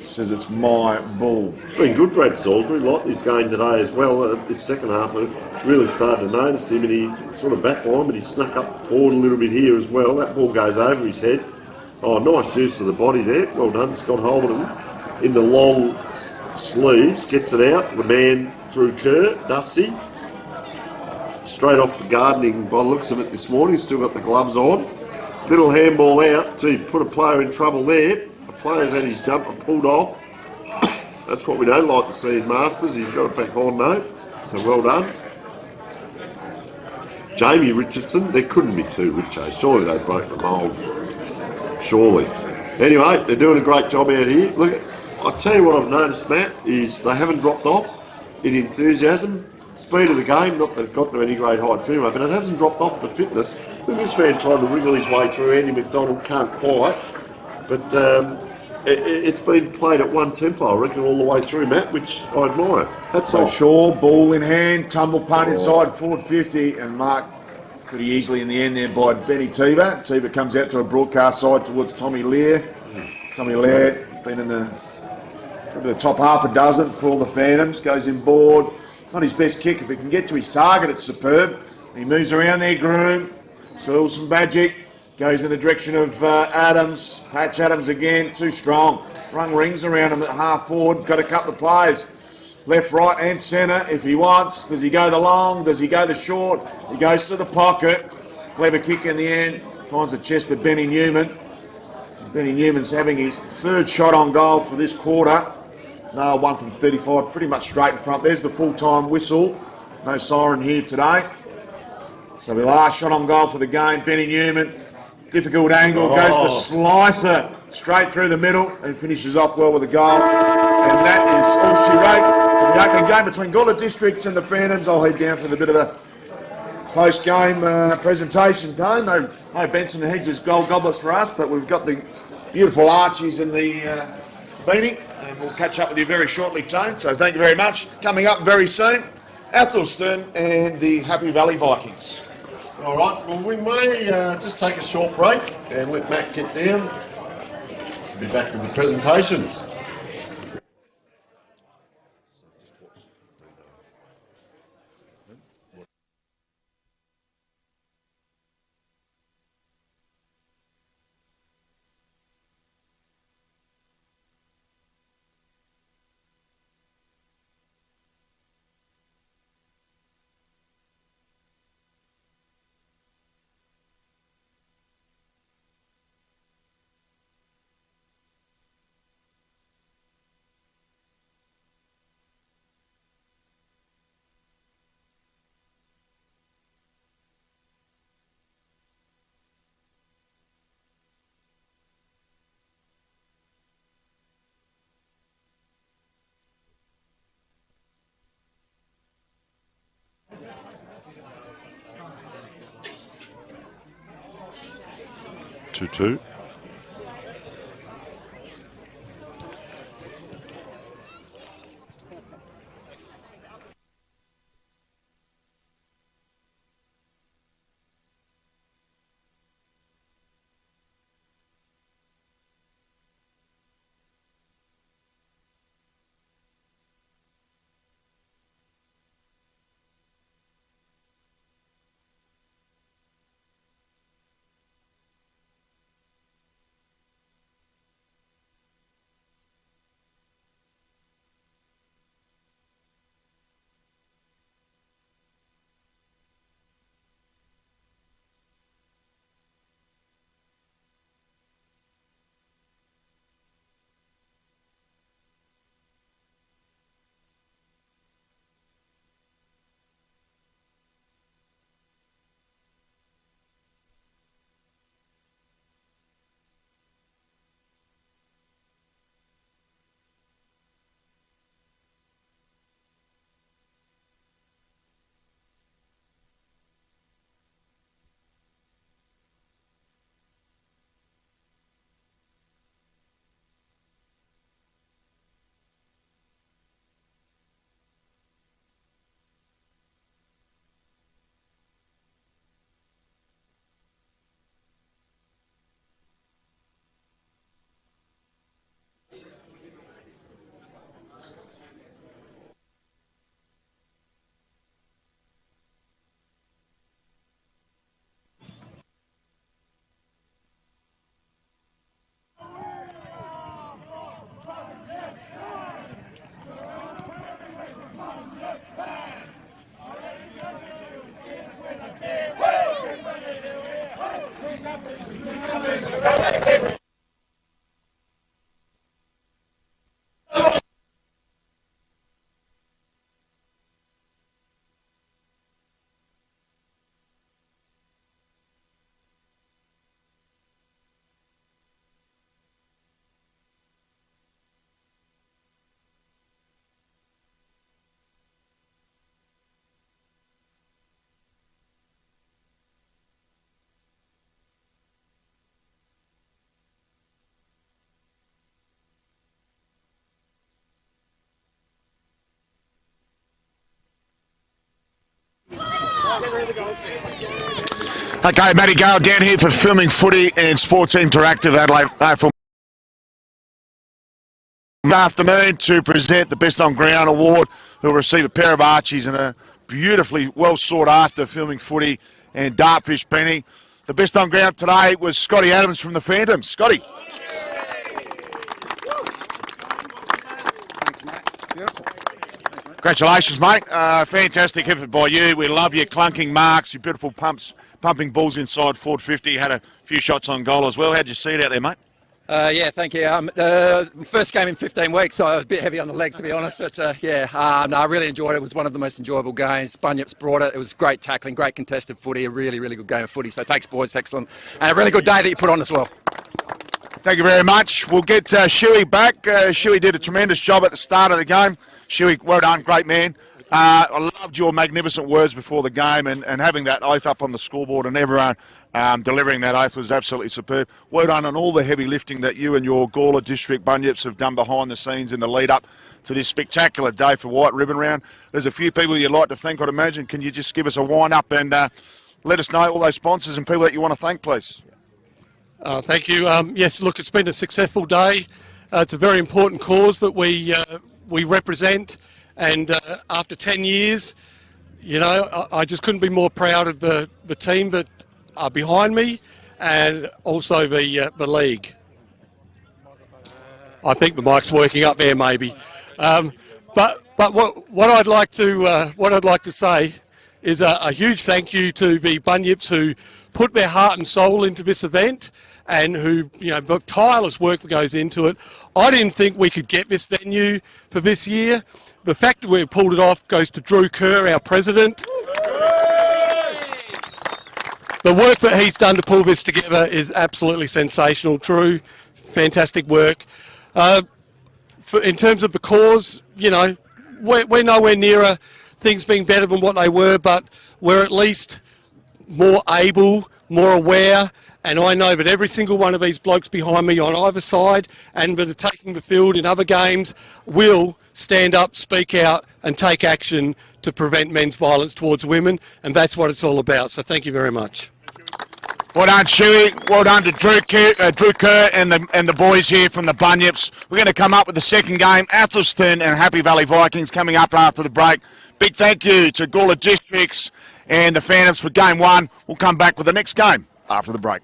says it's my ball. It's been good, Brad Salisbury. Like this game today as well. This second half, I really started to notice him, and he sort of backline, but he snuck up forward a little bit here as well. That ball goes over his head. Oh, nice use of the body there. Well done, Scott Holden. In the long sleeves, gets it out. The man Drew Kerr, Dusty. Straight off the gardening by the looks of it this morning. Still got the gloves on. Little handball out to put a player in trouble there. The player's had his jumper pulled off. That's what we don't like to see in Masters. He's got it back on though. So well done. Jamie Richardson. There couldn't be two Richos. Surely they broke the mould. Surely. Anyway, they're doing a great job out here. Look, I'll tell you what I've noticed, Matt, is they haven't dropped off in enthusiasm. Speed of the game, not that it got to any great heights anyway, but it hasn't dropped off the fitness. Look at this man trying to wriggle his way through. Andy McDonald can't quite, but it's been played at one tempo, I reckon, all the way through, Matt, which I admire. That's all. Shaw, ball in hand, tumble punt inside, forward 50, and Mark pretty easily in the end there by Benny Teever. Teever comes out to a broadcast side towards Tommy Lear. Tommy Lear, been in probably the top half a dozen for all the Phantoms, goes in board. Not his best kick. If he can get to his target, it's superb. He moves around there, Groom. Swirls some magic. Goes in the direction of Adams. Patch Adams again, too strong. Rung rings around him at half forward. Got a couple of players. Left, right and centre if he wants. Does he go the long? Does he go the short? He goes to the pocket. Clever kick in the end. Finds the chest of Benny Newman. Benny Newman's having his third shot on goal for this quarter. Nailed one from 35, pretty much straight in front. There's the full-time whistle. No siren here today. So the last shot on goal for the game, Benny Newman. Difficult angle, goes the slicer straight through the middle and finishes off well with a goal. And that is all she wrote for the opening game between Gawler Districts and the Phantoms. I'll head down for a bit of a post-game presentation. No Benson and Hedges gold goblets for us, but we've got the beautiful Archies in the beanie. And we'll catch up with you very shortly, Tone. So thank you very much. Coming up very soon, Athelston and the Happy Valley Vikings. All right, well, we may just take a short break and let Matt get down. Be back with the presentations. 2-2. Okay, Matty Gale down here for Filming Footy and Sports Interactive Adelaide AFL. Good afternoon to present the Best on Ground Award, who will receive a pair of Archies and a beautifully well sought after Filming Footy and Dartfish penny. The Best on Ground today was Scotty Adams from the Phantoms. Scotty. Thanks, mate. Beautiful. Congratulations, mate. Fantastic effort by you. We love your clunking marks, your beautiful pumping balls inside forward 50. You had a few shots on goal as well. How'd you see it out there, mate? Yeah, thank you. First game in 15 weeks, so I was a bit heavy on the legs, to be honest. But no, I really enjoyed it. It was one of the most enjoyable games. Bunyips brought it. It was great tackling, great contested footy, a really, really good game of footy. So thanks, boys. Excellent. And a really good day that you put on as well. Thank you very much. We'll get Shuey back. Shuey did a tremendous job at the start of the game. Shuey, well done, great man. I loved your magnificent words before the game, and having that oath up on the scoreboard and everyone delivering that oath was absolutely superb. Well done on all the heavy lifting that you and your Gawler District Bunyips have done behind the scenes in the lead up to this spectacular day for White Ribbon Round. There's a few people you'd like to thank, I'd imagine. Can you just give us a wind up and let us know all those sponsors and people that you want to thank, please? Thank you. Yes, look, it's been a successful day. It's a very important cause that we represent, and after 10 years, you know, I just couldn't be more proud of the team that are behind me, and also the league. I think the mic's working up there, maybe. But what I'd like to say is a huge thank you to the Bunyips who put their heart and soul into this event, and who, you know, the tireless work that goes into it. I didn't think we could get this venue for this year. The fact that we've pulled it off goes to Drew Kerr, our president. The work that he's done to pull this together is absolutely sensational. Drew, fantastic work. In terms of the cause, you know, we're nowhere nearer things being better than what they were, but we're at least more able, more aware, and I know that every single one of these blokes behind me on either side and that are taking the field in other games will stand up, speak out and take action to prevent men's violence towards women, and that's what it's all about. So thank you very much. Well done, Shuey. Well done to Drew Kerr and the boys here from the Bunyips. We're going to come up with the second game, Athelston and Happy Valley Vikings, coming up after the break. Big thank you to Gawler Districts and the Phantoms for game one. We'll come back with the next game after the break.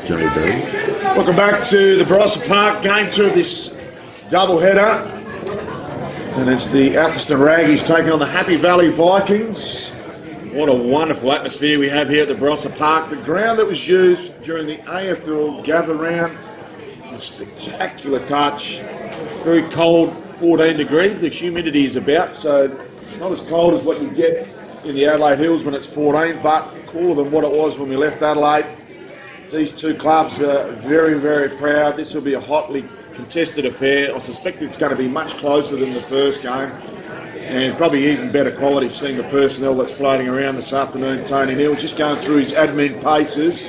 JB. Welcome back to the Barossa Park, game 2 of this doubleheader. And it's the Atherstone Raggies taking on the Happy Valley Vikings. What a wonderful atmosphere we have here at the Barossa Park. The ground that was used during the AFL gather round. It's a spectacular touch. Very cold, 14 degrees. The humidity is about, so it's not as cold as what you get in the Adelaide Hills when it's 14, but cooler than what it was when we left Adelaide. These two clubs are very, very proud. This will be a hotly contested affair. I suspect it's going to be much closer than the first game, and probably even better quality seeing the personnel that's floating around this afternoon. Tony Neal just going through his admin paces,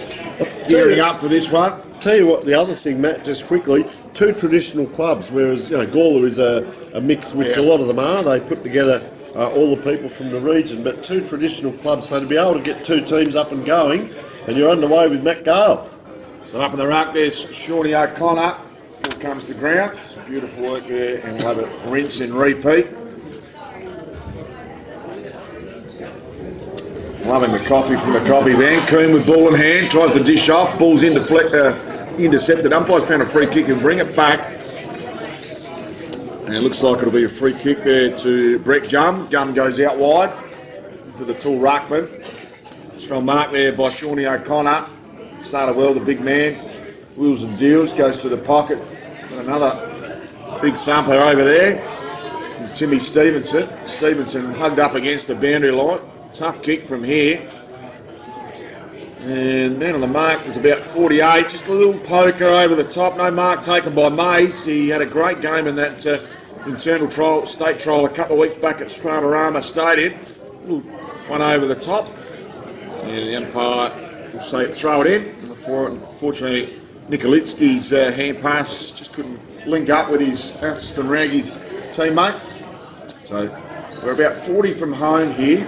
gearing up for this one. Tell you what, the other thing, Matt, just quickly, 2 traditional clubs, whereas Gawler is a mix, which a lot of them are. They put together all the people from the region, but 2 traditional clubs, so to be able to get 2 teams up and going, and you're underway with Matt Gale. So up in the ruck, there's Shawnee O'Connor. Ball comes to ground. Some beautiful work there, and we'll have a rinse and repeat. Loving the coffee from the coffee van. Coon with ball in hand, tries to dish off. Ball's intercepted. Umpires found a free kick and bring it back. And it looks like it'll be a free kick there to Brett Gum. Gum goes out wide for the tall ruckman. Strong mark there by Shawnee O'Connor. Started well, the big man. Wheels and deals, goes to the pocket. Another big thumper over there. And Timmy Stevenson. Stevenson hugged up against the boundary line. Tough kick from here. And man on the mark was about 48. Just a little poker over the top. No mark taken by Mays. He had a great game in that internal trial, state trial a couple of weeks back at Stratorama Stadium. Little one over the top. And the umpire will say throw it in. Unfortunately, Nikolitsky's hand pass just couldn't link up with his Atherstone Raggies teammate. So we're about 40 from home here.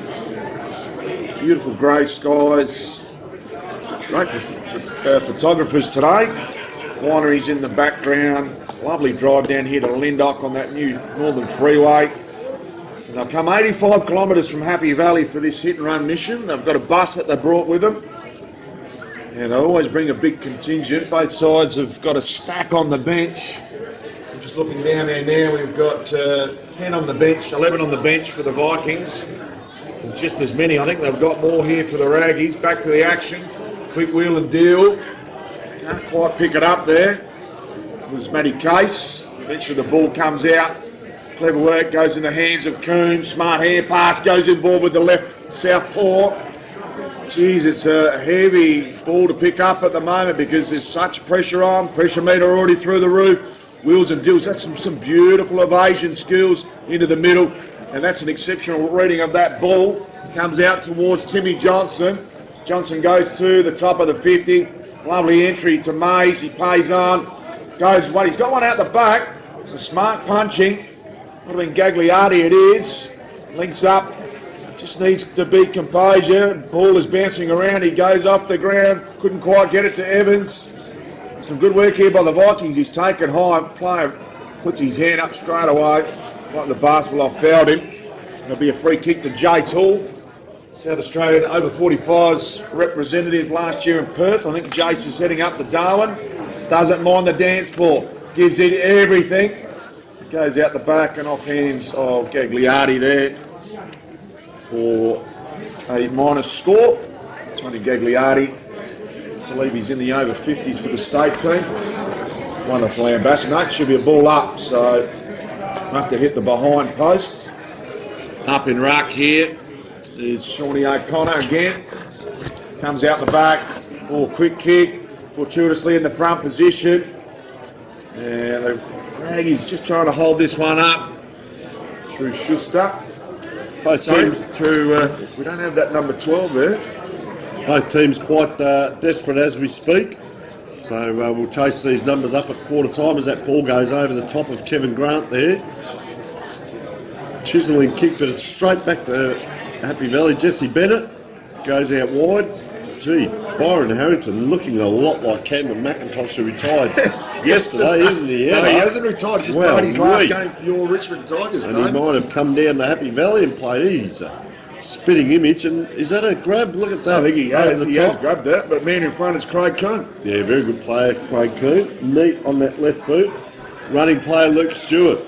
Beautiful grey skies. Great for photographers today. Wineries in the background. Lovely drive down here to Lindock on that new Northern Freeway. And they've come 85 kilometres from Happy Valley for this hit and run mission. They've got a bus that they brought with them. And they always bring a big contingent. Both sides have got a stack on the bench. I'm just looking down there now. We've got 10 on the bench, 11 on the bench for the Vikings. And just as many, I think they've got more here for the Raggies. Back to the action. Quick wheel and deal. Can't quite pick it up there. It was Matty Case. Eventually the ball comes out. Clever work, goes in the hands of Coon. Smart hand pass, goes in ball with the left south paw. Geez, it's a heavy ball to pick up at the moment because there's such pressure on. Pressure meter already through the roof. Wheels and deals. That's some beautiful evasion skills into the middle. And that's an exceptional reading of that ball. Comes out towards Timmy Johnson. Johnson goes to the top of the 50. Lovely entry to Mays. He pays on. Goes one. He's got one out the back. It's a smart punching. Would have been Gagliardi, it is. Links up. Just needs to be composure. Ball is bouncing around. He goes off the ground. Couldn't quite get it to Evans. Some good work here by the Vikings. He's taken high. Player puts his hand up straight away. Like the basketball, I fouled him. It'll be a free kick to Jay Toole. South Australian over 45's representative last year in Perth. I think Jace is setting up the Darwin. Doesn't mind the dance floor. Gives it everything. Goes out the back and off hands of Gagliardi there for a minus score. Tony Gagliardi. I believe he's in the over 50s for the state team. Wonderful ambassador. No, it should be a ball up, so must have hit the behind post. Up in ruck here is Shawnee O'Connor again. Comes out the back. Oh, quick kick. Fortuitously in the front position. And the Raggies just trying to hold this one up through Schuster. Both teams, we don't have that number 12 there. Both teams quite desperate as we speak. So we'll chase these numbers up at quarter time as that ball goes over the top of Kevin Grant there. Chiseling kick, but it's straight back to Happy Valley. Jesse Bennett goes out wide. Gee, Byron Harrington looking a lot like Cameron McIntosh, who retired yesterday, isn't he? No, he hasn't retired. Just played his last game for your Richmond Tigers, and he might have come down to Happy Valley and played. He's a spitting image, and is that a grab? Look at that. I think he Over has. the He has top. grabbed that, but man in front is Craig Coon. Yeah, very good player, Craig Coon. Neat on that left boot. Running player, Luke Stewart.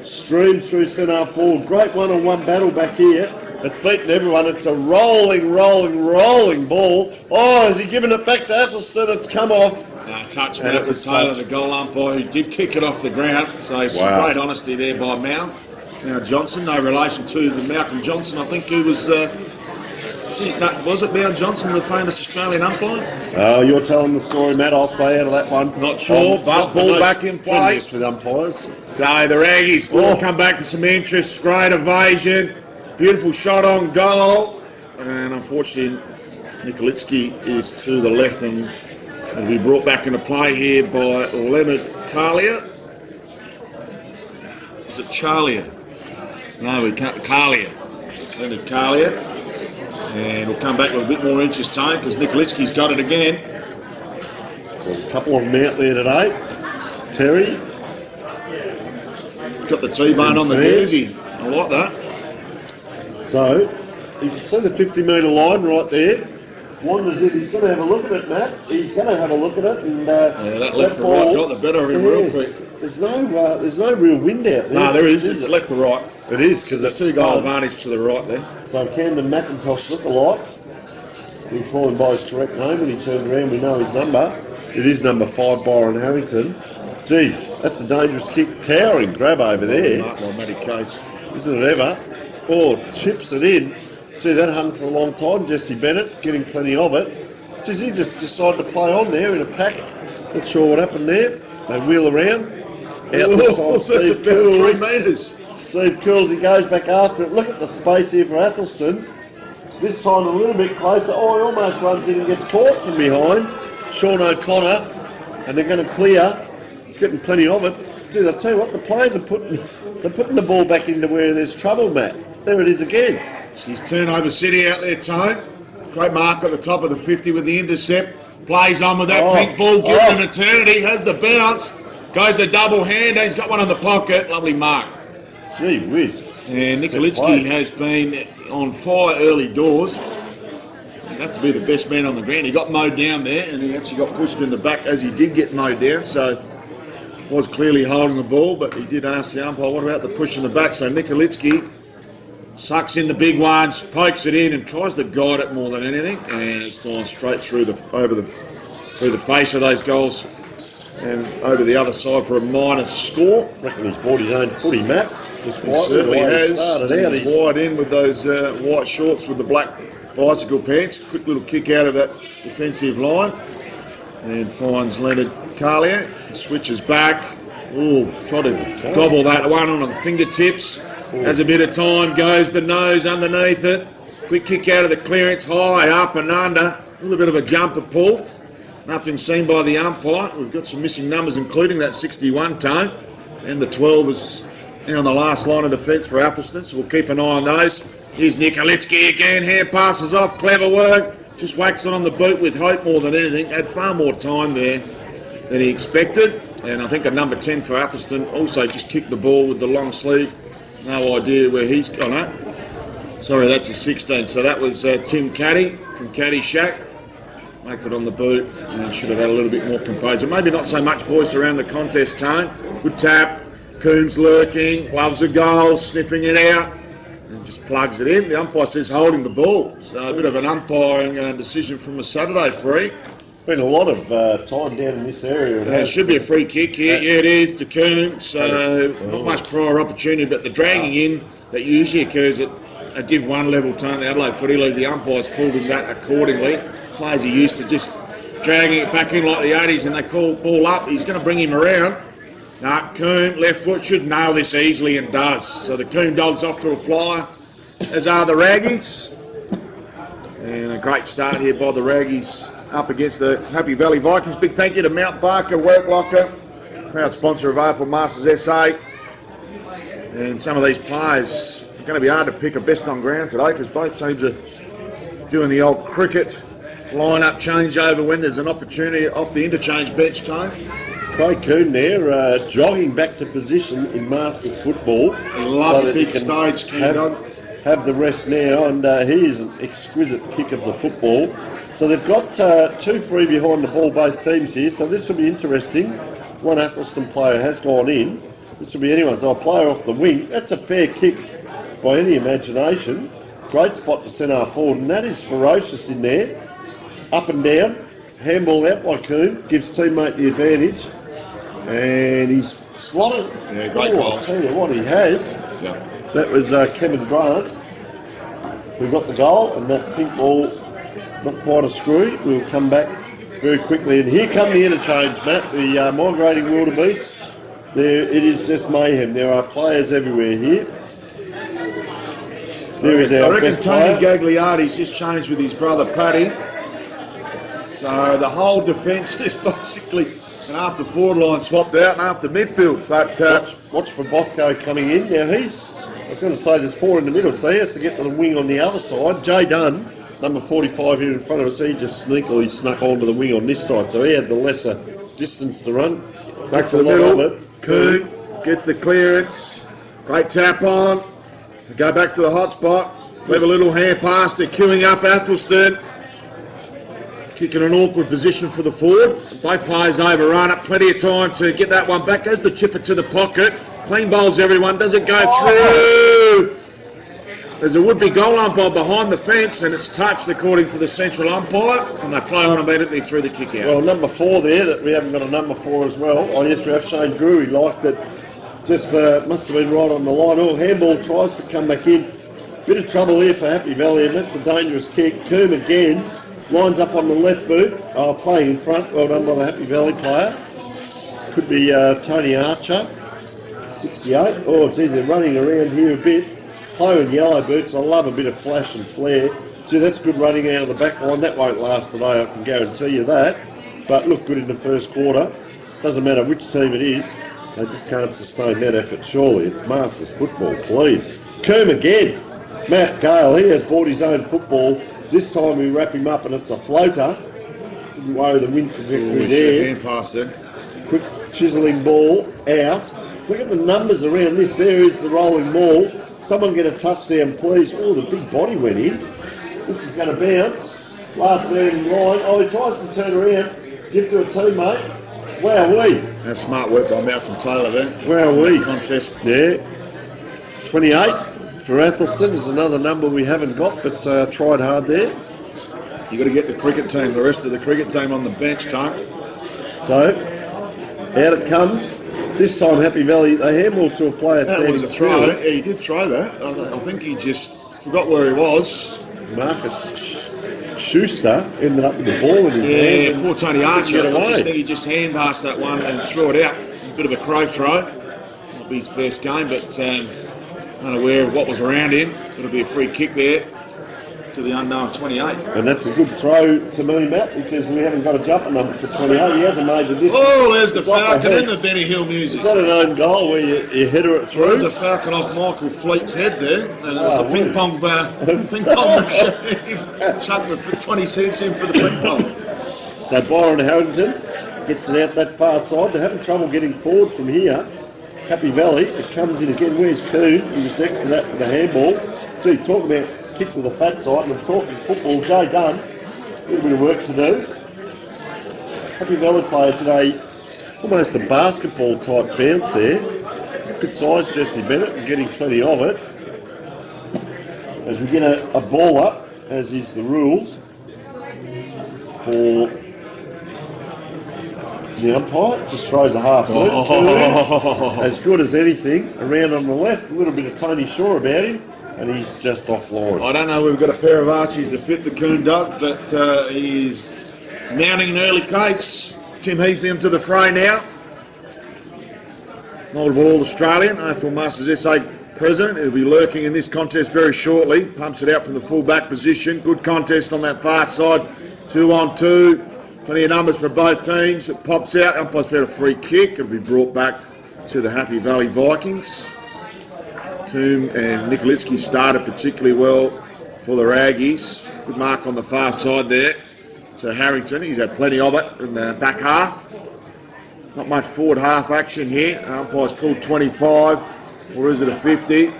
Streams through centre half forward. Great one-on-one battle back here. It's beaten everyone. It's a rolling ball. Oh, has he given it back to Athelston? It's come off. Touch And it Malcolm was Taylor, touched. the goal umpire, who did kick it off the ground. So some Wow. great honesty there by Mal. Now Johnson, no relation to the Malcolm Johnson, I think, who was... was it Mal Johnson, the famous Australian umpire? Oh, you're telling the story, Matt. I'll stay out of that one. Not sure, but ball back in play. Friendliest with umpires. So the Raggies will come back with some interest. Great evasion. Beautiful shot on goal. And unfortunately, Nikolitsky is to the left and will be brought back into play here by Leonard Carlier. Is it Charlier? No, we can't. Carlier. Leonard Carlier. And we'll come back with a bit more interest time because Nikolitsky's got it again. There's a couple of them out there today. Terry. Got the T-bone on the jersey. I like that. So, you can see the 50-metre line right there. Wanders in. He's going to have a look at it, Matt. He's going to have a look at it. And, that left to right got the better of him real quick. There's no real wind out there. No, there is. It's left to right. It is, because it's Two-goal advantage to the right there. So Camden McIntosh look-alike. He called him by his correct name when he turned around. We know his number. It is number 5, Byron Harrington. Gee, that's a dangerous kick. Towering grab over there. Mark by Matty Case. Isn't it ever? Oh, chips it in. Gee, that hung for a long time. Jesse Bennett getting plenty of it. Geez, he just decided to play on there in a pack. Not sure what happened there. They wheel around. Out the side, Steve Curls. 3 metres. Steve Curls, he goes back after it. Look at the space here for Athelston. This time a little bit closer. Oh, he almost runs in and gets caught from behind. Sean O'Connor. And they're going to clear. He's getting plenty of it. Dude, I'll tell you what, the players are putting the ball back into where there's trouble, Matt. There it is again. She's turnover city out there, Tone. Great mark at the top of the 50 with the intercept. Plays on with that pink ball, given him eternity. Has the bounce. Goes the double hand. He's got one on the pocket. Lovely mark. Gee whiz. And Nikolitsky has been on fire early doors. He'd have to be the best man on the ground. He got mowed down there and he actually got pushed in the back as he did get mowed down. So was clearly holding the ball, but he did ask the umpire, what about the push in the back? So Nikolitsky sucks in the big ones, pokes it in and tries to guide it more than anything. And it's gone straight through the face of those goals and over the other side for a minus score. Reckon he's bought his own footy, Matt. Just He quietly, certainly the way he has. started out. He's wide in with those white shorts with the black bicycle pants. Quick little kick out of that defensive line. And finds Leonard Carlier. Switches back. Ooh, try to gobble that one on the fingertips. Has a bit of time. Goes the nose underneath it. Quick kick out of the clearance. High, up and under. A little bit of a jumper pull. Nothing seen by the umpire. We've got some missing numbers, including that 61 Tone. And the 12 is on the last line of defence for Athelston, so we'll keep an eye on those. Here's Nikolitsky again. Hand passes off. Clever work. Just whacks it on the boot with hope more than anything. Had far more time there than he expected. And I think a number 10 for Athelston also just kicked the ball with the long sleeve. No idea where he's gone at. Sorry, that's a 16. So that was Tim Caddy from Caddy Shack. Maked it on the boot and should have had a little bit more composure. Maybe not so much voice around the contest, Tone. Good tap. Coombs lurking, loves the goal, sniffing it out, and just plugs it in. The umpire says holding the ball. So a bit of an umpiring decision from a Saturday free. Been a lot of time down in this area. It should be a free kick here. Yeah, it is to Coombs. So not much prior opportunity, but the dragging in that usually occurs at a Div 1 level, Tone, the Adelaide Footy League, the umpires pulled in that accordingly. Players are used to just dragging it back in like the 80s and they call ball up. He's going to bring him around. Now, Coon, left foot, should nail this easily and does. So the Coon Dogs off to a flyer, as are the Raggies. And a great start here by the Raggies up against the Happy Valley Vikings. Big thank you to Mount Barker Work Locker, proud sponsor of AFL Masters SA. And some of these players are going to be hard to pick a best on ground today because both teams are doing the old cricket line-up changeover when there's an opportunity off the interchange bench, Tone. Craig Coon there, jogging back to position in Masters football. Love the big stage, King Dog. have the rest now, and he is an exquisite kick of the football. So they've got 2 free behind the ball, both teams here, so this will be interesting. One Atherstone player has gone in. This will be anyone's. A player off the wing. That's a fair kick by any imagination. Great spot to centre forward, and that is ferocious in there. Up and down. Handball out by Coombe. Gives teammate the advantage. And he's slotted. Yeah, great goal. I'll tell you what, he has. Yeah. That was Kevin Grant who got the goal, and that pink ball, not quite a screwy. We'll come back very quickly. And here come the interchange, Matt. The migrating wildebeest. There, it is just mayhem. There are players everywhere here. There is our best Tony player. Gagliardi's just changed with his brother Paddy. So the whole defence is basically an after forward line swapped out and after midfield. But Watch for Bosco coming in. Now I was going to say there's 4 in the middle, so he has to get to the wing on the other side. Jay Dunn, number 45 here in front of us, he just sneakily snuck onto the wing on this side, so he had the lesser distance to run. back to the middle. Coon gets the clearance. Great tap on. Go back to the hot spot. Leave a little hand pass. They're queuing up Athelston. Kicking an awkward position for the forward. Both players overrun it. Plenty of time to get that one back. Goes the chipper to the pocket. Clean bowls everyone. Doesn't go through. There's a would-be goal umpire behind the fence, and it's touched according to the central umpire, and they play on immediately through the kick out. Well, number 4 there, that we haven't got a number 4 as well. Oh yes, we have Shane Drew. He liked it. Just must have been right on the line. Oh, handball tries to come back in. Bit of trouble here for Happy Valley, and that's a dangerous kick. Coombe again lines up on the left boot. Oh, playing in front. Well done by the Happy Valley player. Could be Tony Archer, 68. Oh, geez, they're running around here a bit. Player in yellow boots. I love a bit of flash and flare. Gee, that's good running out of the back line. That won't last today, I can guarantee you that. But look good in the first quarter. Doesn't matter which team it is. They just can't sustain that effort, surely. It's Masters football, please. Coombe again. Matt Gale, he has bought his own football. This time we wrap him up and it's a floater. Didn't worry the wind trajectory there. Hand pass there. Quick chiselling ball out. Look at the numbers around this. There is the rolling ball. Someone get a touchdown, please. Oh, the big body went in. This is going to bounce. Last man in line. Oh, he tries to turn around. Give to a teammate. Wowee. That's smart work by Malcolm Taylor there. Wowee. Contest. Yeah. 28 for Athelston is another number we haven't got, but tried hard there. You've got to get the cricket team, the rest of the cricket team on the bench, can't. So, out it comes. This time, Happy Valley, they handball to a player That standing was a throw. still. Yeah, he did throw that. I think he just forgot where he was. Marcus Schuster ended up with the ball in his hand. Yeah, poor Tony Archer. Get I away. just think he just hand passed that one and threw it out. A bit of a crow throw. Might be his first game, but unaware of what was around him. It'll be a free kick there to the unknown 28. And that's a good throw to me, Matt, because we haven't got a jumper number for 28. He hasn't made the distance. Oh, there's the It's off Falcon head. and the Benny Hill music. Is that an own goal where you header it There's through? a Falcon off Michael Fleet's head there. And there was a woo. ping pong machine. Chucked the 20 cents in for the ping pong. So Byron Harrington gets it out that far side. They're having trouble getting forward from here. Happy Valley, it comes in again. Where's Coon? He was next to that with the handball. Gee, talk about kick to the fat side, and I'm talking football. Jay Dunn, a little bit of work to do. Happy Valley player today, almost a basketball type bounce there. Good size Jesse Bennett and getting plenty of it. As we get a ball up, as is the rules, for the umpire, just throws a half loop. As good as anything. Around on the left, a little bit of Tony Shaw about him, and he's just offline. I don't know, we've got a pair of Archies to fit the Coon Dog, but he's mounting an early case. Tim Heath into the fray now. Multiple All-Australian, AFL Masters SA president. He'll be lurking in this contest very shortly. Pumps it out from the full-back position. Good contest on that far side. 2-on-2. Plenty of numbers for both teams. It pops out. Umpire's found a free kick. It'll be brought back to the Happy Valley Vikings. Coombe and Nikolitsky started particularly well for the Raggies. Good mark on the far side there to Harrington. He's had plenty of it in the back half. Not much forward half action here. Umpire's called 25, or is it a 50?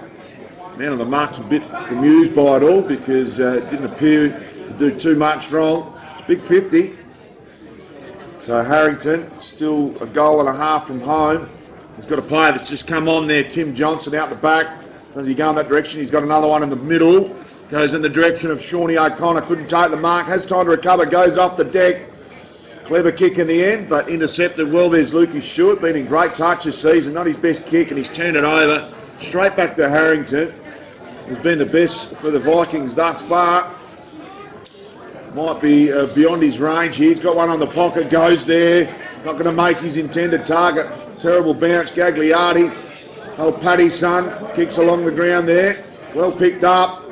Man on the mark's a bit bemused by it all because it didn't appear to do too much wrong. It's a big 50. So Harrington, still a goal and a half from home. He's got a player that's just come on there, Tim Johnson out the back. Does he go in that direction? He's got another one in the middle. Goes in the direction of Shawnee O'Connor, couldn't take the mark, has time to recover, goes off the deck. Clever kick in the end, but intercepted well. There's Lucas Stewart, been in great touch this season, not his best kick, and he's turned it over straight back to Harrington. He's been the best for the Vikings thus far. Might be beyond his range here. He's got one on the pocket, goes there. Not going to make his intended target. Terrible bounce, Gagliardi. Old Paddy's son kicks along the ground there. Well picked up.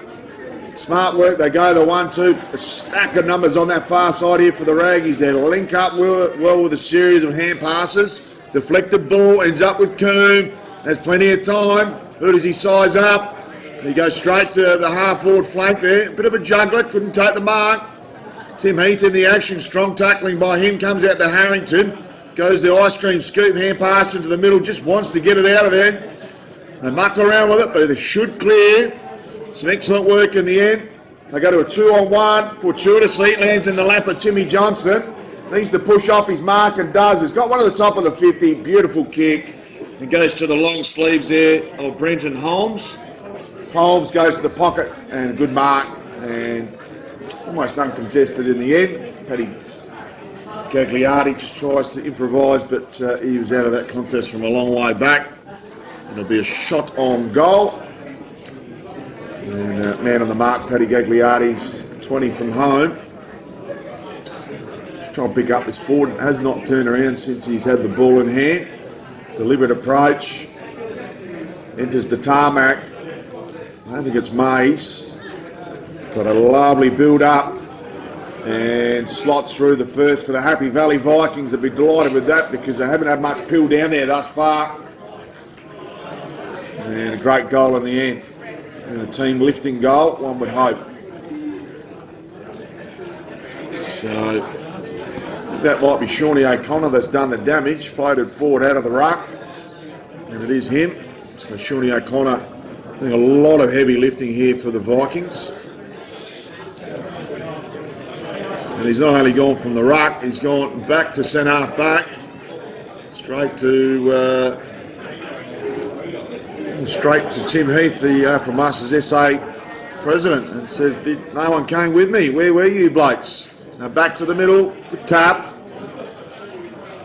Smart work. They go the 1-2. A stack of numbers on that far side here for the Raggies. They link up well with a series of hand passes. Deflected ball, ends up with Coombe. Has plenty of time. Who does he size up? He goes straight to the half-forward flank there. Bit of a juggler, couldn't take the mark. Tim Heath in the action, strong tackling by him, comes out to Harrington. Goes the ice cream scoop, hand pass into the middle, just wants to get it out of there. They muck around with it, but they should clear. Some excellent work in the end. They go to a 2-on-1. Fortuitously, it lands in the lap of Timmy Johnson. Needs to push off his mark and does. He's got one at the top of the 50. Beautiful kick. And goes to the long sleeves there of Brenton Holmes. Holmes goes to the pocket and a good mark. And almost uncontested in the end. Paddy Gagliardi just tries to improvise, but he was out of that contest from a long way back. It'll be a shot on goal. And man on the mark, Paddy Gagliardi's 20 from home. Just trying to pick up this forward. Has not turned around since he's had the ball in hand. Deliberate approach. Enters the tarmac. I don't think it's Mays. Got a lovely build up and slots through the first for the Happy Valley Vikings. They'll be delighted with that because they haven't had much pill down there thus far. And a great goal in the end. And a team lifting goal, one would hope. So that might be Shawnee O'Connor that's done the damage, floated forward out of the ruck. And it is him. So Shawnee O'Connor doing a lot of heavy lifting here for the Vikings. And he's not only gone from the ruck, he's gone back to centre half back, straight to Tim Heath, the from us as SA president, and says, no one came with me. Where were you blokes? Now back to the middle, good tap.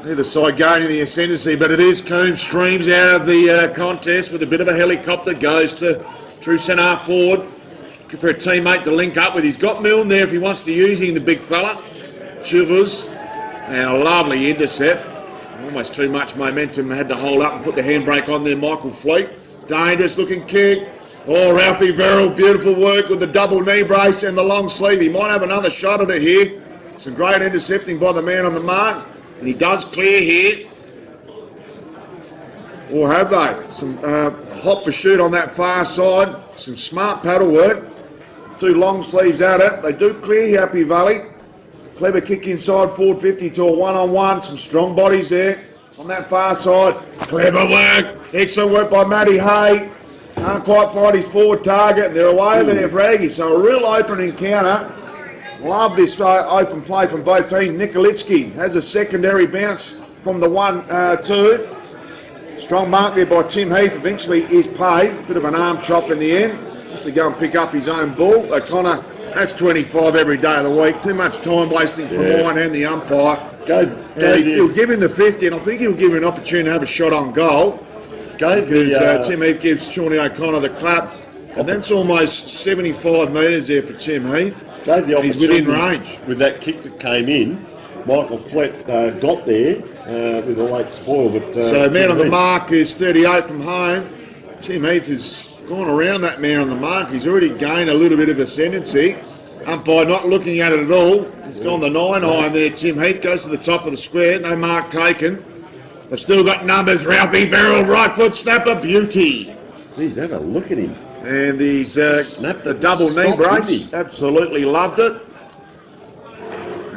Neither side going in the ascendancy, but it is Coombe streams out of the contest with a bit of a helicopter, goes to true centre half forward. For a teammate to link up with. He's got Milne there if he wants to use him, the big fella. Chivers. And a lovely intercept. Almost too much momentum. Had to hold up and put the handbrake on there, Michael Fleet. Dangerous looking kick. Oh, Ralphie Verrill, beautiful work with the double knee brace and the long sleeve. He might have another shot at it here. Some great intercepting by the man on the mark. And he does clear here. Or have they? Some hot pursuit on that far side. Some smart paddle work. Two long sleeves at it. They do clear Happy Valley. Clever kick inside, forward 50 to a 1-on-1. Some strong bodies there on that far side. Clever work. Excellent work by Matty Hay. Can't quite find his forward target. And they're away there, Vraggy. So a real open encounter. Love this open play from both teams. Nikolitsky has a secondary bounce from the 1-2. Strong mark there by Tim Heath. Eventually is paid. Bit of an arm chop in the end. Just to go and pick up his own ball. O'Connor, that's 25 every day of the week. Too much time wasting from mine and the umpire. He'll give him the 50, and I think he'll give him an opportunity to have a shot on goal. Because Tim Heath gives Shawnee O'Connor the clap. And that's almost 75 metres there for Tim Heath. Gave the He's within range. With that kick that came in, Michael Flett got there with a late spoil. But so man on the mark is 38 from home. Tim Heath has gone around that man on the mark. He's already gained a little bit of ascendancy. Umpire not looking at it at all. He's gone the 9 iron there. Tim Heath goes to the top of the square. No mark taken. They've still got numbers. Ralphie Verrill, right foot snapper, beauty. Geez, have a look at him. And he's snapped the double knee brace. Absolutely loved it.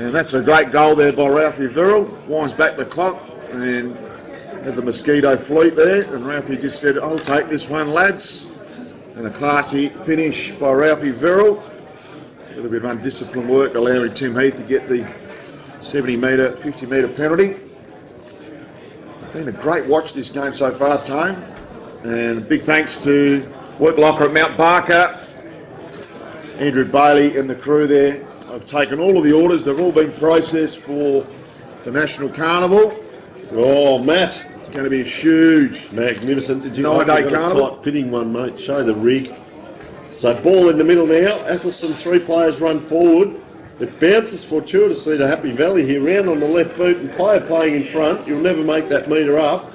And that's a great goal there by Ralphie Verrill. Winds back the clock and had the mosquito fleet there. And Ralphie just said, I'll take this one, lads. And a classy finish by Ralphie Verrill. A little bit of undisciplined work allowing Tim Heath to get the 70-metre, 50-metre penalty. Been a great watch this game so far, Tone. And big thanks to Work Locker at Mount Barker, Andrew Bailey and the crew there. I've taken all of the orders. They've all been processed for the National Carnival. Oh, Matt. It's going to be a huge, magnificent. Did you 9-day carnival? Tight fitting one, mate. Show the rig. So ball in the middle now. Athelston, 3 players run forward. It bounces fortuitously to Happy Valley here, round on the left boot, and player playing in front. You'll never make that metre up.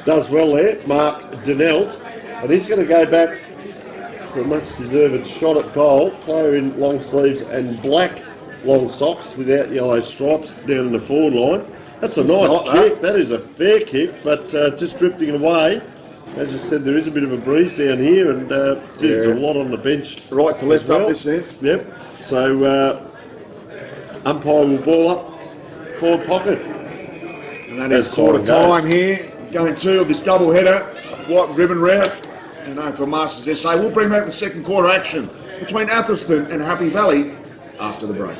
Does well there, Mark Denelt. And he's going to go back for a much-deserved shot at goal. Player in long sleeves and black long socks without yellow stripes down in the forward line. That's a nice kick. That is a fair kick, but just drifting away. As you said, there is a bit of a breeze down here, and there's a lot on the bench. Right to left up this end. Yep. So umpire will ball up, forward pocket. And that is quarter time here. Going to of this double header, white ribbon round, and AFL Masters SA. We'll bring back the second quarter action between Athelston and Happy Valley after the break.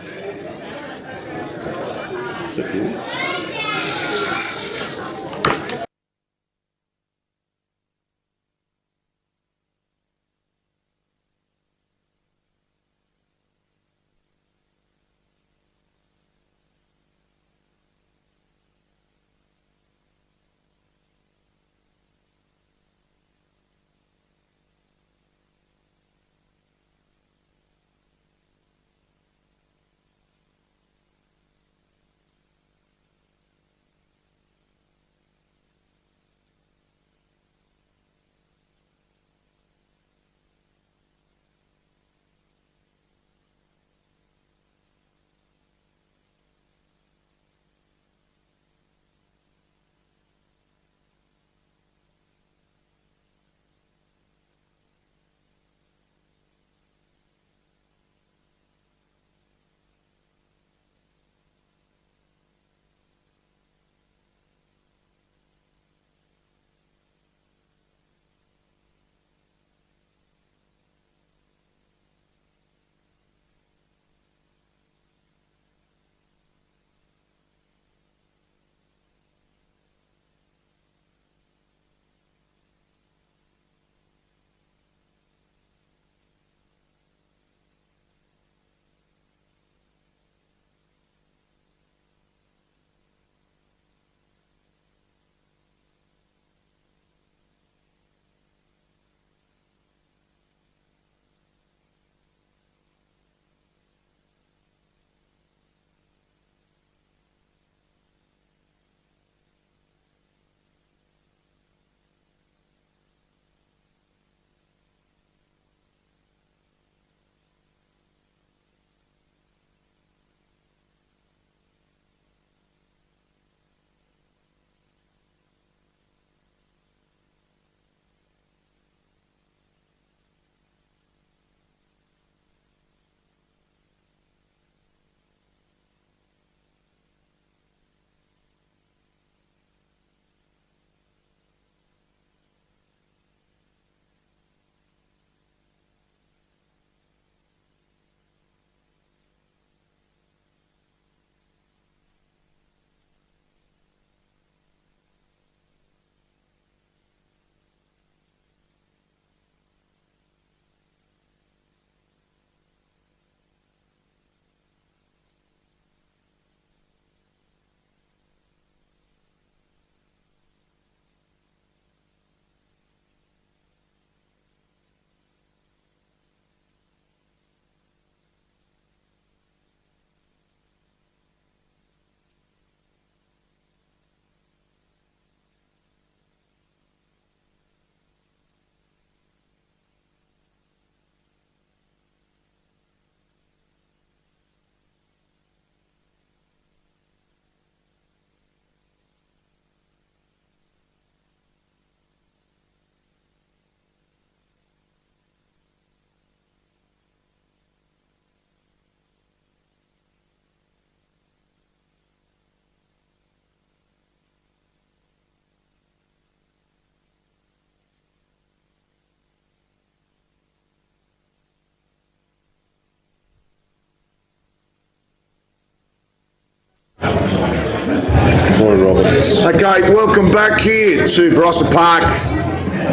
Roberts. Okay, welcome back here to Barossa Park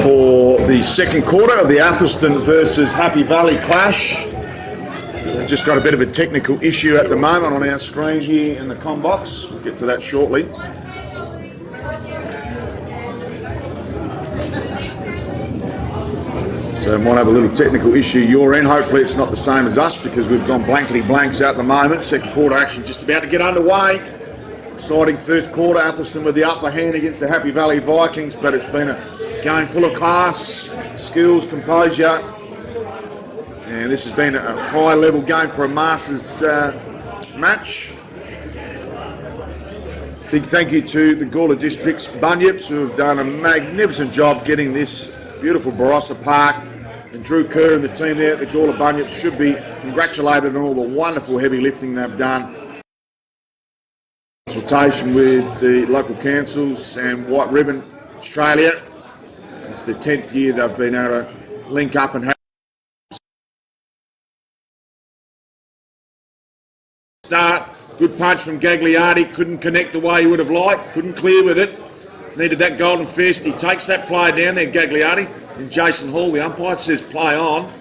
for the second quarter of the Athelston versus Happy Valley clash. We've just got a bit of a technical issue at the moment on our screen here in the comm box. We'll get to that shortly. So might have a little technical issue your end. Hopefully it's not the same as us because we've gone blankety blanks at the moment. Second quarter action just about to get underway. Exciting first quarter. Athelston with the upper hand against the Happy Valley Vikings, but it's been a game full of class, skills, composure. And this has been a high level game for a Masters match. Big thank you to the Gawler District's Bunyips who have done a magnificent job getting this beautiful Barossa Park. And Drew Kerr and the team there at the Gawler Bunyips should be congratulated on all the wonderful heavy lifting they've done. Consultation with the local councils and White Ribbon Australia. It's the 10th year they've been able to link up and have start. Good punch from Gagliardi, couldn't connect the way he would have liked, couldn't clear with it. Needed that golden fist. He takes that player down there, Gagliardi. And Jason Hall, the umpire, says play on.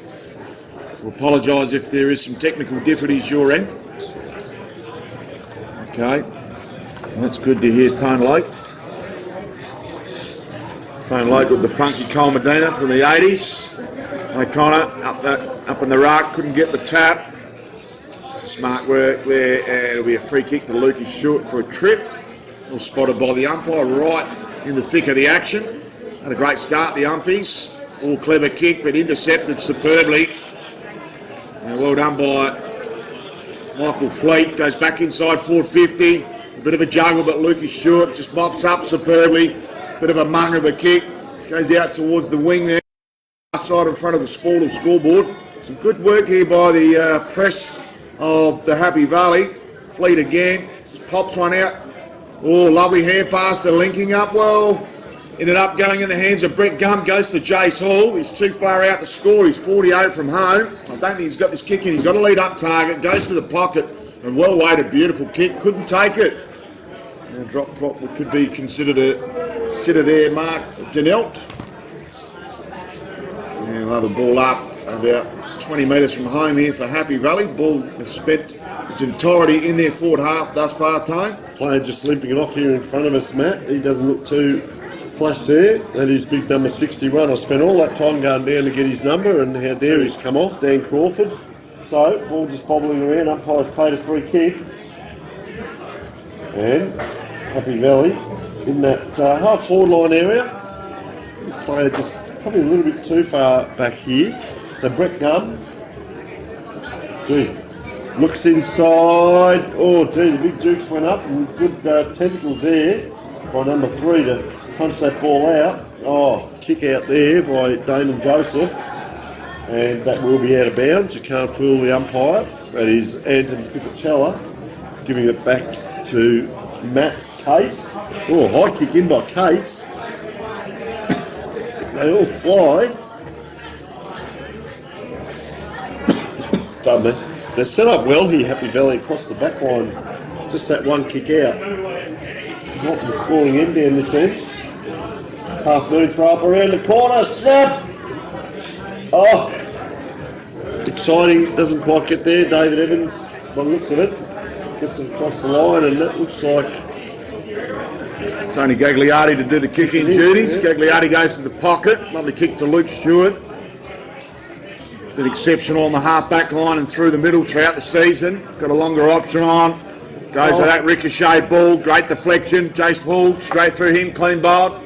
We'll apologise if there is some technical difficulties your end. Okay. Well, that's good to hear Tone Lake. Tone Lake with the funky Cole Medina from the 80s. O'Connor up in the rack, couldn't get the tap. Smart work there, and it'll be a free kick to Lukey Stewart for a trip. All spotted by the umpire right in the thick of the action. Had a great start, the umpies. All clever kick, but intercepted superbly. And well done by Michael Fleet. Goes back inside 450. A bit of a juggle, but Lukey Stewart just mops up superbly. Bit of a mung of a kick. Goes out towards the wing there. Side in front of the Sportal scoreboard. Some good work here by the press of the Happy Valley. Fleet again. Just pops one out. Oh, lovely hand pass. They're linking up well. Ended up going in the hands of Brett Gum. Goes to Jace Hall. He's too far out to score. He's 48 from home. I don't think he's got this kick in. He's got a lead up target. Goes to the pocket. And well weighted, beautiful kick. Couldn't take it. And a drop what could be considered a sitter there, Mark Denelt. And we'll have a ball up about 20 metres from home here for Happy Valley. Ball has spent its entirety in their forward half thus far, Tone. Player just limping off here in front of us, Matt. He doesn't look too flash there. That is big number 61. I spent all that time going down to get his number, and how dare he's come off, Dan Crawford. So, ball just bobbling around. Umpire's paid a free kick. And Happy Valley in that half forward line area. The player just probably a little bit too far back here. So Brett Gum, gee, looks inside. Oh, gee, the big jukes went up, and good tentacles there by number 3 to punch that ball out. Oh, kick out there by Damon Joseph, and that will be out of bounds. You can't fool the umpire. That is Anton Pipicella giving it back to Matt Case. Oh, high kick in by Case. They all fly. Pardon me. They're set up well here, Happy Valley, across the back line. Just that one kick out. Not the scoring end down this end. Half moon throw up around the corner. Snap! Oh! Exciting. Doesn't quite get there. David Evans, by the looks of it, gets it across the line, and that looks like It's only Gagliardi to do the kicking duties. Gagliardi goes to the pocket. Lovely kick to Luke Stewart. Been exceptional on the half-back line and through the middle throughout the season. Got a longer option on. Goes to that ricochet ball. Great deflection. Jace Hall straight through him. Clean bolt.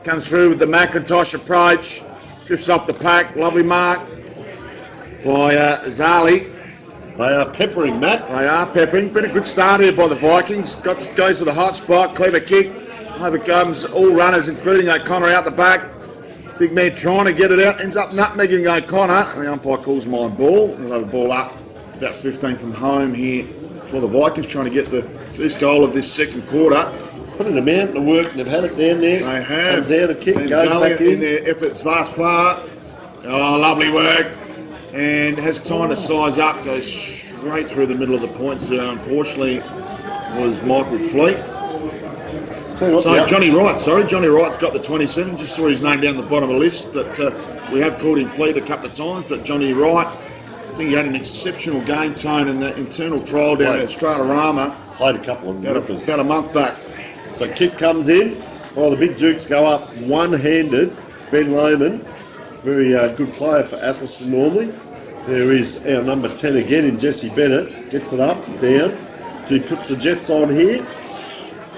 Comes through with the Macintosh approach. Drifts off the pack. Lovely mark by Zali. they are peppering, Matt. They are peppering. Been a good start here by the Vikings. Goes to the hot spot. Clever kick. Over comes all runners, including O'Connor out the back. Big man trying to get it out. Ends up nutmegging O'Connor. The umpire calls my ball. We'll have a ball up about 15 from home here for the Vikings, trying to get the first goal of this second quarter. Putting a mountain of work. They've had it down there. They have. Comes out a kick, goes back in their efforts thus far. Oh, lovely work. And has time to size up. Goes straight through the middle of the points there. Unfortunately, was Michael Fleet. So Johnny Wright's got the 27. Just saw his name down the bottom of the list, but we have called him Fleet a couple of times. But Johnny Wright, I think he had an exceptional game, Tone, in that internal trial down at Stratorama. Played a couple of minutes. About a month back. So kick comes in. The big Dukes go up one-handed. Ben Lehman, very good player for Athelston normally. There is our number 10 again in Jesse Bennett. Gets it up, down. He puts the Jets on here.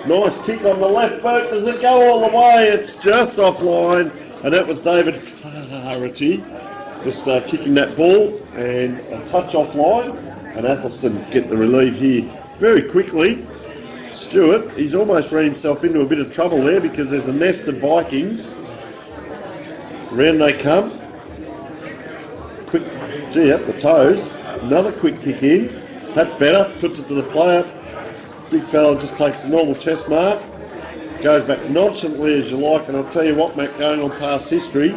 Nice kick on the left boot. Does it go all the way? It's just offline. And that was David Flaherty just kicking that ball and a touch offline. And Athelston get the relief here very quickly. Stewart, he's almost ran himself into a bit of trouble there because there's a nest of Vikings. Round they come. Quick, up the toes. Another quick kick in. That's better. Puts it to the player. Big fella just takes a normal chest mark. Goes back nonchalantly as you like. And I'll tell you what, Matt, going on past history,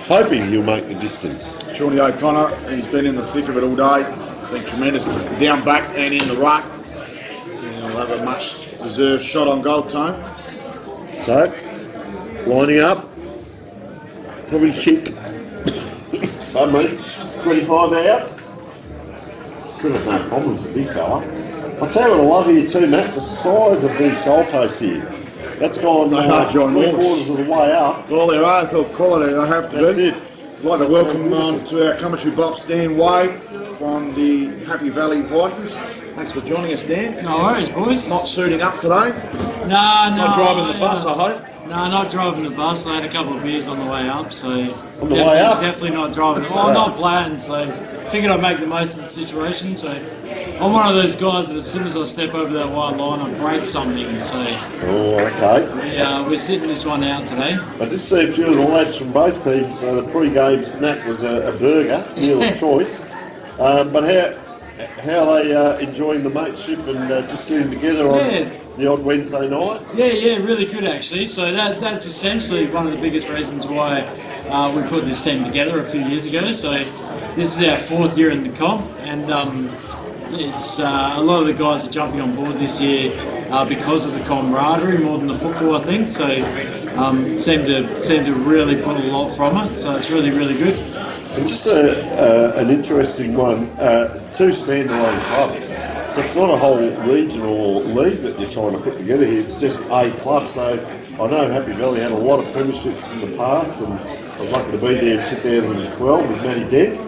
hoping he'll make the distance. Shawnee O'Connor, he's been in the thick of it all day. Been tremendous down back and in the ruck. He'll have a much deserved shot on goal, Tone. So, lining up. Probably kick. Pardon me. 25 out. Should have no problems, the big fella. I'll tell you what I love here too, Matt, the size of these goalposts here. That's gone 3/4 of the way up. Well, they're AFL quality, they have to That's be. it. I'd like to welcome to our commentary box Dan Way from the Happy Valley Vikings. Thanks for joining us, Dan. No worries, boys. Not suiting up today? No. Not driving the bus, I hope? No, not driving the bus. I had a couple of beers on the way up, so on the way up? Definitely not driving. Well, I'm not playing, so figured I'd make the most of the situation. So I'm one of those guys that as soon as I step over that white line, I break something. So okay. We're sitting this one out today. I did see a few of the lads from both teams. The pre-game snack was a burger, meal of choice. But how are they enjoying the mateship and just getting together on the odd Wednesday night? Yeah, really good actually. So that's essentially one of the biggest reasons why we put this team together a few years ago. So this is our 4th year in the comp, and it's a lot of the guys are jumping on board this year because of the camaraderie more than the football, I think. So seem to really put a lot from it. So it's really, really good. And just an interesting one, 2 standalone clubs. So it's not a whole regional league that you're trying to put together here, it's just a club. So I know Happy Valley had a lot of premierships in the past, and I was lucky to be there in 2012 with Matty Dent,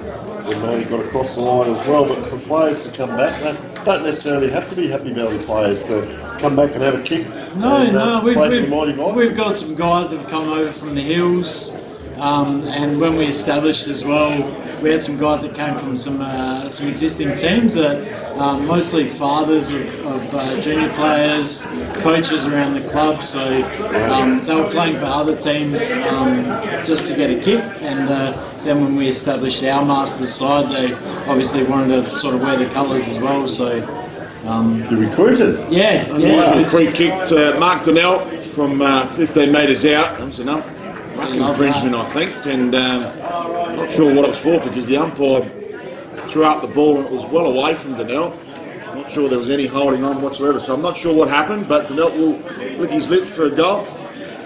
when Matty got across the line as well. But for players to come back, they don't necessarily have to be Happy Valley players to come back and have a kick. We've got some guys that have come over from the hills. And when we established as well, we had some guys that came from some existing teams that mostly fathers of junior players, coaches around the club. So they were playing for other teams just to get a kick. And then when we established our Masters side, they obviously wanted to sort of wear the colours as well. So you recruited? Yeah. Wow. Free kick to Mark Donnell from 15 metres out. That was enough. Infringement, I think, and not sure what it was for because the umpire threw out the ball and it was well away from Donnell. Not sure there was any holding on whatsoever, so I'm not sure what happened, but Donnell will lick his lips for a goal.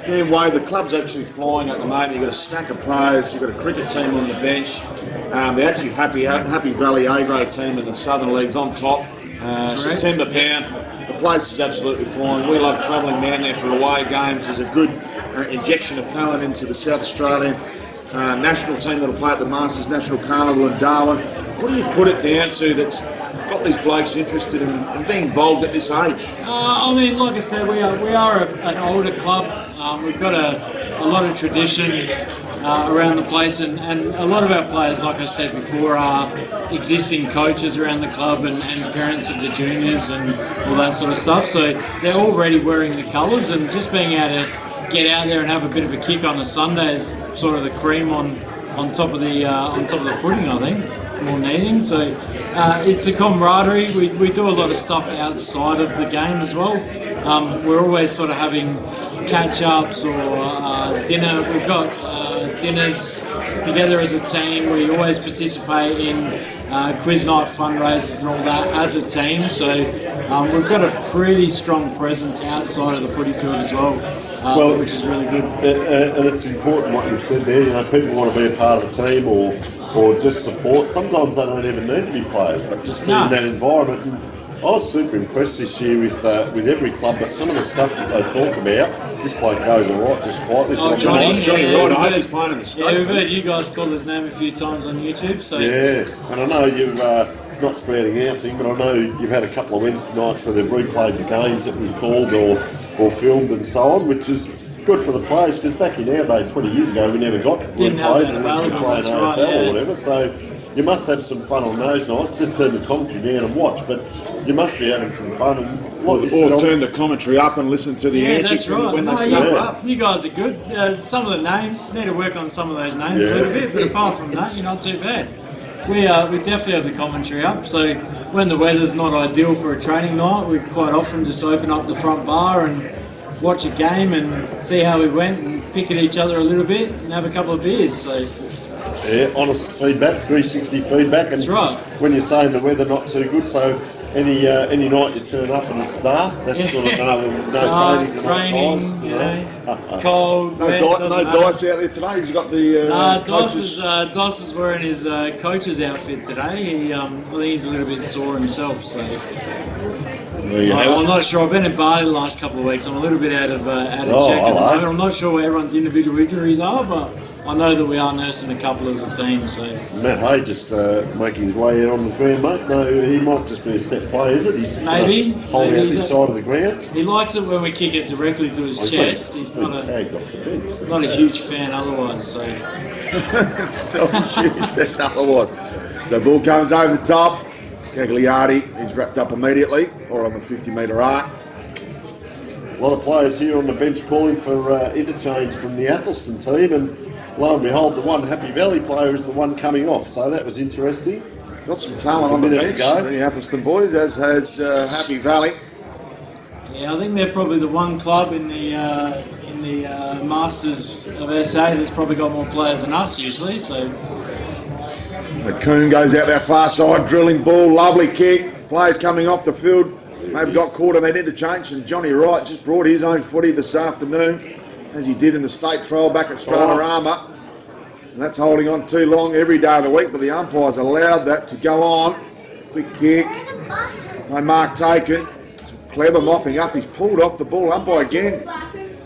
Dan Way, the club's actually flying at the moment. You've got a stack of players, you've got a cricket team on the bench. They're actually Happy Valley A-grade team in the Southern Leagues on top. September bound. The place is absolutely flying. We love travelling down there for away games. There's a good injection of talent into the South Australian national team that'll play at the Masters National Carnival in Darwin. What do you put it down to that's got these blokes interested in being involved at this age? I mean, like I said, we are an older club. We've got a lot of tradition around the place, and a lot of our players, like I said before, are existing coaches around the club and parents of the juniors and all that sort of stuff. So they're already wearing the colours, and just being able to get out there and have a bit of a kick on a Sunday is sort of the cream on top of the pudding, I think, more than anything. So it's the camaraderie. We do a lot of stuff outside of the game as well. We're always sort of having catch-ups or dinner. We've got dinners together as a team. We always participate in quiz night fundraisers and all that as a team. So we've got a pretty strong presence outside of the footy field as well, which is really good. And it's important what you've said there. You know, people want to be a part of the team or just support. Sometimes they don't even need to be players, but just be in that environment. And I was super impressed this year with every club, but some of the stuff that they talk about, this bloke goes all right, just quietly. Johnny Rod, I hope he's playing in the States. Yeah, we've heard you guys call his name a few times on YouTube. So yeah, and I know you've not sprouting our thing, but I know you've had a couple of Wednesday nights where they've replayed the games that we've called or filmed and so on, which is good for the players, because back in our day, 20 years ago, we never got replays unless we played AFL or whatever. So you must have some fun on those nights. Just turn the commentary down and watch, but you must be having some fun. And or turn the commentary up and listen to the antics when they step up. You guys are good. Some of the names, need to work on some of those names a little bit, but apart from that, you're not too bad. We definitely have the commentary up, so when the weather's not ideal for a training night, we quite often just open up the front bar and watch a game and see how we went and pick at each other a little bit and have a couple of beers. So yeah, honest feedback, 360 feedback. And that's right. When you're saying the weather not too good, so any night you turn up and it's dark, that's sort of no training tonight. Raining, cold, No wet, Dice matter. out there today. He's got the Dice is wearing his coach's outfit today. I think he's a little bit sore himself. So I'm not sure. I've been in Bali the last couple of weeks. I'm a little bit out of check at the moment. I'm not sure what everyone's individual injuries are, but I know that we are nursing a couple as a team. So Matt Hay just making his way out on the ground, mate. No, he might just be a set play, is it? He's just maybe holding out this side of the ground. He likes it when we kick it directly to his chest. He's not a huge fan otherwise. So So ball comes over the top. Cagliari, he's wrapped up immediately, or on the 50-metre arc. A lot of players here on the bench calling for interchange from the Athelston team, and lo and behold, the one Happy Valley player is the one coming off. So that was interesting. Got some talent on the bench, the Athelston boys, as has Happy Valley. Yeah, I think they're probably the one club in the Masters of SA that's probably got more players than us usually. So McCoon goes out that far side, drilling ball, lovely kick. Players coming off the field, maybe got caught on that interchange, and Johnny Wright just brought his own footy this afternoon, as he did in the state trial back at Stratorama. And that's holding on too long every day of the week, but the umpires allowed that to go on. Quick kick, no mark taken. Clever mopping up, he's pulled off the ball. Umpire again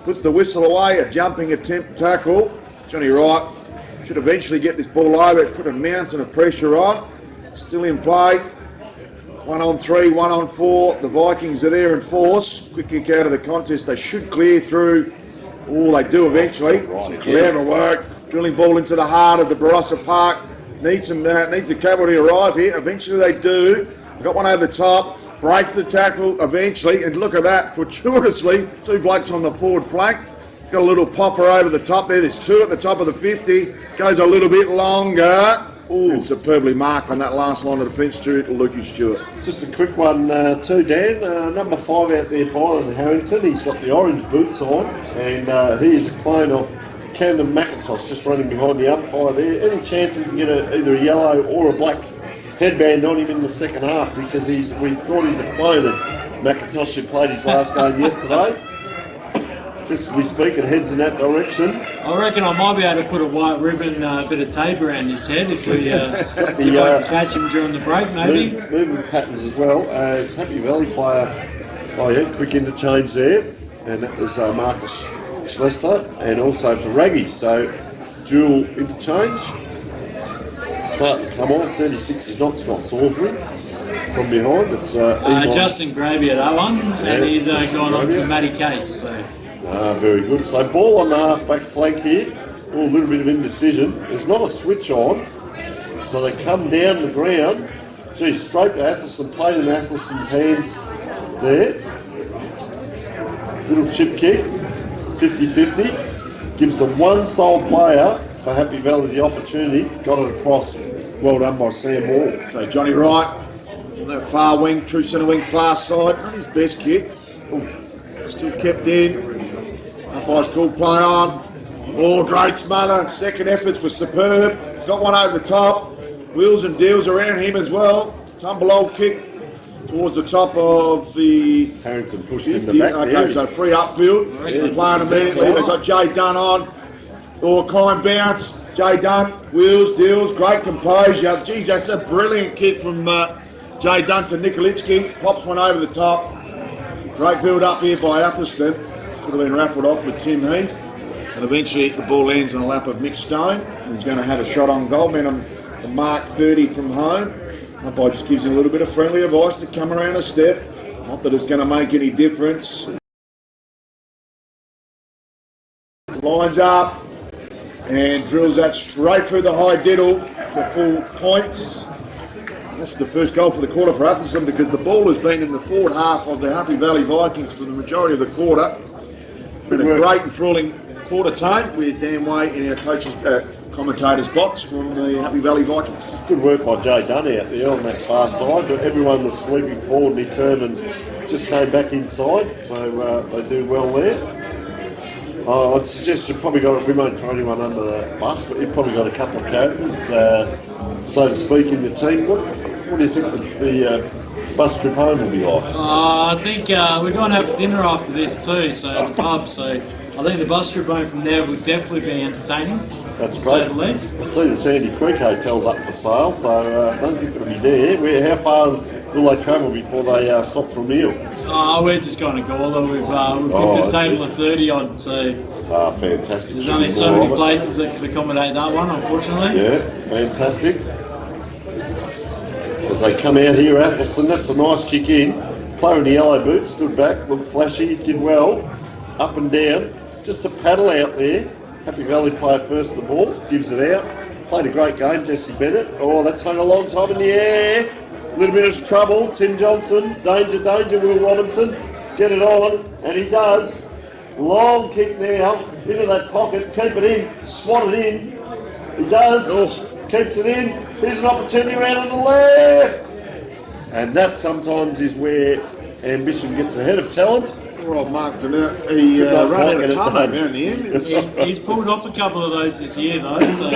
puts the whistle away, a jumping attempt tackle. Johnny Wright should eventually get this ball over, put a mountain of pressure on. Still in play. 1 on 3, 1 on 4. The Vikings are there in force. Quick kick out of the contest. They should clear through. Oh, they do eventually. Some clever work. Drilling ball into the heart of the Barossa Park. Needs the cavalry to arrive here. Eventually they do. Got one over the top. Breaks the tackle eventually. And look at that. Fortuitously, two blokes on the forward flank. Got a little popper over the top there. There's two at the top of the 50. Goes a little bit longer. Ooh. And superbly marked on that last line of defence to Lukey Stewart. Just a quick one too, Dan. Number 5 out there, Byron Harrington. He's got the orange boots on, and he is a clone of Camden McIntosh, just running behind the umpire there. Any chance we can get either a yellow or a black headband on him in the second half? Because we thought he's a clone of McIntosh, who played his last game yesterday. Just as we speak, it heads in that direction. I reckon I might be able to put a white ribbon, bit of tape around his head if we if I can catch him during the break, maybe. Movement patterns as well. As Happy Valley player, quick interchange there, and that was Marcus Schlester, and also for Raggy. So dual interchange. Starting to come on. 36 is not Scott Salisbury from behind. It's Justin Gravy at that one, and he's gone on for Matty Case. So. Very good. So ball on the half-back flank here. A little bit of indecision. There's not a switch on. So they come down the ground. Geez, straight to Athelston. Played in Athelston's hands there. Little chip kick. 50-50. Gives the one sole player for Happy Valley the opportunity. Got it across. Well done by Sam Moore. So Johnny Wright on that far wing, true centre wing, far side. Not his best kick. Ooh, still kept in. Umpire's called play on. Oh, great smother. Second efforts were superb. He's got one over the top. Wheels and deals around him as well. Tumble old kick towards the top of the Harrington pushed 50. in the back Okay, there. so free upfield. They're playing immediately. They've got Jay Dunn on. Oh, kind bounce. Jay Dunn, wheels, deals, great composure. Geez, that's a brilliant kick from Jay Dunn to Nikolitsky. Pops one over the top. Great build up here by Athelston. Could have been raffled off with Tim Heath. And eventually the ball lands on the lap of Mick Stone. He's going to have a shot on goal. Been on the mark 30 from home. Umpire just gives him a little bit of friendly advice to come around a step. Not that it's going to make any difference. Lines up and drills that straight through the high diddle for full points. That's the first goal for the quarter for Athelston because the ball has been in the forward half of the Happy Valley Vikings for the majority of the quarter. Been a great and thrilling quarter tone with Dan Way in our coach's commentator's box from the Happy Valley Vikings. Good work by Jay Dunn out there on that far side, but everyone was sweeping forward and he turned and just came back inside, so they do well there. I'd suggest you've probably got, we won't throw anyone under the bus, but you've probably got a couple of characters, so to speak, in your team. What do you think the bus trip home will be like? I think we're going to have dinner after this too, so at the pub, so I think the bus trip home from there will definitely be entertaining. That's to great. say the least. I see the Sandy Creek Hotel's up for sale, so I don't think it'll be there. How far will they travel before they stop for a meal? We're just going to Gawler. We've booked a table of 30 odd, so fantastic. there's only so many places that can accommodate that one, unfortunately. Yeah, fantastic. As they come out here, Athelston, that's a nice kick in. Player in the yellow boots, stood back, looked flashy, did well. Up and down, just a paddle out there. Happy Valley player first the ball, gives it out. Played a great game, Jesse Bennett. Oh, that's hung a long time in the air. A little bit of trouble, Tim Johnson. Danger, danger, Will Robinson. Get it on, and he does. Long kick now, into that pocket, keep it in, swat it in. He does, keeps it in. Here's an opportunity around on the left. And that sometimes is where ambition gets ahead of talent. Poor old Mark Denner, he ran out of time there in the end. He's pulled off a couple of those this year though, so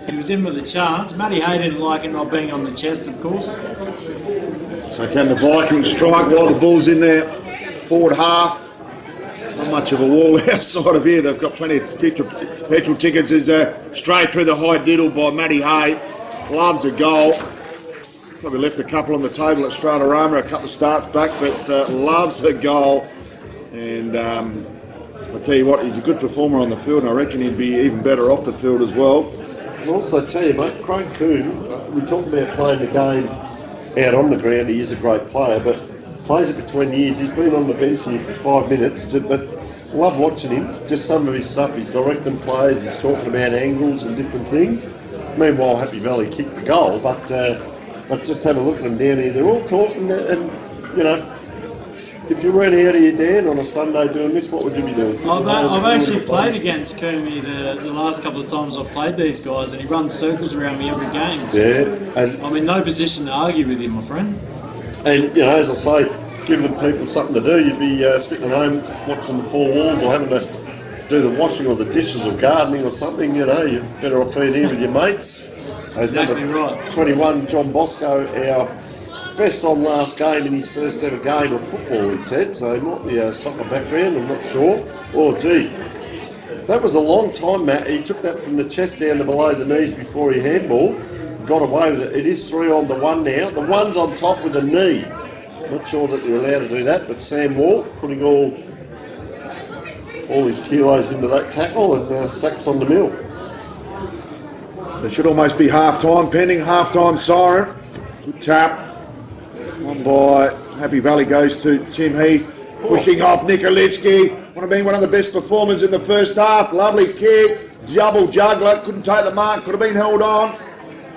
he was in with a chance. Matty Hay didn't like it not being on the chest, of course. So can the Vikings strike while the ball's in there? Forward half. Not much of a wall outside of here. They've got plenty of petrol tickets. Is straight through the high diddle by Matty Hay. Loves a goal. Probably left a couple on the table at Stratorama a couple of starts back, but loves a goal. And I'll tell you what, he's a good performer on the field, and I reckon he'd be even better off the field as well. I'll also tell you, mate, Craig Coon, we talked about playing the game out on the ground. He is a great player, but plays it between the years. He's been on the bench here for 5 minutes, but love watching him. Just some of his stuff. He's directing players, he's talking about angles and different things. Meanwhile, Happy Valley kicked the goal, but just have a look at them down here. They're all talking, and you know, if you weren't out here, Dan, on a Sunday doing this, what would you be doing? I've actually played against Cooney the last couple of times I've played these guys, and he runs circles around me every game. So and I'm in no position to argue with him, my friend. And, you know, as I say, giving people something to do, you'd be sitting at home watching the four walls or having to do the washing or the dishes or gardening or something, you know, you're better off being here with your mates. As exactly number right. 21, John Bosco, our best on last game in his first ever game of football, he said, so he might be a soccer background, I'm not sure. Oh, gee. That was a long time, Matt. He took that from the chest down to below the knees before he handballed. Got away with it. It is 3-on-1 now. The one's on top with a knee. Not sure that they're allowed to do that, but Sam Wall putting all his kilos into that tackle and stacks on the mill. So it should almost be half-time, pending half-time siren. Good tap. One by Happy Valley goes to Tim Heath. Pushing off Nikolitsky. Would have been one of the best performers in the first half. Lovely kick. Double juggler. Couldn't take the mark. Could have been held on.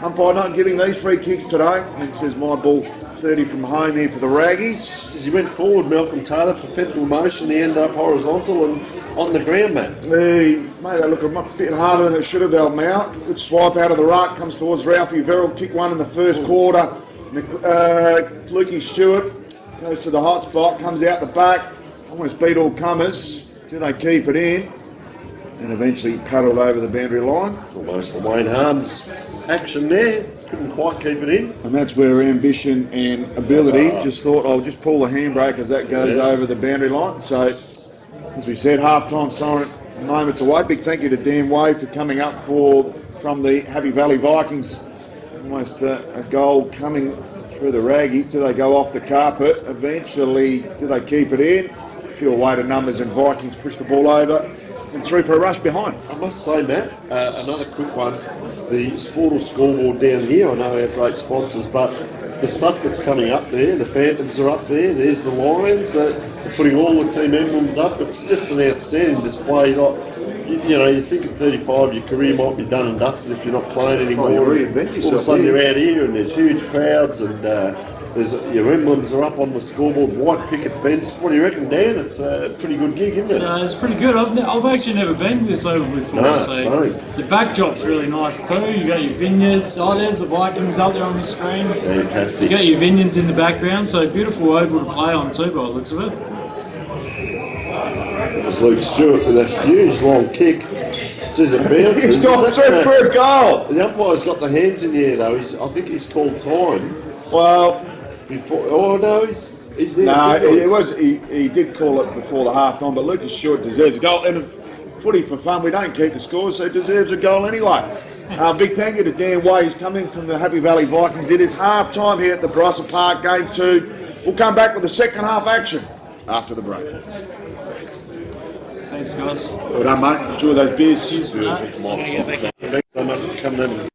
Umpire not giving these free kicks today. And it says my ball 30 from home here for the Raggies. As he went forward, Malcolm Taylor, perpetual motion, he ended up horizontal and on the ground, mate. He made that look a bit harder than it should have, they'll mount. Good swipe out of the ruck, comes towards Ralphie Verrill, kick one in the first quarter. Lukey Stewart goes to the hot spot, comes out the back. Almost beat all comers. Do they keep it in? and eventually paddled over the boundary line. Almost the Wayne Harms action there. Couldn't quite keep it in. And that's where ambition and ability just thought, I'll just pull the handbrake as that goes over the boundary line. So, as we said, half-time siren moments away. Big thank you to Dan Wade for coming up from the Happy Valley Vikings. Almost a goal coming through the raggies. Do they go off the carpet? Eventually, do they keep it in? Pure weight of numbers, and Vikings push the ball over and through for a rush behind. I must say, Matt, another quick one. The Sportal scoreboard down here, I know our great sponsors, but the stuff that's coming up there, the Phantoms are up there, there's the Lions, they're putting all the team emblems up. It's just an outstanding display. You know, you think at 35 your career might be done and dusted if you're not playing anymore. You reinvent yourself. All of a sudden you're out here and there's huge crowds and your emblems are up on the scoreboard, white picket fence. What do you reckon, Dan? It's a pretty good gig, isn't it? It's pretty good. I've actually never been to this oval before. No, the backdrop's really nice too. You got your vineyards. Oh, there's the Vikings up there on the screen. Fantastic. You got your vineyards in the background, so beautiful oval to play on too, by the looks of it. It's Luke Stewart with a huge long kick. Says it bounces. He's gone through for a goal. The umpire's got the hands in the air though. I think he's called time. Well, before. Oh no, he's now. No, he did call it before the half time, but Lucas Stewart deserves a goal. And footy for fun, we don't keep the score, so he deserves a goal anyway. Big thank you to Dan Way, who's coming from the Happy Valley Vikings. It is half time here at the Barossa Park, game 2. We'll come back with the second half action after the break. Thanks, guys. Well done, mate. Enjoy those beers. Cheers, mate. Thanks so much for coming in.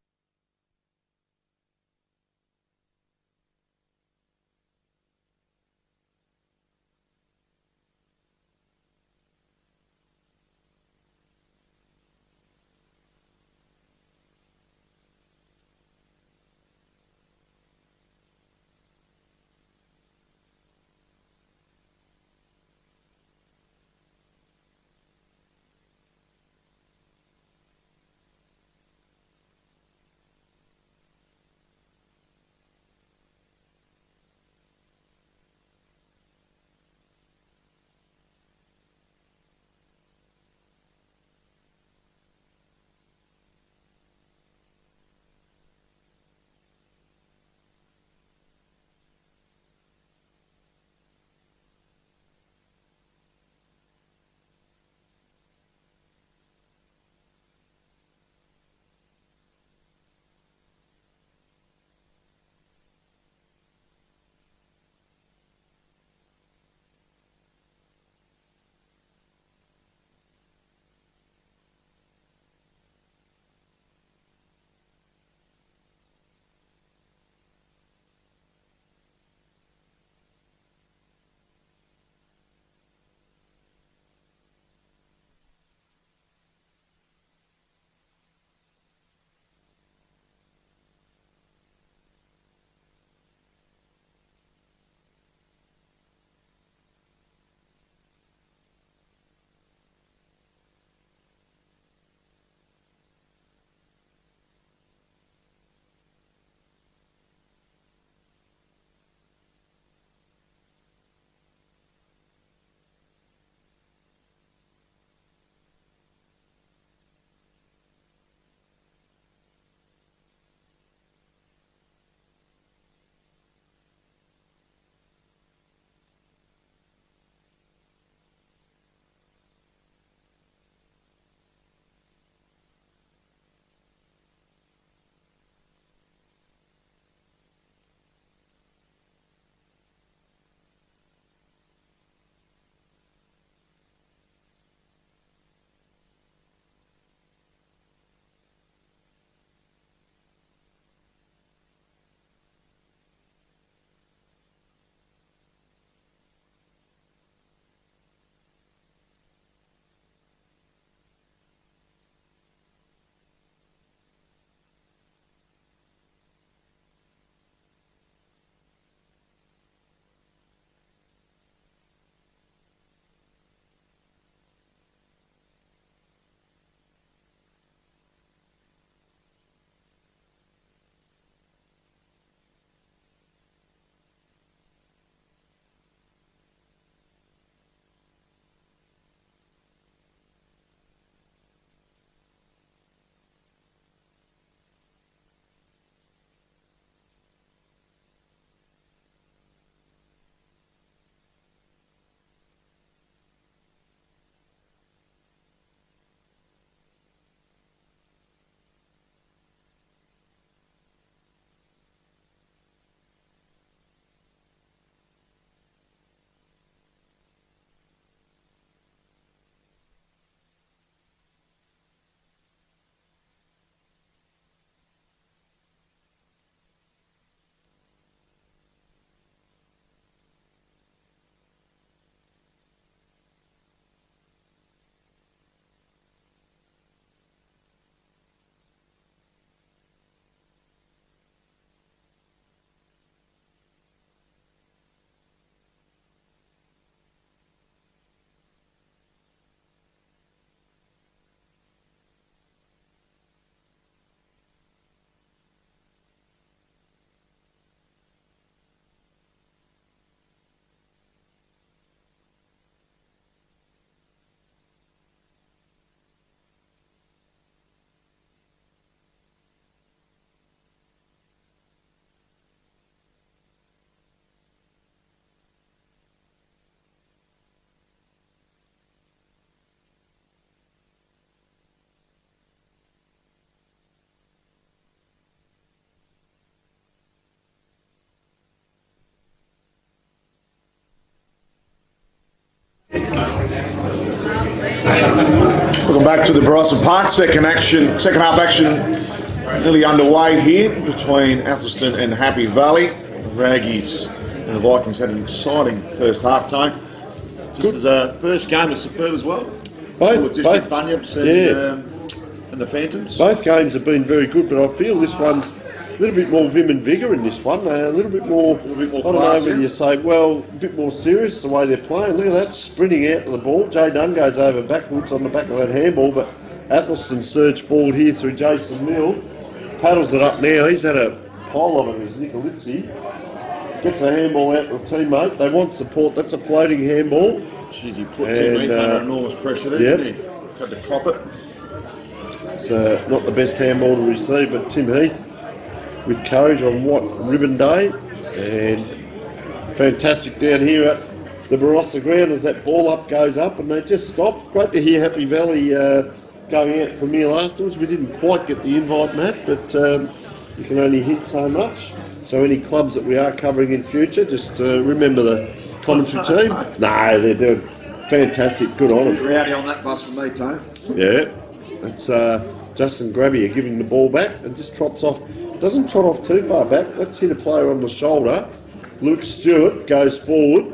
Welcome back to the Barossa Park. Second half action nearly underway here between Athelston and Happy Valley. The Raggies and the Vikings had an exciting first half time. Just as a first game was superb as well. Both Bunyips and the Phantoms. Both games have been very good, but I feel this one's a little bit more vim and vigour in this one. A little bit more class, I don't know whether you say, well, a bit more serious the way they're playing. Look at that, sprinting out to the ball. Jay Dunn goes over backwards on the back of that handball, but Athelston surged forward here through Jason Mill. Paddles it up now. He's had a pile of it, is Nicolizzi. Gets a handball out to a teammate. They want support. That's a floating handball. Jeez, he put Tim Heath under enormous pressure there, didn't he? Had to cop it. It's not the best handball to receive, but Tim Heath with courage on what ribbon day, and fantastic down here at the Barossa ground as that ball up goes up and they just stop. Great to hear Happy Valley going out for a meal afterwards. We didn't quite get the invite, Matt, but you can only hit so much. So any clubs that we are covering in future, just remember the commentary team. No, they're doing fantastic. Good on them. Rowdy on that bus for me, Tony. Yeah, it's Justin Grabbier giving the ball back and just trots off. Doesn't trot off too far back. Let's hit a player on the shoulder. Luke Stewart goes forward.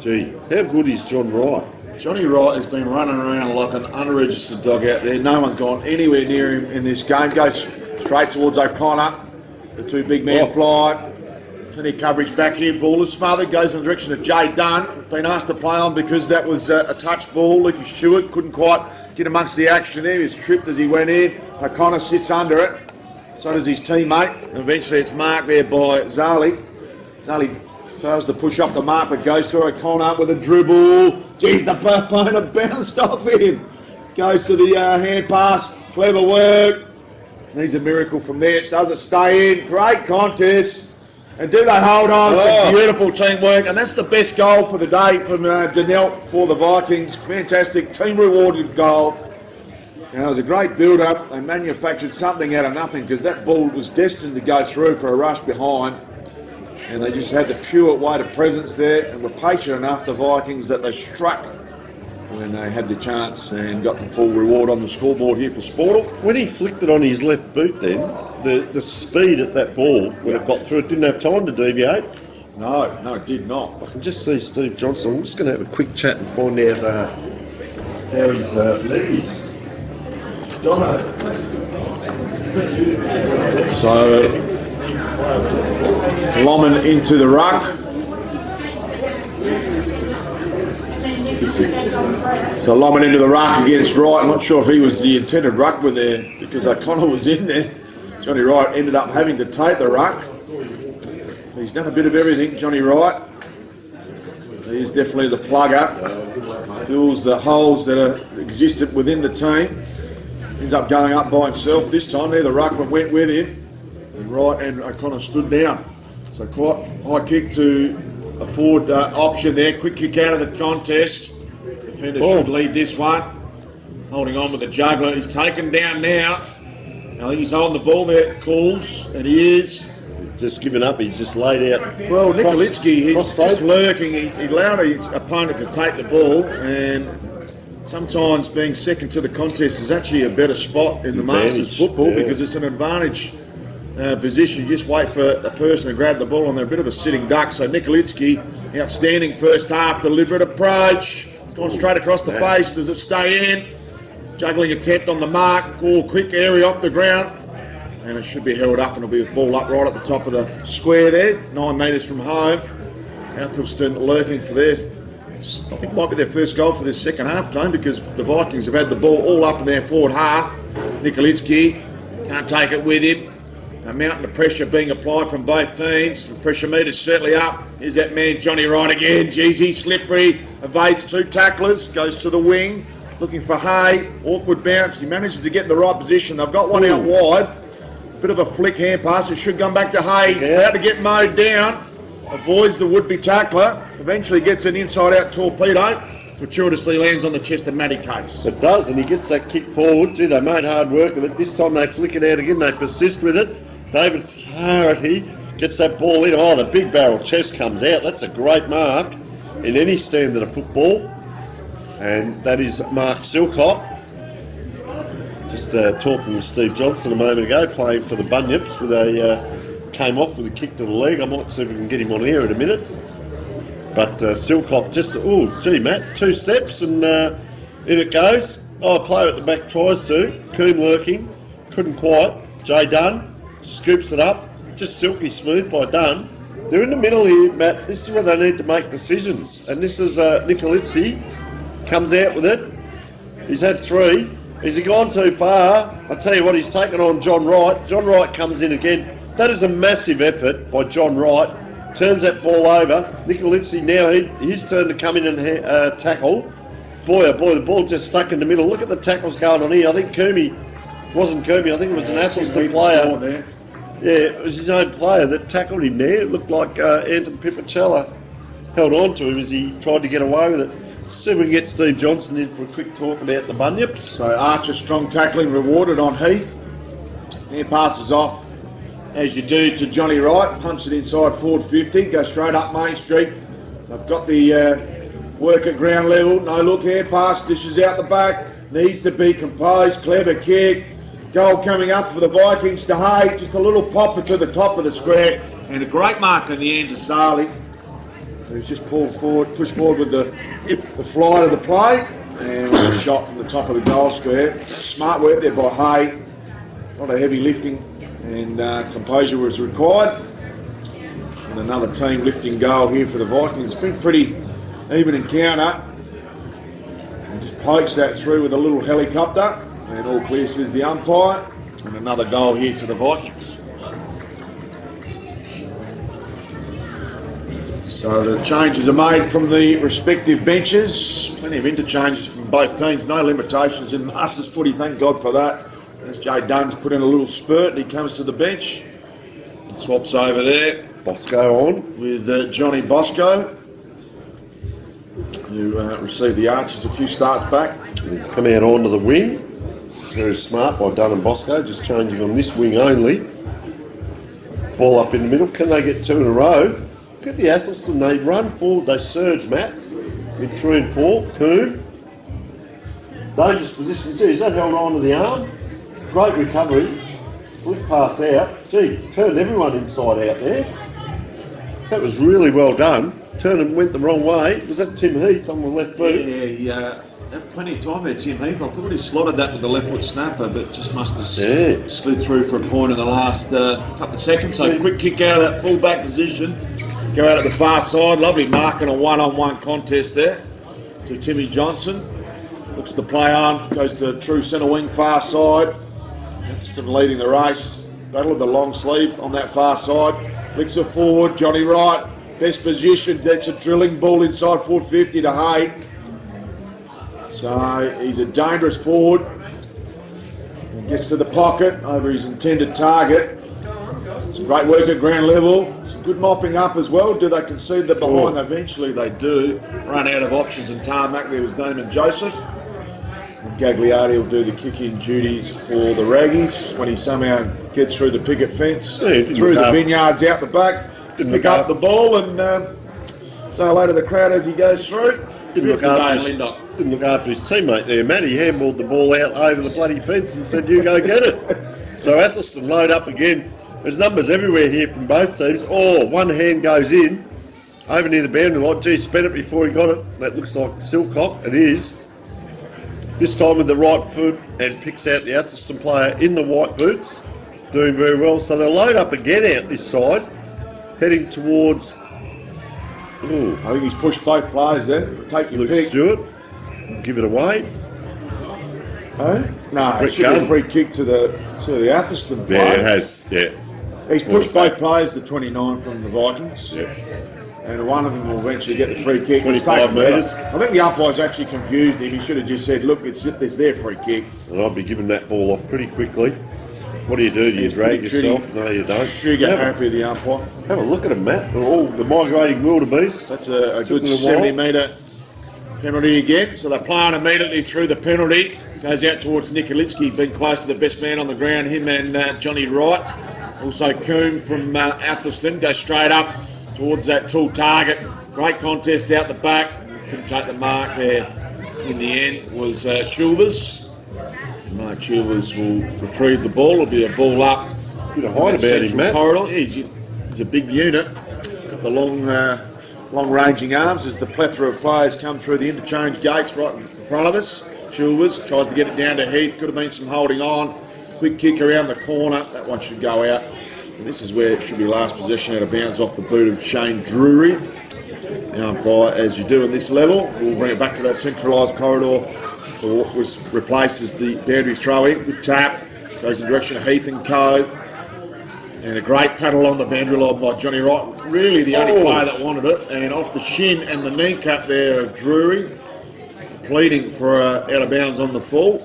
Gee, how good is John Wright? Johnny Wright has been running around like an unregistered dog out there. No one's gone anywhere near him in this game. Goes straight towards O'Connor. The two big men fly. Plenty of coverage back here. Ball is smothered. Goes in the direction of Jay Dunn. Been asked to play on because that was a touch ball. Lucas Stewart couldn't quite get amongst the action there. He was tripped as he went in. O'Connor sits under it. So does his teammate. And eventually it's marked there by Zali. Zali throws the push off the mark but goes to O'Connor with a dribble. Geez, the opponent bounced off him. Goes to the hand pass. Clever work. Needs a miracle from there. Does it stay in? Great contest. And do they hold on? Some beautiful teamwork. And that's the best goal for the day from Danelt for the Vikings. Fantastic team rewarded goal. Now, it was a great build-up. They manufactured something out of nothing because that ball was destined to go through for a rush behind. And they just had the pure weight of presence there and were patient enough, the Vikings, that they struck when they had the chance and got the full reward on the scoreboard here for Sportle. When he flicked it on his left boot then, the speed at that ball would have got through. It didn't have time to deviate. No, it did not. I can just see Steve Johnson. I'm just going to have a quick chat and find out how his leg is. So, Lomond into the ruck. So Lomond into the ruck against Wright. I'm not sure if he was the intended ruckman there because O'Connor was in there. Johnny Wright ended up having to take the ruck. He's done a bit of everything, Johnny Wright. He's definitely the plugger. Fills the holes that are existed within the team. Ends up going up by himself this time. There the ruckman went with him. And Wright and O'Connor stood down. So quite high kick to a forward option there. Quick kick out of the contest. Defender should lead this one. Holding on with the juggler. He's taken down now. I think he's holding the ball there, calls, and he is. Just given up, he's just laid out. Well, Nicolitsky, he's just lurking. He allowed his opponent to take the ball, and sometimes being second to the contest is actually a better spot in the Masters football because it's an advantage position. You just wait for a person to grab the ball, and they're a bit of a sitting duck. So Nicolitsky, outstanding first half, deliberate approach. It's gone straight across the face. Does it stay in? Juggling attempt on the mark. Quick area off the ground. And it should be held up, and it'll be a ball up right at the top of the square there, 9 metres from home. Athelston lurking for this. I think it might be their first goal for this second half time because the Vikings have had the ball all up in their forward half. Nicolitsky can't take it with him. A mountain of pressure being applied from both teams. The pressure meter's certainly up. Here's that man, Johnny Wright again. Geez, he's slippery. Evades 2 tacklers. Goes to the wing. Looking for Hay. Awkward bounce. He manages to get in the right position. They've got one out wide. Bit of a flick hand pass. It should come back to Hay. About to get mowed down. Avoids the would-be tackler. Eventually gets an inside-out torpedo. Fortuitously lands on the chest of Matty Case. It does, and he gets that kick forward. Gee, they made hard work of it. This time they flick it out again. They persist with it. David Flaherty gets that ball in. Oh, the big barrel chest comes out. That's a great mark in any standard of football. And that is Mark Silcott. Just talking with Steve Johnson a moment ago, playing for the Bunyips, with came off with a kick to the leg. I might see if we can get him on air in a minute. But Silcock just, Matt, 2 steps and in it goes. Oh, a player at the back tries to. Coombe lurking, couldn't quite. Jay Dunn scoops it up. Just silky smooth by Dunn. They're in the middle here, Matt. This is where they need to make decisions. And this is Nicolizzi comes out with it. He's had 3. Has he gone too far? I tell you what, he's taken on John Wright. John Wright comes in again. That is a massive effort by John Wright. Turns that ball over. Nicolizzi now, his turn to come in and tackle. Boy, oh boy, the ball just stuck in the middle. Look at the tackles going on here. I think wasn't Coombe, I think it was an Athelston player. There. Yeah, it was his own player that tackled him there. It looked like Anton Pipicella held on to him as he tried to get away with it. Let's see if we can get Steve Johnson in for a quick talk about the Bunyips. So Archer strong tackling rewarded on Heath. There passes off, as you do, to Johnny Wright. Pumps it inside forward 50. Goes straight up Main Street. They've got the work at ground level. No look here. Pass dishes out the back. Needs to be composed. Clever kick. Goal coming up for the Vikings to Hay. Just a little popper to the top of the square. And a great mark in the end to Sarley, who's just pushed forward with the fly of the play. And a shot from the top of the goal square. Smart work there by Hay. Not a heavy lifting, and composure was required. And another team lifting goal here for the Vikings. It's been pretty even encounter. And just pokes that through with a little helicopter. And all clear, says the umpire. And another goal here to the Vikings. So the changes are made from the respective benches. Plenty of interchanges from both teams. No limitations in Masters footy, thank God for that. As Jay Dunn's put in a little spurt and he comes to the bench. And swaps over there. Bosco on. With Johnny Bosco, who received the Archers a few starts back. Come out onto the wing. Very smart by Dunn and Bosco, just changing on this wing only. Ball up in the middle. Can they get 2 in a row? Look at the Athelston. They run forward, they surge, Matt. With 3 and 4. Coombe. Dangerous position. Gee, is that held on to the arm? Great recovery. Flick pass out. Gee, turned everyone inside out there. That was really well done. Turned and went the wrong way. Was that Tim Heath on the left boot? Yeah, had plenty of time there, Tim Heath. I thought he slotted that with the left foot snapper, but just must have slid through for a point in the last couple of seconds. So quick kick out of that full-back position. Go out at the far side. Lovely mark in a one-on-one contest there to Timmy Johnson. Looks at the play on. Goes to true centre wing, far side. Atherton leading the race. Battle of the long sleeve on that far side. Flicks it forward. Johnny Wright. Best position. That's a drilling ball inside forward 50 to Hay. So he's a dangerous forward. He gets to the pocket over his intended target. Some great work at ground level. Some good mopping up as well. Do they concede the behind? Eventually they do. Run out of options and tarmac there was Damon Joseph. And Gagliardi will do the kicking duties for the Raggies when he somehow gets through the picket fence, through the vineyards out the back, pick up the ball and say hello to the crowd as he goes through. Didn't look after his teammate there, Matt. He handballed the ball out over the bloody fence and said, you go get it. So Athelston load up again. There's numbers everywhere here from both teams. Oh, one hand goes in, over near the boundary line. Gee, spent it before he got it. That looks like Silcock. It is. This time with the right foot and picks out the Athelston player in the white boots. Doing very well. So they'll load up again out this side, heading towards... Ooh, I think he's pushed both players there. Take your Luke pick. Stewart. Give it away. Oh? No, it should be a free kick to the Athelston player. Yeah, it has, yeah. He's pushed both players, the 29 from the Vikings. Yeah. And one of them will eventually get the free kick. 25 metres. I think the umpire's actually confused him. He should have just said, look, it's their free kick. And I'd be giving that ball off pretty quickly. What do you do? Do you drag yourself? No, you don't. Sure, you get happy with the umpire. Have a look at them, Matt. They're all the migrating wildebeest. That's a good 70-metre penalty again. So they're playing immediately through the penalty. Goes out towards Nicolizzi, been close to the best man on the ground, him and Johnny Wright. Also Coombe from Athelston goes straight up towards that tall target. Great contest out the back. Couldn't take the mark there. In the end was Chilvers. Mark Chilvers will retrieve the ball. It'll be a ball up. Bit of height about him, Matt. Corridor. He's a big unit. Got the long-ranging arms as the plethora of players come through the interchange gates right in front of us. Chilvers tries to get it down to Heath. Could have been some holding on. Quick kick around the corner. That one should go out. And this is where it should be last possession out of bounds off the boot of Shane Drury. Now, umpire, as you do in this level, we'll bring it back to that centralised corridor for what was replaced as the boundary throw-in. Good tap. Goes in the direction of Heath and Co. And a great paddle on the boundary line by Johnny Wright. Really the only player that wanted it. And off the shin and the kneecap there of Drury. Pleading for out of bounds on the fall.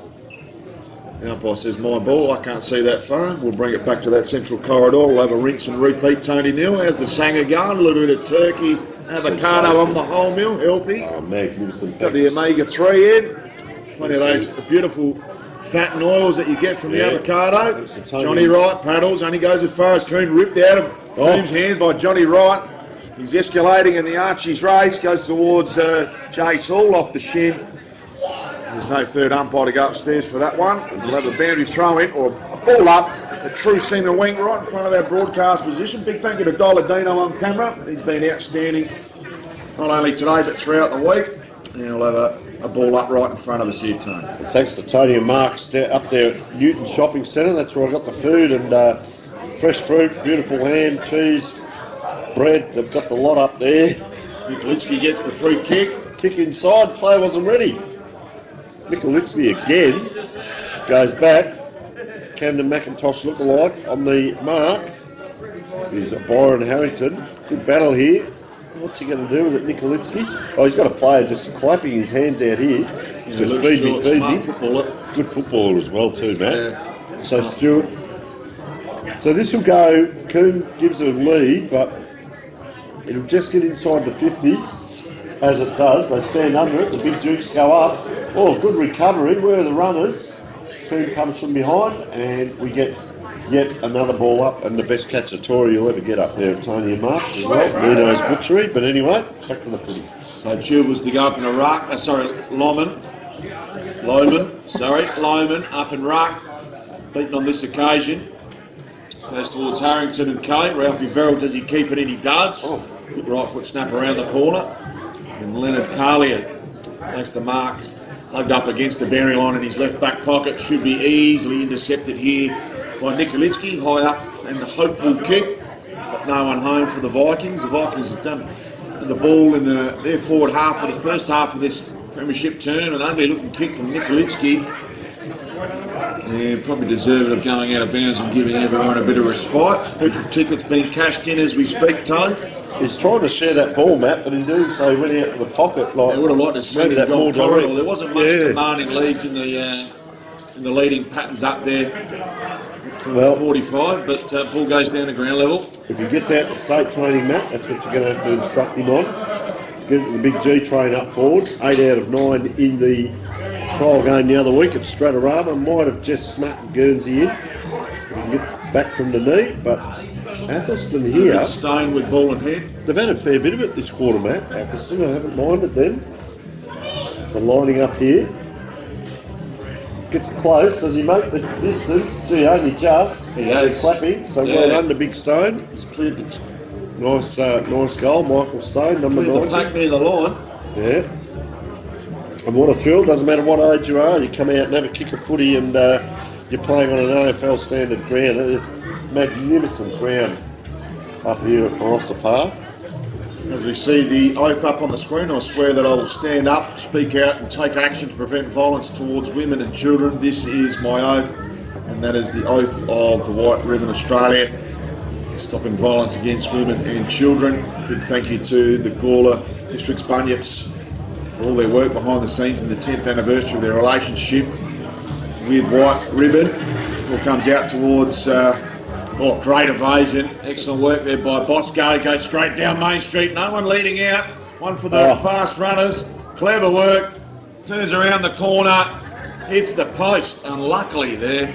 The umpire says, my ball, I can't see that far. We'll bring it back to that central corridor. We'll have a rinse and repeat, Tony Neal. How's the Sanger going? A little bit of turkey, avocado on the whole meal, healthy. Oh, magnificent. Got the omega-3 in. Plenty of those beautiful fat and oils that you get from the avocado. Johnny Wright paddles, only goes as far as Coon, ripped out of Coon's hand by Johnny Wright. He's escalating in the Archie's race, goes towards Jace Hall off the shin. There's no third umpire to go upstairs for that one. We'll have a boundary throw in or a ball up. A true centre wing right in front of our broadcast position. Big thank you to Doladino on camera. He's been outstanding not only today but throughout the week. Now we'll have a ball up right in front of us here, Tony. Thanks to Tony and Mark up there at Newton Shopping Centre. That's where I got the food and fresh fruit, beautiful ham, cheese, bread. They've got the lot up there. Nikolitsky gets the free kick. Kick inside, player wasn't ready. Nikolitsky again goes back. Camden McIntosh lookalike on the mark. He's Byron Harrington. Good battle here. What's he going to do with it, Nikolitsky? Oh, he's got a player just clapping his hands out here. He's just feed me. Footballer. Good footballer as well too, Matt. Yeah. So Stuart. So this will go, Coon gives it a lead, but it'll just get inside the 50. As it does, they stand under it, the big jukes go up. Oh, good recovery. Where are the runners? Coon comes from behind, and we get yet another ball up, and the best catch of Tory you'll ever get up there at Tony and Mark as well. Nino's butchery, but anyway, back to the footy. So Chilvers to go up in a ruck. Loman up in ruck. Beaten on this occasion. Goes towards Harrington and Kane. Ralphie Verrill, does he keep it in? He does. Good right foot snap around the corner. And Leonard Carlier takes the mark. Hugged up against the boundary line in his left back pocket. Should be easily intercepted here by Nikolitsky. High up and a hopeful kick. But no one home for the Vikings. The Vikings have done the ball in their forward half of the first half of this premiership term. An ugly looking kick from Nikolitsky. And probably deserving of going out of bounds and giving everyone a bit of respite. Petrol tickets being cashed in as we speak, Tone. He's trying to share that ball, Matt, but in doing so he went out to the pocket. Like, they would have liked to see that more corridor. There wasn't much commanding leads in the leading patterns up there from 45, but ball goes down to ground level. If he gets out to state training, Matt, that's what you're going to have to instruct him on. Get the big G train up forward. 8 out of 9 in the trial game the other week at Stratorama. Might have just smacked Guernsey in. So he can get back from the knee, but Athelston here. Staying with ball and head. They've had a fair bit of it this quarter, Matt. Athelston, I haven't minded them. So lining up here. Gets close. Does he make the distance? Gee, only just. He has. Clapping. So well done to Big Stone. He's cleared the... Nice goal, Michael Stone, number 9. The pack near the line. Yeah. And what a thrill. Doesn't matter what age you are. You come out and have a kick of footy and you're playing on an AFL standard ground. Magnificent ground up here at Barossa Park. As we see the oath up on the screen, I swear that I will stand up, speak out and take action to prevent violence towards women and children. This is my oath, and that is the oath of the White Ribbon Australia, stopping violence against women and children. Big thank you to the Gawler District's Bunyips for all their work behind the scenes in the 10th anniversary of their relationship with White Ribbon. All comes out towards... great evasion. Excellent work there by Bosco. Goes straight down Main Street. No one leading out. One for the fast runners. Clever work. Turns around the corner. Hits the post. Unluckily there.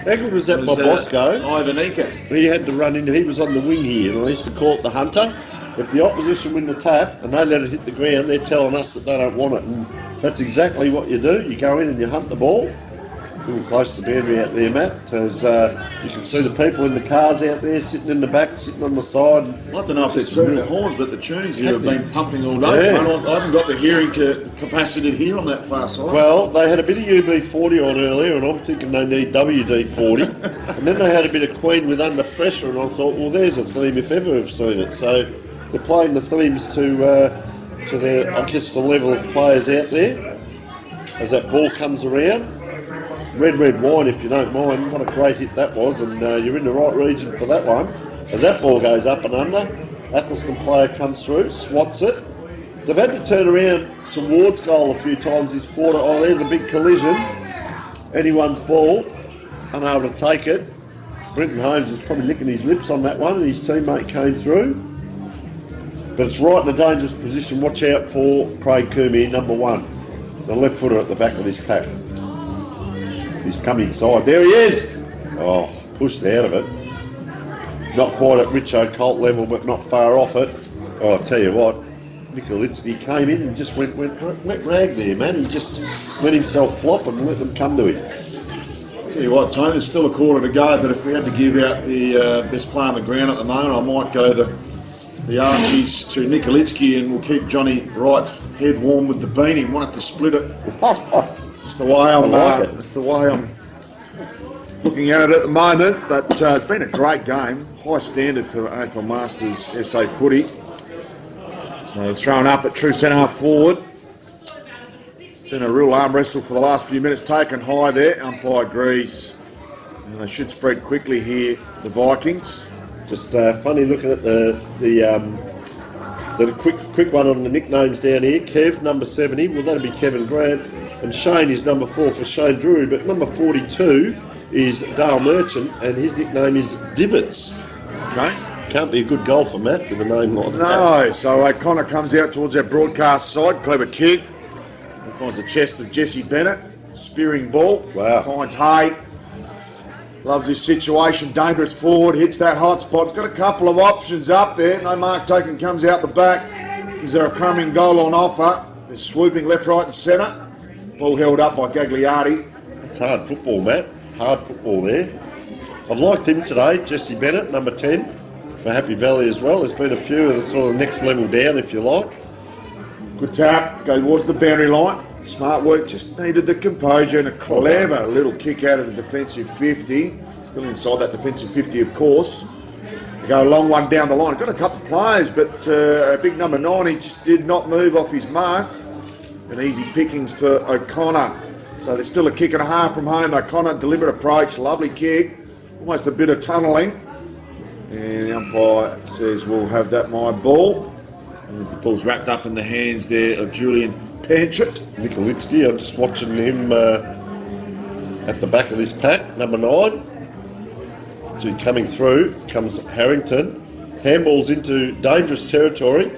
How good was that by Bosco? Ivanika. He had to run in. He was on the wing here, and I used to call it the hunter. If the opposition win the tap and they let it hit the ground, they're telling us that they don't want it. And that's exactly what you do. You go in and you hunt the ball. little close to the boundary out there, Matt, as you can see the people in the cars out there sitting in the back, sitting on the side. I don't know if it's through the horns, but the tunes here have been pumping all day. Yeah. I haven't got the hearing capacity to hear on that far side. Well, they had a bit of UB40 on earlier, and I'm thinking they need WD40. And then they had a bit of Queen with Under Pressure, and I thought, well, there's a theme if ever I've seen it. So they're playing the themes to their, I guess, the level of players out there. As that ball comes around. Red wine, if you don't mind. What a great hit that was, and you're in the right region for that one. As that ball goes up and under, Athelston player comes through, swats it. They've had to turn around towards goal a few times this quarter. Oh, there's a big collision. Anyone's ball, unable to take it. Brenton Holmes is probably licking his lips on that one, and his teammate came through. But it's right in a dangerous position. Watch out for Craig Coombie, number 1. The left footer at the back of this pack. He's come inside. There he is! Oh, pushed out of it. Not quite at Richo Colt level, but not far off it. Oh, I'll tell you what, Nikolitsky came in and just went rag there, man. He just let himself flop and let them come to him. Tell you what, Tony, there's still a quarter to go, but if we had to give out the best player on the ground at the moment, I might go the Archies to Nikolitsky, and we'll keep Johnny Wright's head warm with the beanie. Might have to split it. It's the way it's the way I'm looking at it at the moment, but it's been a great game. High standard for AFL Masters SA footy. So thrown up at true centre half forward. Been a real arm wrestle for the last few minutes, taken high there. Umpire agrees. And they should spread quickly here, the Vikings. Just funny looking at the quick one on the nicknames down here. Kev, number 70, well that'll be Kevin Grant. And Shane is number 4 for Shane Drury, but number 42 is Dale Merchant, and his nickname is Divots. Okay. Can't be a good golfer, Matt, with a name like that. No, so O'Connor comes out towards our broadcast side, clever kick. He finds the chest of Jesse Bennett, spearing ball. Wow. Finds Hay. Loves this situation, dangerous forward, hits that hot spot. Got a couple of options up there. No mark taken, comes out the back. Is there a coming goal on offer? They're swooping left, right and centre. Ball held up by Gagliardi. It's hard football, Matt. Hard football there. I've liked him today, Jesse Bennett, number 10, for Happy Valley as well. There's been a few of the sort of next level down, if you like. Good tap, go towards the boundary line. Smart work, just needed the composure and a clever little kick out of the defensive 50. Still inside that defensive 50, of course. They go a long one down the line. Got a couple of players, but a big number 9, he just did not move off his mark. And easy pickings for O'Connor. So there's still a kick and a half from home. O'Connor, deliberate approach, lovely kick. Almost a bit of tunnelling. And the umpire says, we'll have that my ball. And as the ball's wrapped up in the hands there of Julian Panchett. Nikolitsky, I'm just watching him at the back of this pack, number 9. So coming through comes Harrington. Handballs into dangerous territory.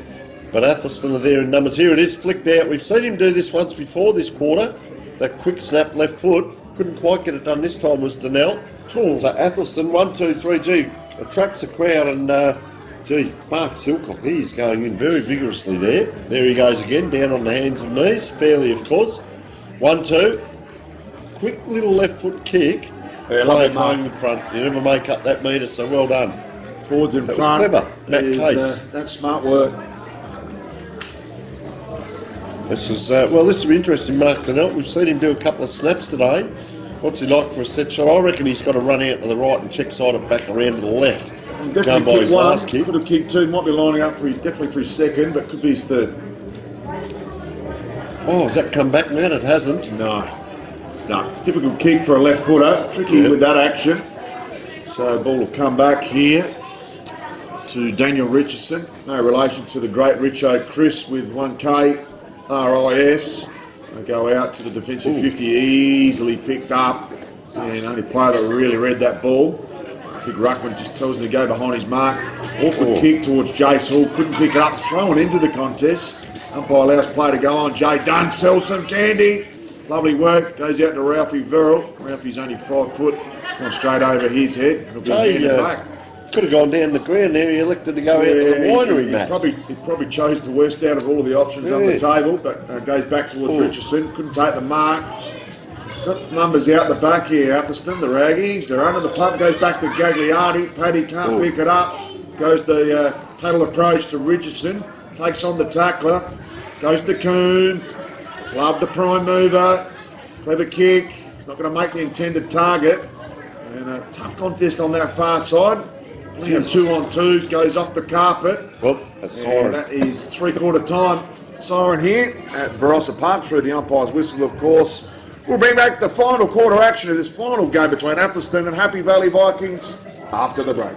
But Athelston are there in numbers. Here it is, flicked out. We've seen him do this once before this quarter. That quick snap left foot. Couldn't quite get it done this time was Donnell. So Athelston, 1, 2, 3, gee, attracts the crowd and, Mark Silcock, he's going in very vigorously there. There he goes again, down on the hands and knees, fairly of course. 1, 2. Quick little left foot kick. Yeah, playing home in front. You never make up that metre, so well done. Forwards in that front. Was clever. That case. That's smart work. This is this will be interesting, Mark Donnell. We've seen him do a couple of snaps today. What's he like for a set shot? I reckon he's got to run out to the right and check side and back around to the left. Going by his last kick. Could have kicked 2, might be lining up for definitely for his second, but could be his third. Oh, has that come back, man? It hasn't. No. Difficult kick for a left footer. Tricky with that action. So the ball will come back here to Daniel Richardson. No relation to the great Richo Chris with 1K. RIS. They go out to the defensive 50, easily picked up. And only player that really read that ball. Big ruckman just tells him to go behind his mark. Awkward kick towards Jace Hall. Couldn't pick it up. Thrown into the contest. Umpire allows play to go on. Jay Dunn sells some candy. Lovely work. Goes out to Ralphie Verrill. Ralphie's only 5 foot. Gone straight over his head. It'll be handed back. Could have gone down the ground there. He elected to go out to the winery, Matt. He probably chose the worst out of all the options on the table, but goes back towards Richardson. Couldn't take the mark. Got numbers out the back here, Atherstone, the Raggies. They're under the pump, goes back to Gagliardi. Paddy can't pick it up. Goes the total approach to Richardson. Takes on the tackler. Goes to Coon. Love the prime mover. Clever kick. He's not going to make the intended target. And a tough contest on that far side. Plenty of 2-on-2s. Goes off the carpet. Well, that's siren. That is three-quarter time siren here at Barossa Park through the umpire's whistle, of course. We'll bring back the final quarter action of this final game between Atherstone and Happy Valley Vikings after the break.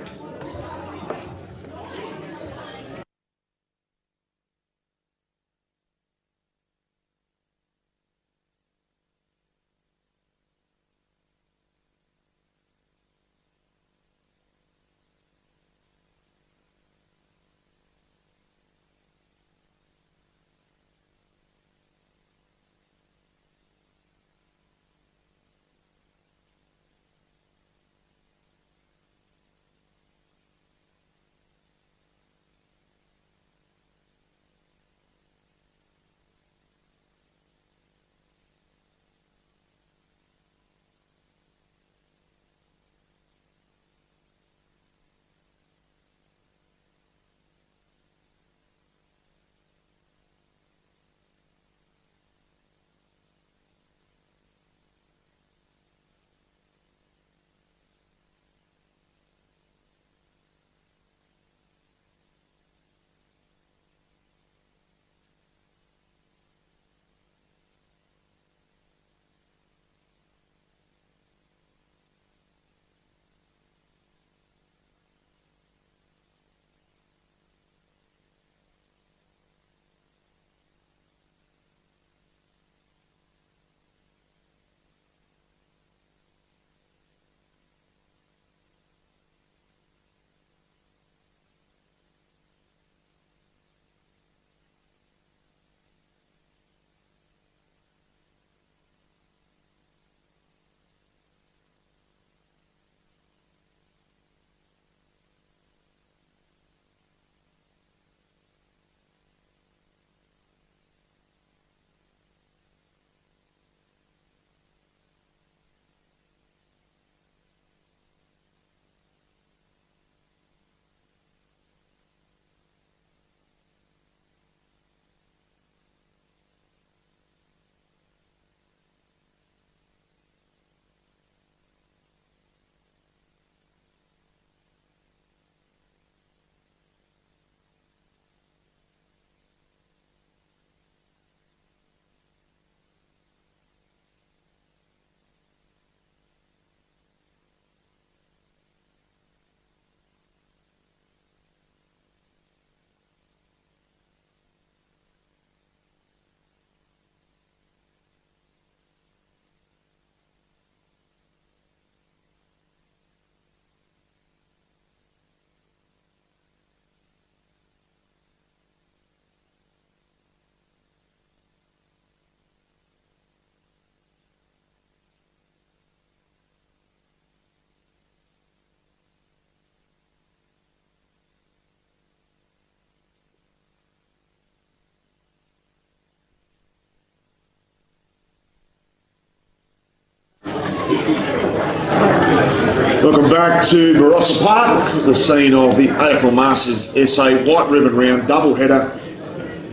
Welcome back to Barossa Park, the scene of the AFL Masters SA White Ribbon Round doubleheader.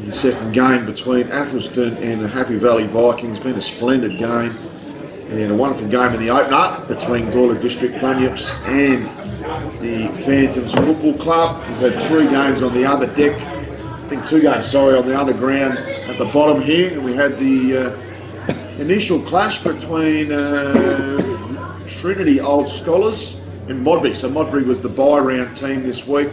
The second game between Atherstone and the Happy Valley Vikings. Been a splendid game and a wonderful game in the opener between Gawler District Bunyips and the Phantoms Football Club. We've had 3 games on the other deck, I think 2 games, sorry, on the other ground at the bottom here. And we had the initial clash between Trinity Old Scholars and Modbury. So Modbury was the bye round team this week,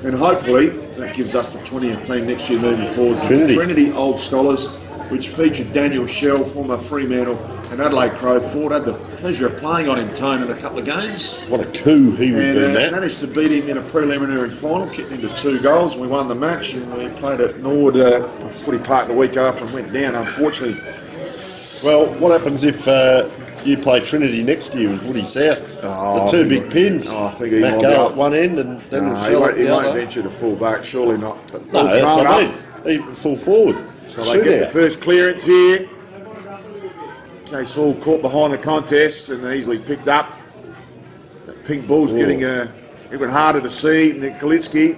and hopefully that gives us the 20th team next year moving forward. Trinity Old Scholars, which featured Daniel Shell, former Fremantle and Adelaide Crows forward. Had the pleasure of playing on him, Tone, in a couple of games. What a coup he would be in that. Managed to beat him in a preliminary final, kicked him to 2 goals, and we won the match. And we played at Nord Footy Park the week after and went down, unfortunately. Well, what happens if you play Trinity next year? Is Woody South? The 2 big pins. I think he might go at one end and then he won't venture to full back, surely not. But no, that's what I mean. He full forward. So they get the first clearance here. Chase Hall caught behind the contest and easily picked up. That pink ball's getting even harder to see. Nick Kalitsky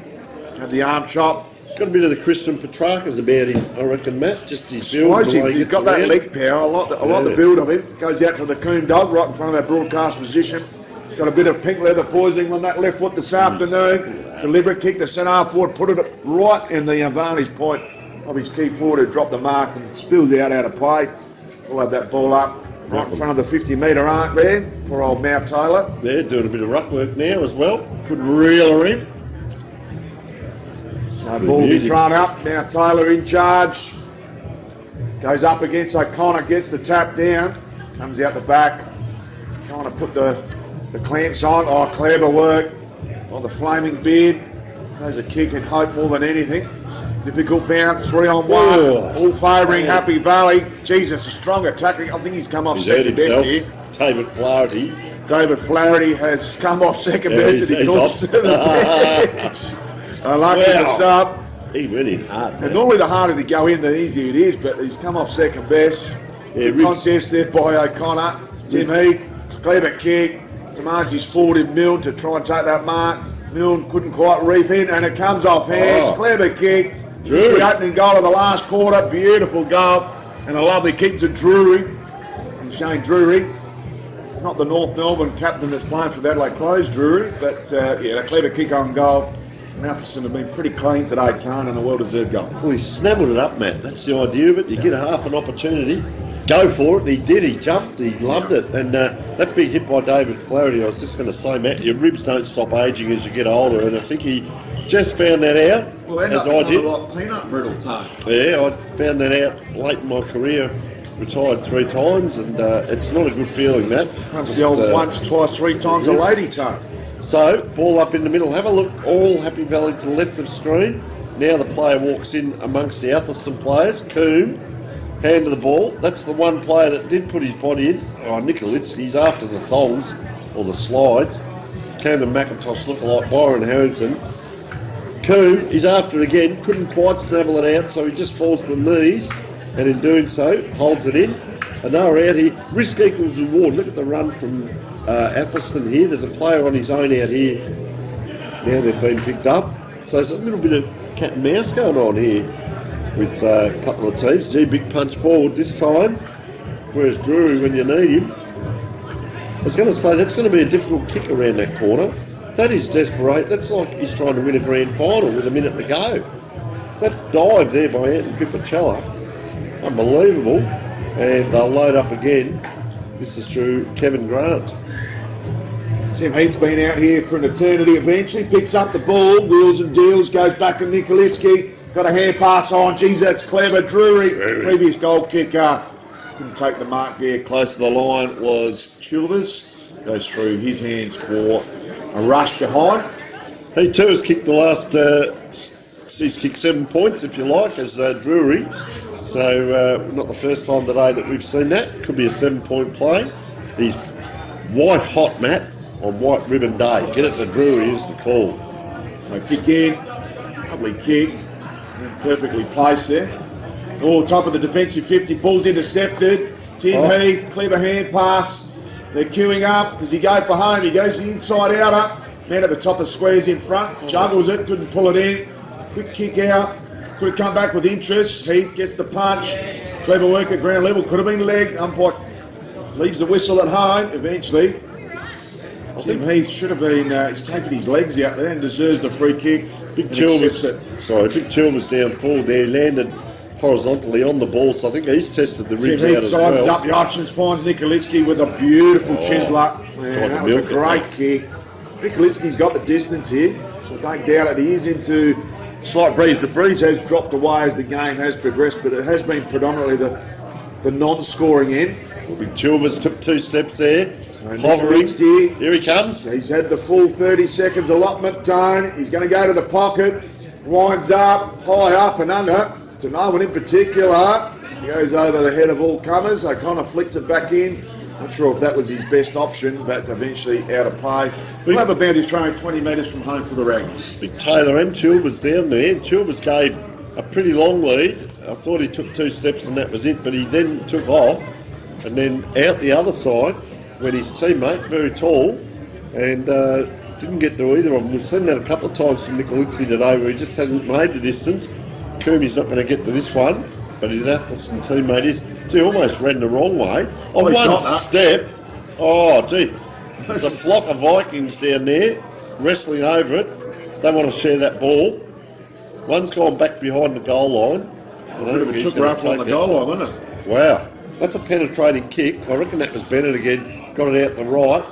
had the arm chop. Got a bit of the Christian Petrarcas about him, I reckon, Matt. Just his build. He's got that leg power. I like the build of him. Goes out to the coon dog right in front of our broadcast position. Got a bit of pink leather poisoning on that left foot this afternoon. Deliberate kick to centre half forward, put it right in the vantage point of his key forward who dropped the mark and spills out of play. We'll have that ball up right in front of the 50-metre arc there. Poor old Matt Taylor. They're doing a bit of ruck work now as well. Couldn't reel her in. So ball will be thrown up. Now Taylor in charge. Goes up against O'Connor, gets the tap down. Comes out the back. Trying to put the clamps on. Oh, clever work. Oh, the flaming beard. Those a kick and hope more than anything. Difficult bounce, 3-on-1. All favouring Happy Valley. Jesus, a strong attacking. I think he's come off second best here. David Flaherty. David Flaherty has come off second best and he comes to the bench. Unlucky to sub. He went in hard. And normally the harder they go in, the easier it is, but he's come off second best. Contest there by O'Connor. Tim Heath, clever kick. Tomaji's forward in Milne to try and take that mark. Milne couldn't quite reap in, and it comes off hands. Clever kick. This is the opening goal of the last quarter. Beautiful goal. And a lovely kick to Drury. And Shane Drury. Not the North Melbourne captain that's playing for the Adelaide Crows, Drury, but a clever kick on goal. Matheson have been pretty clean today, Tane, and a well-deserved goal. Well, he snaffled it up, Matt. That's the idea of it. You get a half an opportunity, go for it, and he did. He jumped, he loved it. And that big hit by David Flaherty, I was just going to say, Matt, your ribs don't stop ageing as you get older, and I think he just found that out, as I did. Like peanut brittle, Tane. Yeah, I found that out late in my career. Retired 3 times, and it's not a good feeling, Matt. That's the old once, twice, 3 times a lady, Tane. So, ball up in the middle. Have a look, all Happy Valley to the left of screen. Now the player walks in amongst the Atherstone players. Coombe, hand of the ball. That's the one player that did put his body in. Oh, Nikolitsky's after the thongs, or the slides. Camden McIntosh lookalike Byron Harrington. Coombe, he's after it again. Couldn't quite snavel it out, so he just falls to the knees. And in doing so, holds it in. And they're out here. Risk equals reward. Look at the run from Atherstone here. There's a player on his own out here. Now they've been picked up. So there's a little bit of cat and mouse going on here with a couple of teams. Big punch forward this time. Whereas Drury, when you need him. I was going to say, that's going to be a difficult kick around that corner. That is desperate. That's like he's trying to win a grand final with a minute to go. That dive there by Anton Pipicella. Unbelievable. And they'll load up again. This is through Kevin Grant. Tim Heath's been out here for an eternity. Eventually picks up the ball, wheels and deals, goes back to Nikolitsky. Got a hand pass on. Geez, that's clever. Drury, previous goal kicker. Couldn't take the mark there. Close to the line was Chilvers. Goes through his hands for a rush behind. He too has kicked the last, he's kicked 7 points, if you like, as Drury. So not the first time today that we've seen that. Could be a 7-point play. He's white hot, Matt, on White Ribbon Day. Get it to Drury is the call. So kick in, lovely kick, and perfectly placed there. Oh, top of the defensive 50, ball's intercepted. Tim Heath, clever hand pass. They're queuing up. Does he go for home? He goes the inside outer. Man at the top of squares in front, juggles it, couldn't pull it in. Quick kick out. Could have come back with interest. Heath gets the punch. Clever work at ground level. Could have been legged. Umpire leaves the whistle at home eventually. Tim Heath should have been, he's taken his legs out there and deserves the free kick. Big Chilvers down forward there. He landed horizontally on the ball, so I think he's tested the ribs out as well. Sizes up the options, finds Nikolitsky with a beautiful chiseler. Man, that was a great kick. Nikolitsky's got the distance here. So don't doubt it. He is into slight breeze. The breeze has dropped away as the game has progressed, but it has been predominantly the non-scoring end. Well, Big Chilvers took 2 steps there. So hovering. Here he comes. He's had the full 30 seconds allotment done. He's going to go to the pocket. Winds up, high up and under. To no one in particular. He goes over the head of all comers. O'Connor flicks it back in. Not sure if that was his best option, but eventually out of play. We'll have a boundary throw 20 metres from home for the Raggies. Big Taylor and Chilvers down there. Chilvers gave a pretty long lead. I thought he took 2 steps and that was it, but he then took off. and then out the other side went his teammate, very tall, and didn't get to either of them. We've seen that a couple of times from Nicolitzky today, where he just hasn't made the distance. Coombie's not going to get to this one, but his Athelson teammate is. He almost ran the wrong way. On one step, there's a flock of Vikings down there wrestling over it. They want to share that ball. One's gone back behind the goal line. It took rough on the goal line, wasn't it? Wow, that's a penetrating kick. I reckon that was Bennett again. Got it out the right.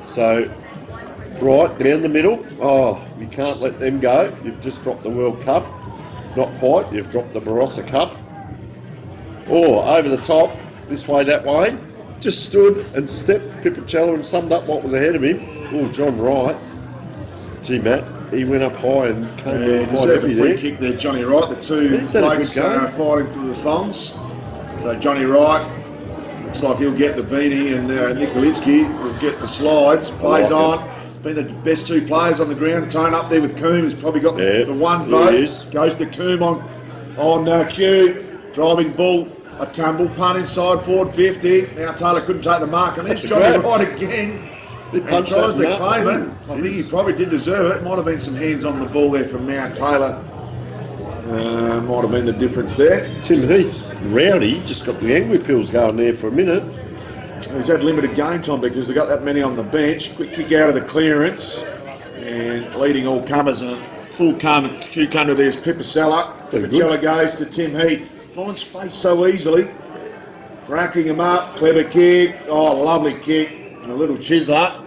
So, right down the middle. Oh, you can't let them go. You've just dropped the World Cup. Not quite. You've dropped the Barossa Cup. Or over the top, this way, that way. Just stood and stepped Pipicella and summed up what was ahead of him. Oh, John Wright. Gee, Matt, he went up high and came down quite heavy there. Free kick there, Johnny Wright. The two blokes fighting for the thongs. So Johnny Wright looks like he'll get the beanie, and Nicolitzky will get the slides. Plays on. Been the best two players on the ground. Tone up there with Coombe. He's probably got the one vote. Goes to Coombe on cue. Driving ball. A tumble punt inside forward 50. Now Taylor couldn't take the mark, and there's Johnny Wright again. He tries to claim it. I think he probably did deserve it. Might have been some hands on the ball there from Mount Taylor. Might have been the difference there. Tim Heath, Rowdy, just got the angry pills going there for a minute. He's had limited game time because they got that many on the bench. Quick kick out of the clearance, and leading all comers, and full cucumber there's Pipicella. Pipicella goes to Tim Heath. Finds space so easily. Racking him up. Clever kick. Oh, lovely kick. And a little chiseler.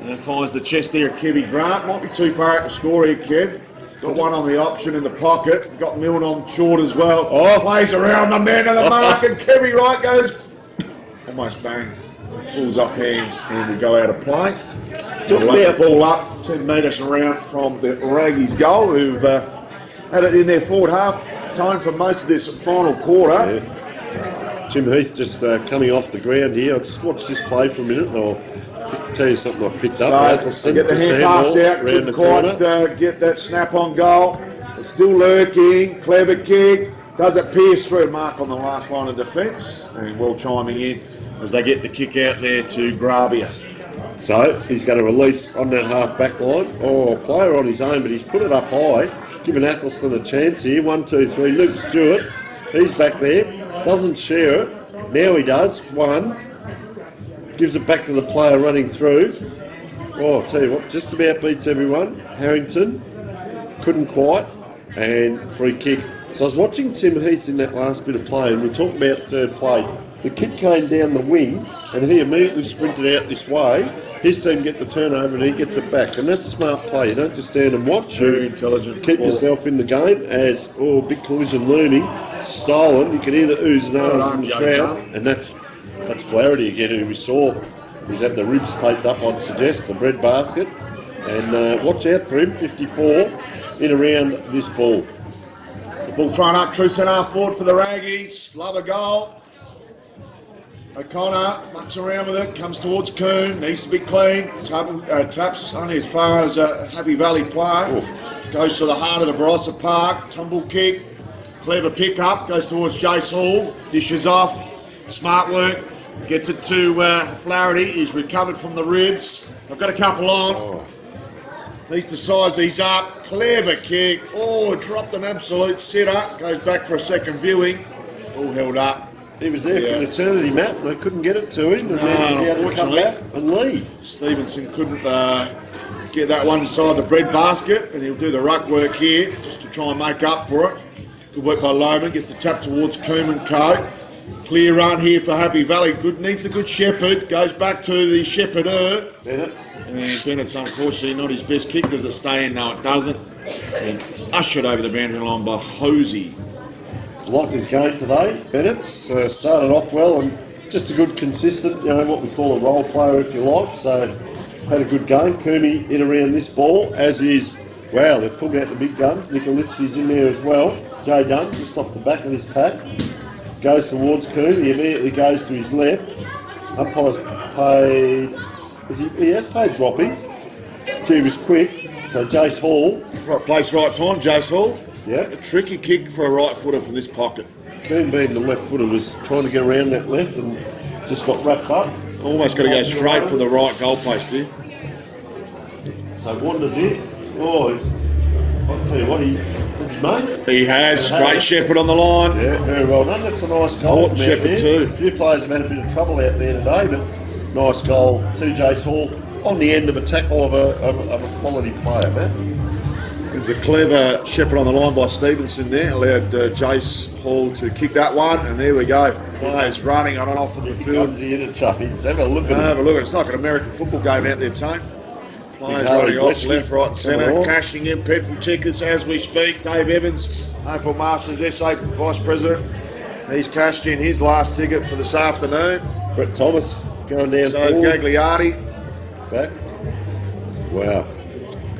And finds the chest there at Kevy Grant. Might be too far out to score here, Kev. Got one on the option in the pocket. Got Milne on short as well. Oh, plays around the man of the mark, and Kevy Wright goes almost bang. Falls off hands and will go out of play. Took the ball up 10 metres around from the Raggies goal, who've had it in their forward half. Time for most of this final quarter. Yeah. Tim Heath just coming off the ground here. I'll just watch this play for a minute, and I'll tell you something I've picked up. So get the hand pass out, couldn't quite get that snap on goal. It's still lurking, clever kick. Does it pierce through? Mark on the last line of defence, and well chiming in as they get the kick out there to Gravia. So he's going to release on that half back line. Oh, player on his own, but he's put it up high. Giving Athelston a chance here. 1, 2, 3. Luke Stewart. He's back there. Doesn't share it. Now he does. 1. Gives it back to the player running through. Oh, I'll tell you what. Just about beats everyone. Harrington. Couldn't quite. And free kick. So I was watching Tim Heath in that last bit of play, and we talked about third play. The kick came down the wing, and he immediately sprinted out this way. His team get the turnover and he gets it back, and that's smart play. You don't just stand and watch. Very intelligent. Keep yourself in the game as big collision looming, stolen. You can hear the oohs and ahs in the crowd, and that's Flaherty again, who we saw. He's had the ribs taped up, I'd suggest, the bread basket, and watch out for him. 54 in around this ball. The ball thrown up, true centre half forward for the Raggies. Love a goal. O'Connor mucks around with it, comes towards Coombe, needs to be clean, taps only as far as a Happy Valley player, goes to the heart of the Barossa Park, tumble kick, clever pick up, goes towards Jace Hall, dishes off, smart work, gets it to Flaherty, he's recovered from the ribs, I've got a couple on, needs to size these up, clever kick, dropped an absolute sitter, goes back for a second viewing, all held up. He was there for an eternity, Matt, and they couldn't get it to him. And then he had to come back and lead. Stevenson couldn't get that one inside the bread basket, and he'll do the ruck work here just to try and make up for it. Good work by Lohman, gets the tap towards Coombe and Co. Clear run here for Happy Valley. Needs a good shepherd, goes back to the shepherder. Bennett. And Bennett's unfortunately not his best kick. Does it stay in? No, it doesn't. And ushered over the boundary line by Hosey. Like his game today, Bennett's started off well and just a good consistent, what we call a role player if you like, so had a good game. Coomey in around this ball, as is, they've pulled out the big guns. Nicolitzky's in there as well. Jay Dunn just off the back of this pack, goes towards Coomey, he immediately goes to his left. Umpire's paid, he has paid dropping, he was quick, so Jace Hall. Right place, right time, Jace Hall. Yeah. A tricky kick for a right footer from this pocket. being the left footer, was trying to get around that left and just got wrapped up. Almost got to go straight for the right goalpost here. So Wander's it. Oh, I'll tell you what, he's made. He has. Great Shepherd on the line. Yeah, very well done. That's a nice goal. Morton Shepherd too. A few players have had a bit of trouble out there today, but nice goal. TJ Hall on the end of a tackle of a quality player, Matt. It was a clever Shepherd on the line by Stevenson there. Allowed Jace Hall to kick that one, and there we go. Players running on and off of the field. The interchange. Have a look at it. Have a look. It's like an American football game out there, Tone. Players running off left, right, centre, cashing in petrol tickets as we speak. Dave Evans, AFL Masters SA Vice President. He's cashed in his last ticket for this afternoon. Brett Thomas going down. So is Gagliardi. Back. Wow.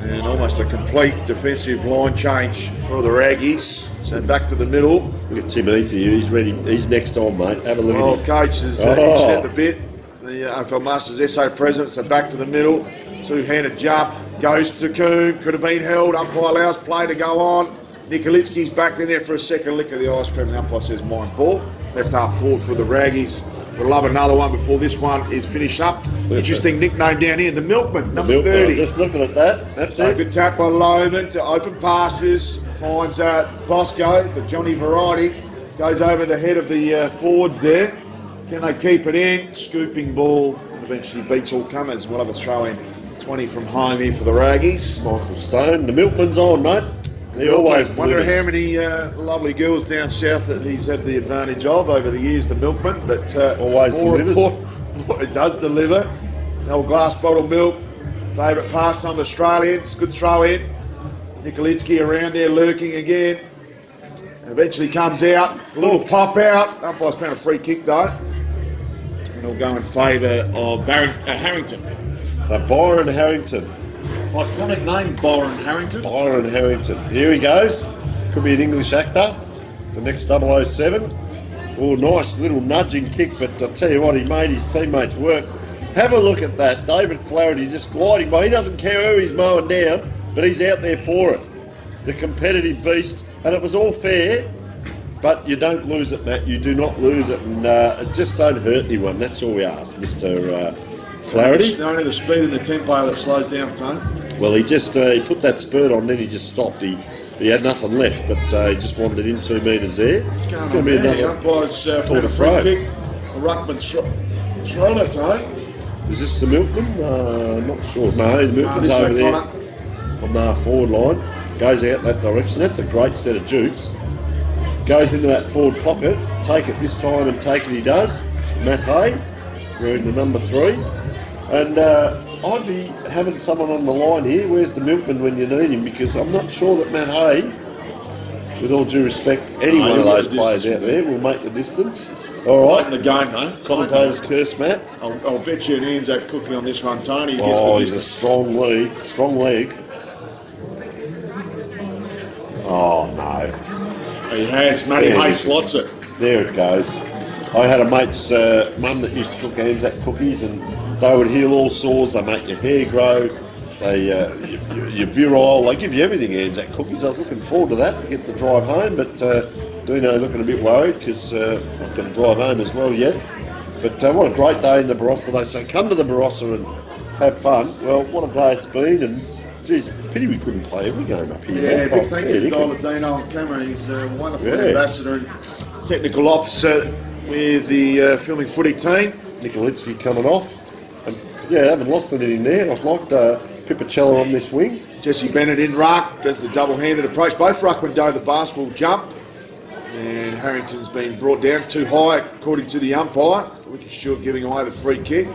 And almost a complete defensive line change for the Raggies. So back to the middle. Look at Tim Heath here. He's ready. He's next on, mate. Have a look at him. Coach has itched at the bit. The AFL Masters SA President. So back to the middle. Two-handed jump. Goes to Coombe. Could have been held. Umpire allows play to go on. Nikolitsky's back in there for a second lick of the ice cream. The umpire says mine ball. Left half forward for the Raggies. We'll love another one before this one is finished up. Interesting nickname down here, the Milkman, number 30. Just looking at that. That's it. Good tap by Loman to open pastures. Finds Bosco, the Johnny variety. Goes over the head of the forwards there. Can they keep it in? Scooping ball. Eventually beats all comers. We'll have a throw in 20 from home here for the Raggies. Michael Stone. The Milkman's on, mate. He always wonder delivers. how many lovely girls down south that he's had the advantage of over the years, the Milkman. But always delivers. It does deliver. The old glass bottle milk. Favourite pastime of Australians. Good throw in. Nikolitsky around there lurking again. Eventually comes out. A little pop out. Umpire's found a free kick though. And it'll go in favour of Harrington. So Byron Harrington. Iconic name, Byron Harrington. Byron Harrington. Here he goes. Could be an English actor. The next 007. Oh, nice little nudging kick, but I'll tell you what, he made his teammates work. Have a look at that. David Flaherty just gliding by. He doesn't care who he's mowing down, but he's out there for it. The competitive beast. And it was all fair, but you don't lose it, Matt. You do not lose it, and just don't hurt anyone. That's all we ask, Mr. Flaherty. It's only the speed and the tempo that slows down, Tone. Well, he just he put that spurt on, then he just stopped. He had nothing left, but he just wandered in 2 metres there. What's going on there? The umpire's for a free kick. The ruckman's thrown it, Tone. Is this the Milkman? Not sure. No, the Milkman's over there on the forward line. Goes out that direction. That's a great set of jukes. Goes into that forward pocket. Take it this time, and take it he does. Matt Hay, wearing the number 3. And I'd be having someone on the line here. Where's the Milkman when you need him? Because I'm not sure that Matt Hay, with all due respect, any one of those players out there will make the distance. All right. In the game, though. Commentator's curse, Matt. I'll bet you an Anzac cookie on this one, Tony. He's a strong leg. Strong leg. Oh, no. He has. Matty Hay slots it. There it goes. I had a mate's mum that used to cook Anzac cookies, and they would heal all sores. They make your hair grow. You're virile. They give you everything, Anzac cookies. I was looking forward to that to get the drive home, but Dino looking a bit worried because I'm not going to drive home as well yet. But what a great day in the Barossa. They say come to the Barossa and have fun. Well, what a day it's been, and geez, pity we couldn't play every game up here. Yeah, big thank you to Dino on camera. He's a wonderful ambassador and technical officer with the filming footy team. Nikolitsky coming off. And, haven't lost anything there. I've liked Pipicella on this wing. Jesse Bennett in ruck, does the double-handed approach. Both ruckmen do the basketball jump. And Harrington's been brought down too high, according to the umpire. Lucas Stewart giving away the free kick.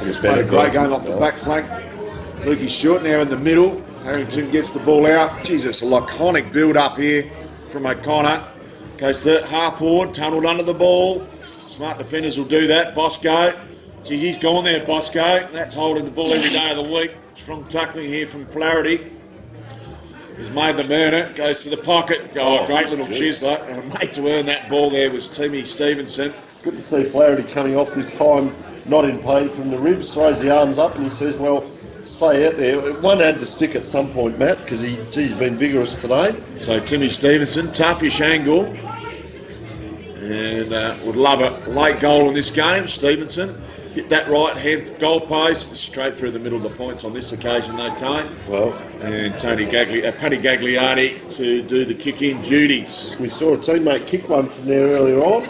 He's played a great game off the back flank. Lucas Stewart now in the middle. Harrington gets the ball out. Jesus, a laconic build-up here from O'Connor. Goes to half forward, tunnelled under the ball. Smart defenders will do that. Bosco. Geez, he's gone there, Bosco. That's holding the ball every day of the week. Strong tackling here from Flaherty. He's made the burner. Goes to the pocket. Oh, great little chiseler. Mate to earn that ball there was Timmy Stevenson. Good to see Flaherty coming off this time, not in pain from the ribs. Throws the arms up and he says, well, stay out there. One had to stick at some point, Matt, because he's been vigorous today. So Timmy Stevenson, toughish angle. And would love a late goal in this game. Stevenson hit that right hand goal post, straight through the middle of the points on this occasion though, Tone. Well, and Paddy Gagliardi to do the kick-in duties. we saw a teammate kick one from there earlier on,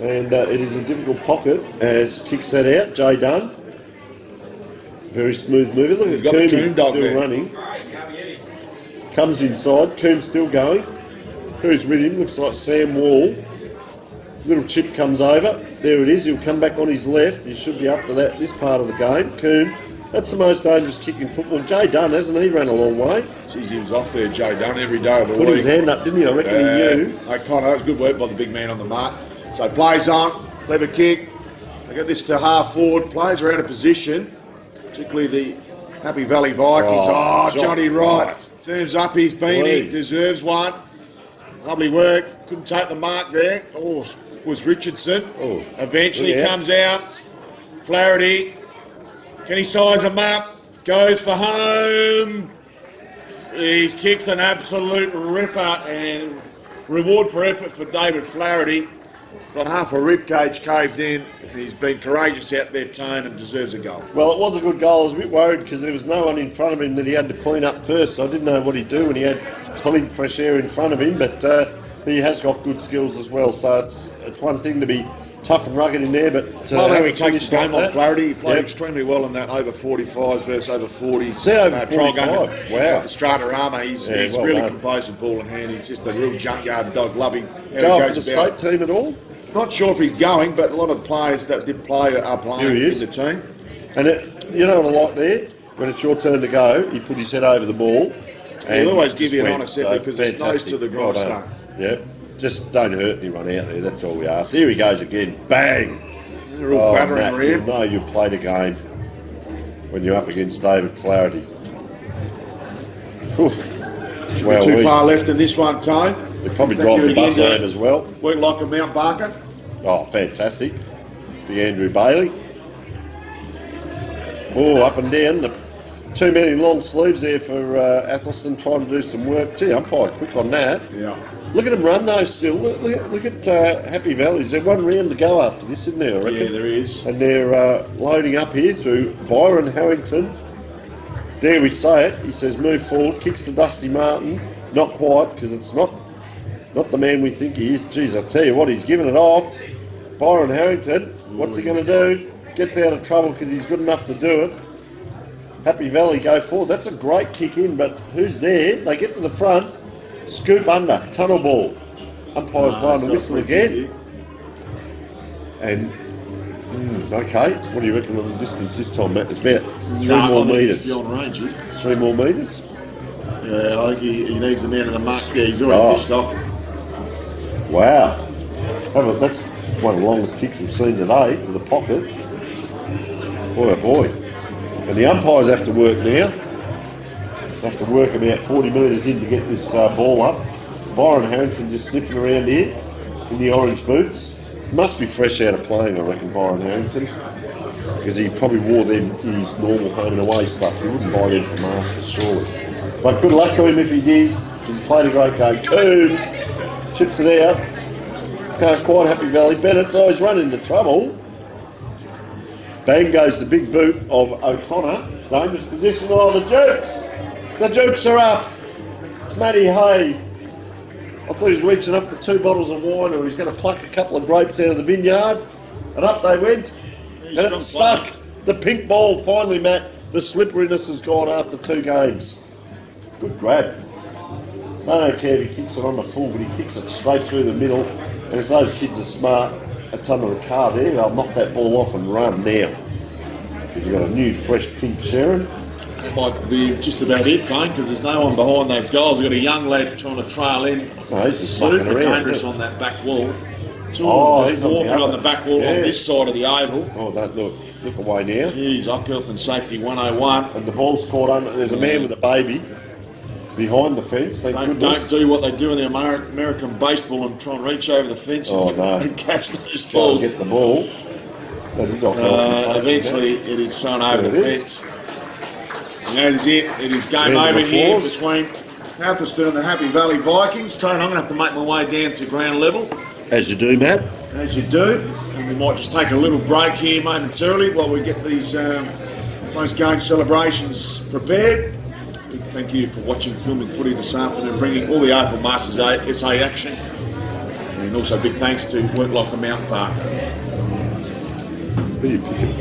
and it is a difficult pocket as kicks that out. Jay Dunn. Very smooth moving. Look He's at got the Coombe Coombe dog still there. running. Comes inside. Coombe's still going. Who's with him? Looks like Sam Wall. Little chip comes over. There it is. He'll come back on his left. He should be up to that this part of the game. Coombe. That's the most dangerous kick in football. Jay Dunn, hasn't he? Ran a long way. Jeez, he was off there, Jay Dunn, every day of the Put week. his hand up, didn't he? I reckon he knew. O'Connor, that was good work by the big man on the mark. So plays on, clever kick. They got this to half forward. Players are out of position, particularly the Happy Valley Vikings. Oh, Johnny Wright firms up his beanie, Please. deserves one. Lovely work. Couldn't take the mark there. Oh, was Richardson. Oh, Eventually yeah. comes out. Flaherty. Can he size him up? Goes for home. He's kicked an absolute ripper, and reward for effort for David Flaherty. He's got half a rib cage caved in. He's been courageous out there, Tone, and deserves a goal. Well, it was a good goal. I was a bit worried because there was no one in front of him that he had to clean up first. So I didn't know what he'd do when he had clean, fresh air in front of him. But he has got good skills as well. So it's one thing to be tough and rugged in there, but Well, how he having takes the finished game like on that- Flaherty. He played Yep. extremely well in that over 45s versus over 40s. Yeah, over trial game 45. at- Wow. at the Strata Armour. He's well really done. composed and ball in hand. He's just a real junkyard dog, loving how Go he off for the goes about. state team at all? Not sure if he's going, but a lot of the players that did play are playing Here he in is. the team. And you know what I like there? When it's your turn to go, he put his head over the ball. He'll always give just you an went. honest effort because it's nose to the Well done. grindstone. Yeah, just don't hurt anyone out there. That's all we ask. Here he goes again. Bang! They're all battering Matt, around. you know you played a game when you're up against David Flaherty. Whew. Well, Too far left in this one, Tone. we probably Thank drive you the bus again, home as well. Work like a Mount Barker. Oh, fantastic. The Andrew Bailey. Oh, up and down. Too many long sleeves there for Athelston trying to do some work. Gee, umpire quick on that. Yeah. Look at him run though still. Look at Happy Valley. Is there one round to go after this, isn't there, I reckon? Yeah, there is. And they're loading up here through Byron Harrington. There we say it. He says move forward, kicks to Dusty Martin. Not quite, because it's not the man we think he is. Geez, I tell you what, he's giving it off. Byron Harrington, what's he going to do? Gets out of trouble because he's good enough to do it. Happy Valley go forward. That's a great kick in, but who's there? They get to the front. Scoop under, tunnel ball. Umpire's blowing the whistle again. And, okay, what do you reckon on the distance this time, Matt? It's about 3 more metres. Beyond range, here. 3 more metres? Yeah, I think he needs the man of the mark there. He's already pissed off. Wow. That's one of the longest kicks we've seen today to the pocket. Boy, oh boy. And the umpires have to work now. They have to work about 40 metres in to get this ball up. Byron Harrington just sniffing around here in the orange boots. Must be fresh out of playing, I reckon, Byron Harrington. Because he probably wore them in his normal home and away stuff. He wouldn't buy them from Masters, surely. But good luck to him if he does. He's played a great game. Coombe chips it out. Can't quite Happy Valley. Bennett's always run into trouble. Bang goes the big boot of O'Connor. Dangerous position. Oh, the Jukes! The Jukes are up. Matty Hay. I thought he was reaching up for 2 bottles of wine, or he's going to pluck a couple of grapes out of the vineyard. And up they went. And it stuck. The pink ball finally, Matt. The slipperiness has gone after 2 games. Good grab. I don't care if he kicks it on the full, but he kicks it straight through the middle. And if those kids are smart, it's under the car there. They'll knock that ball off and run now. Because you've got a new, fresh pink Sharon. That might be just about it, Tone, because there's no one behind those goals. We've got a young lad trying to trail in. No, he's just mucking super around, dangerous isn't on that back wall. Two Oh, just he's on the walking on other. the back wall on Yeah. this side of the oval. Oh, don't look away now. Jeez, up health and safety 101. And the ball's caught under. There's a man with a baby behind the fence. Thank Don't goodness. do what they do in the American baseball and try and reach over the fence Oh, no. and catch those Trying balls. to get the ball. That is off health and safety, Eventually, it is thrown over There the it is. fence. And that is it. It is game Round of over here applause. between Athelston and the Happy Valley Vikings. Tone, I'm going to have to make my way down to ground level As you do, Matt. As you do. And we might just take a little break here momentarily while we get these post-game celebrations prepared. Big thank you for watching Filming Footy this afternoon, bringing all the AFL Masters SA action. And also big thanks to Worklocker Mount Barker. Who are you picking?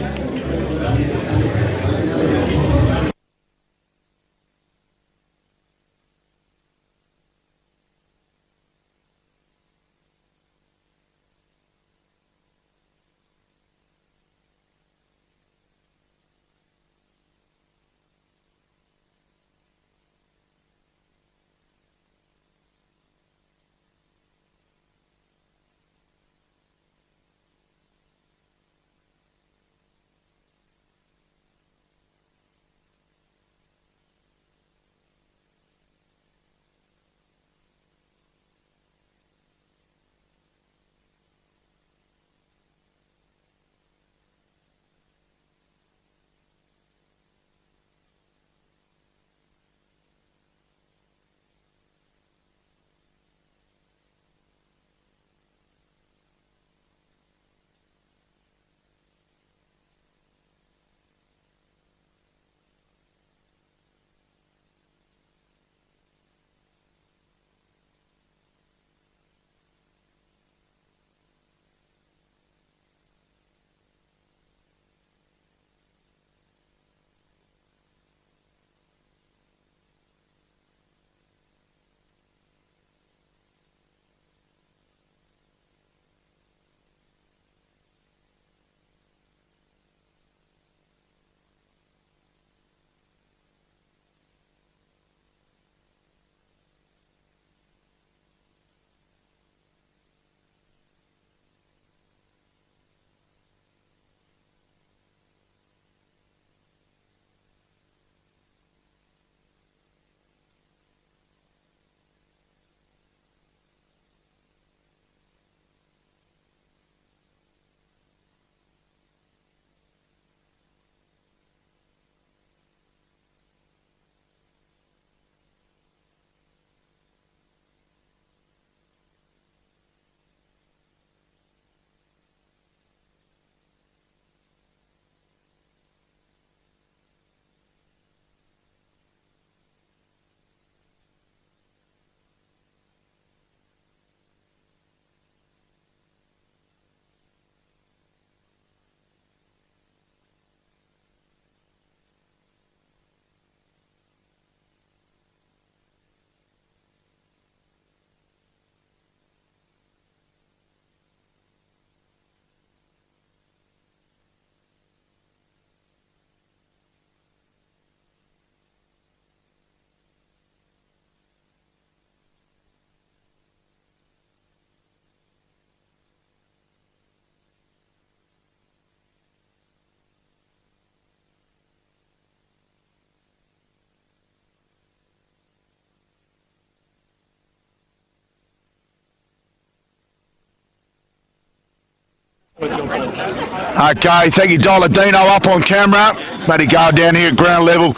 Okay, thank you, Doladino, up on camera. Ready to go down here at ground level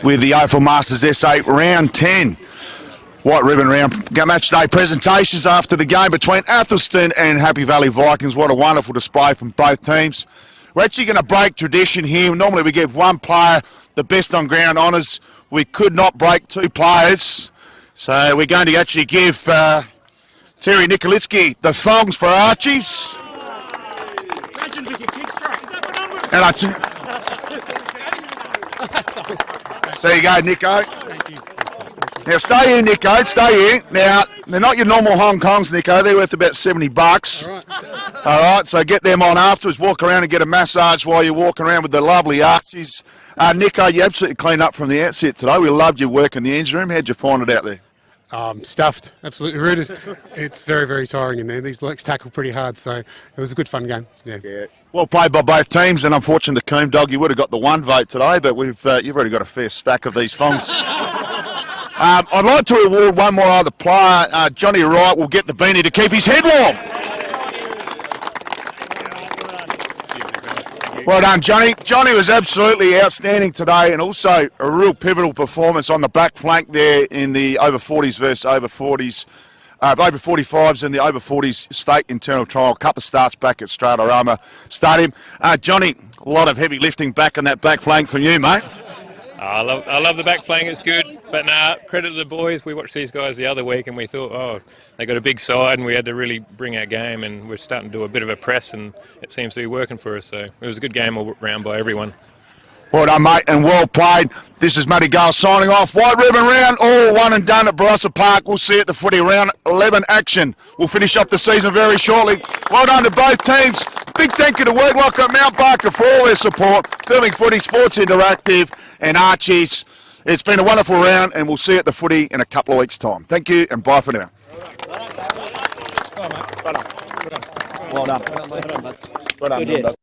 with the AFL Masters S8 round 10. White ribbon round match day presentations after the game between Athelston and Happy Valley Vikings. What a wonderful display from both teams. We're actually going to break tradition here. Normally we give one player the best on ground honours. We could not break two players. So we're going to actually give Terry Nikolitsky the thongs for Archies. And there you go, Nico. Thank you. Now stay here, Nico. Stay here. Now they're not your normal Hong Kongs, Nico. They're worth about $70. All right. All right. So get them on afterwards. Walk around and get a massage while you're walking around with the lovely Archies. Nico, you absolutely cleaned up from the outset today. We loved your work in the engine room. How'd you find it out there? Stuffed, absolutely rooted. It's very, very tiring in there. These blokes tackle pretty hard, so it was a good fun game. Yeah. Well played by both teams, and unfortunately, the Coombe Dog, you would have got the one vote today, but you've already got a fair stack of these thongs. I'd like to award one more other player. Johnny Wright will get the beanie to keep his head warm. Well done, Johnny. Johnny was absolutely outstanding today, and also a real pivotal performance on the back flank there in the over 40s versus over 40s. over 45s and the over 40s state internal trial. A couple of starts back at Stratorama Stadium. Johnny, a lot of heavy lifting back on that back flank from you, mate. I love the back flank, it's good. But credit to the boys. We watched these guys the other week and we thought, oh, they got a big side and we had to really bring our game, and we're starting to do a bit of a press and it seems to be working for us. So it was a good game all round by everyone. Well done, mate, and well played. This is Matty Gale signing off. White ribbon round, all one and done at Barossa Park. We'll see you at the footy round 11 action. We'll finish up the season very shortly. Well done to both teams. Big thank you to Work Locker at Mount Barker for all their support. Filming Footy, Sports Interactive and Archie's. It's been a wonderful round, and we'll see you at the footy in a couple of weeks' time. Thank you, and bye for now. Well done. Well done.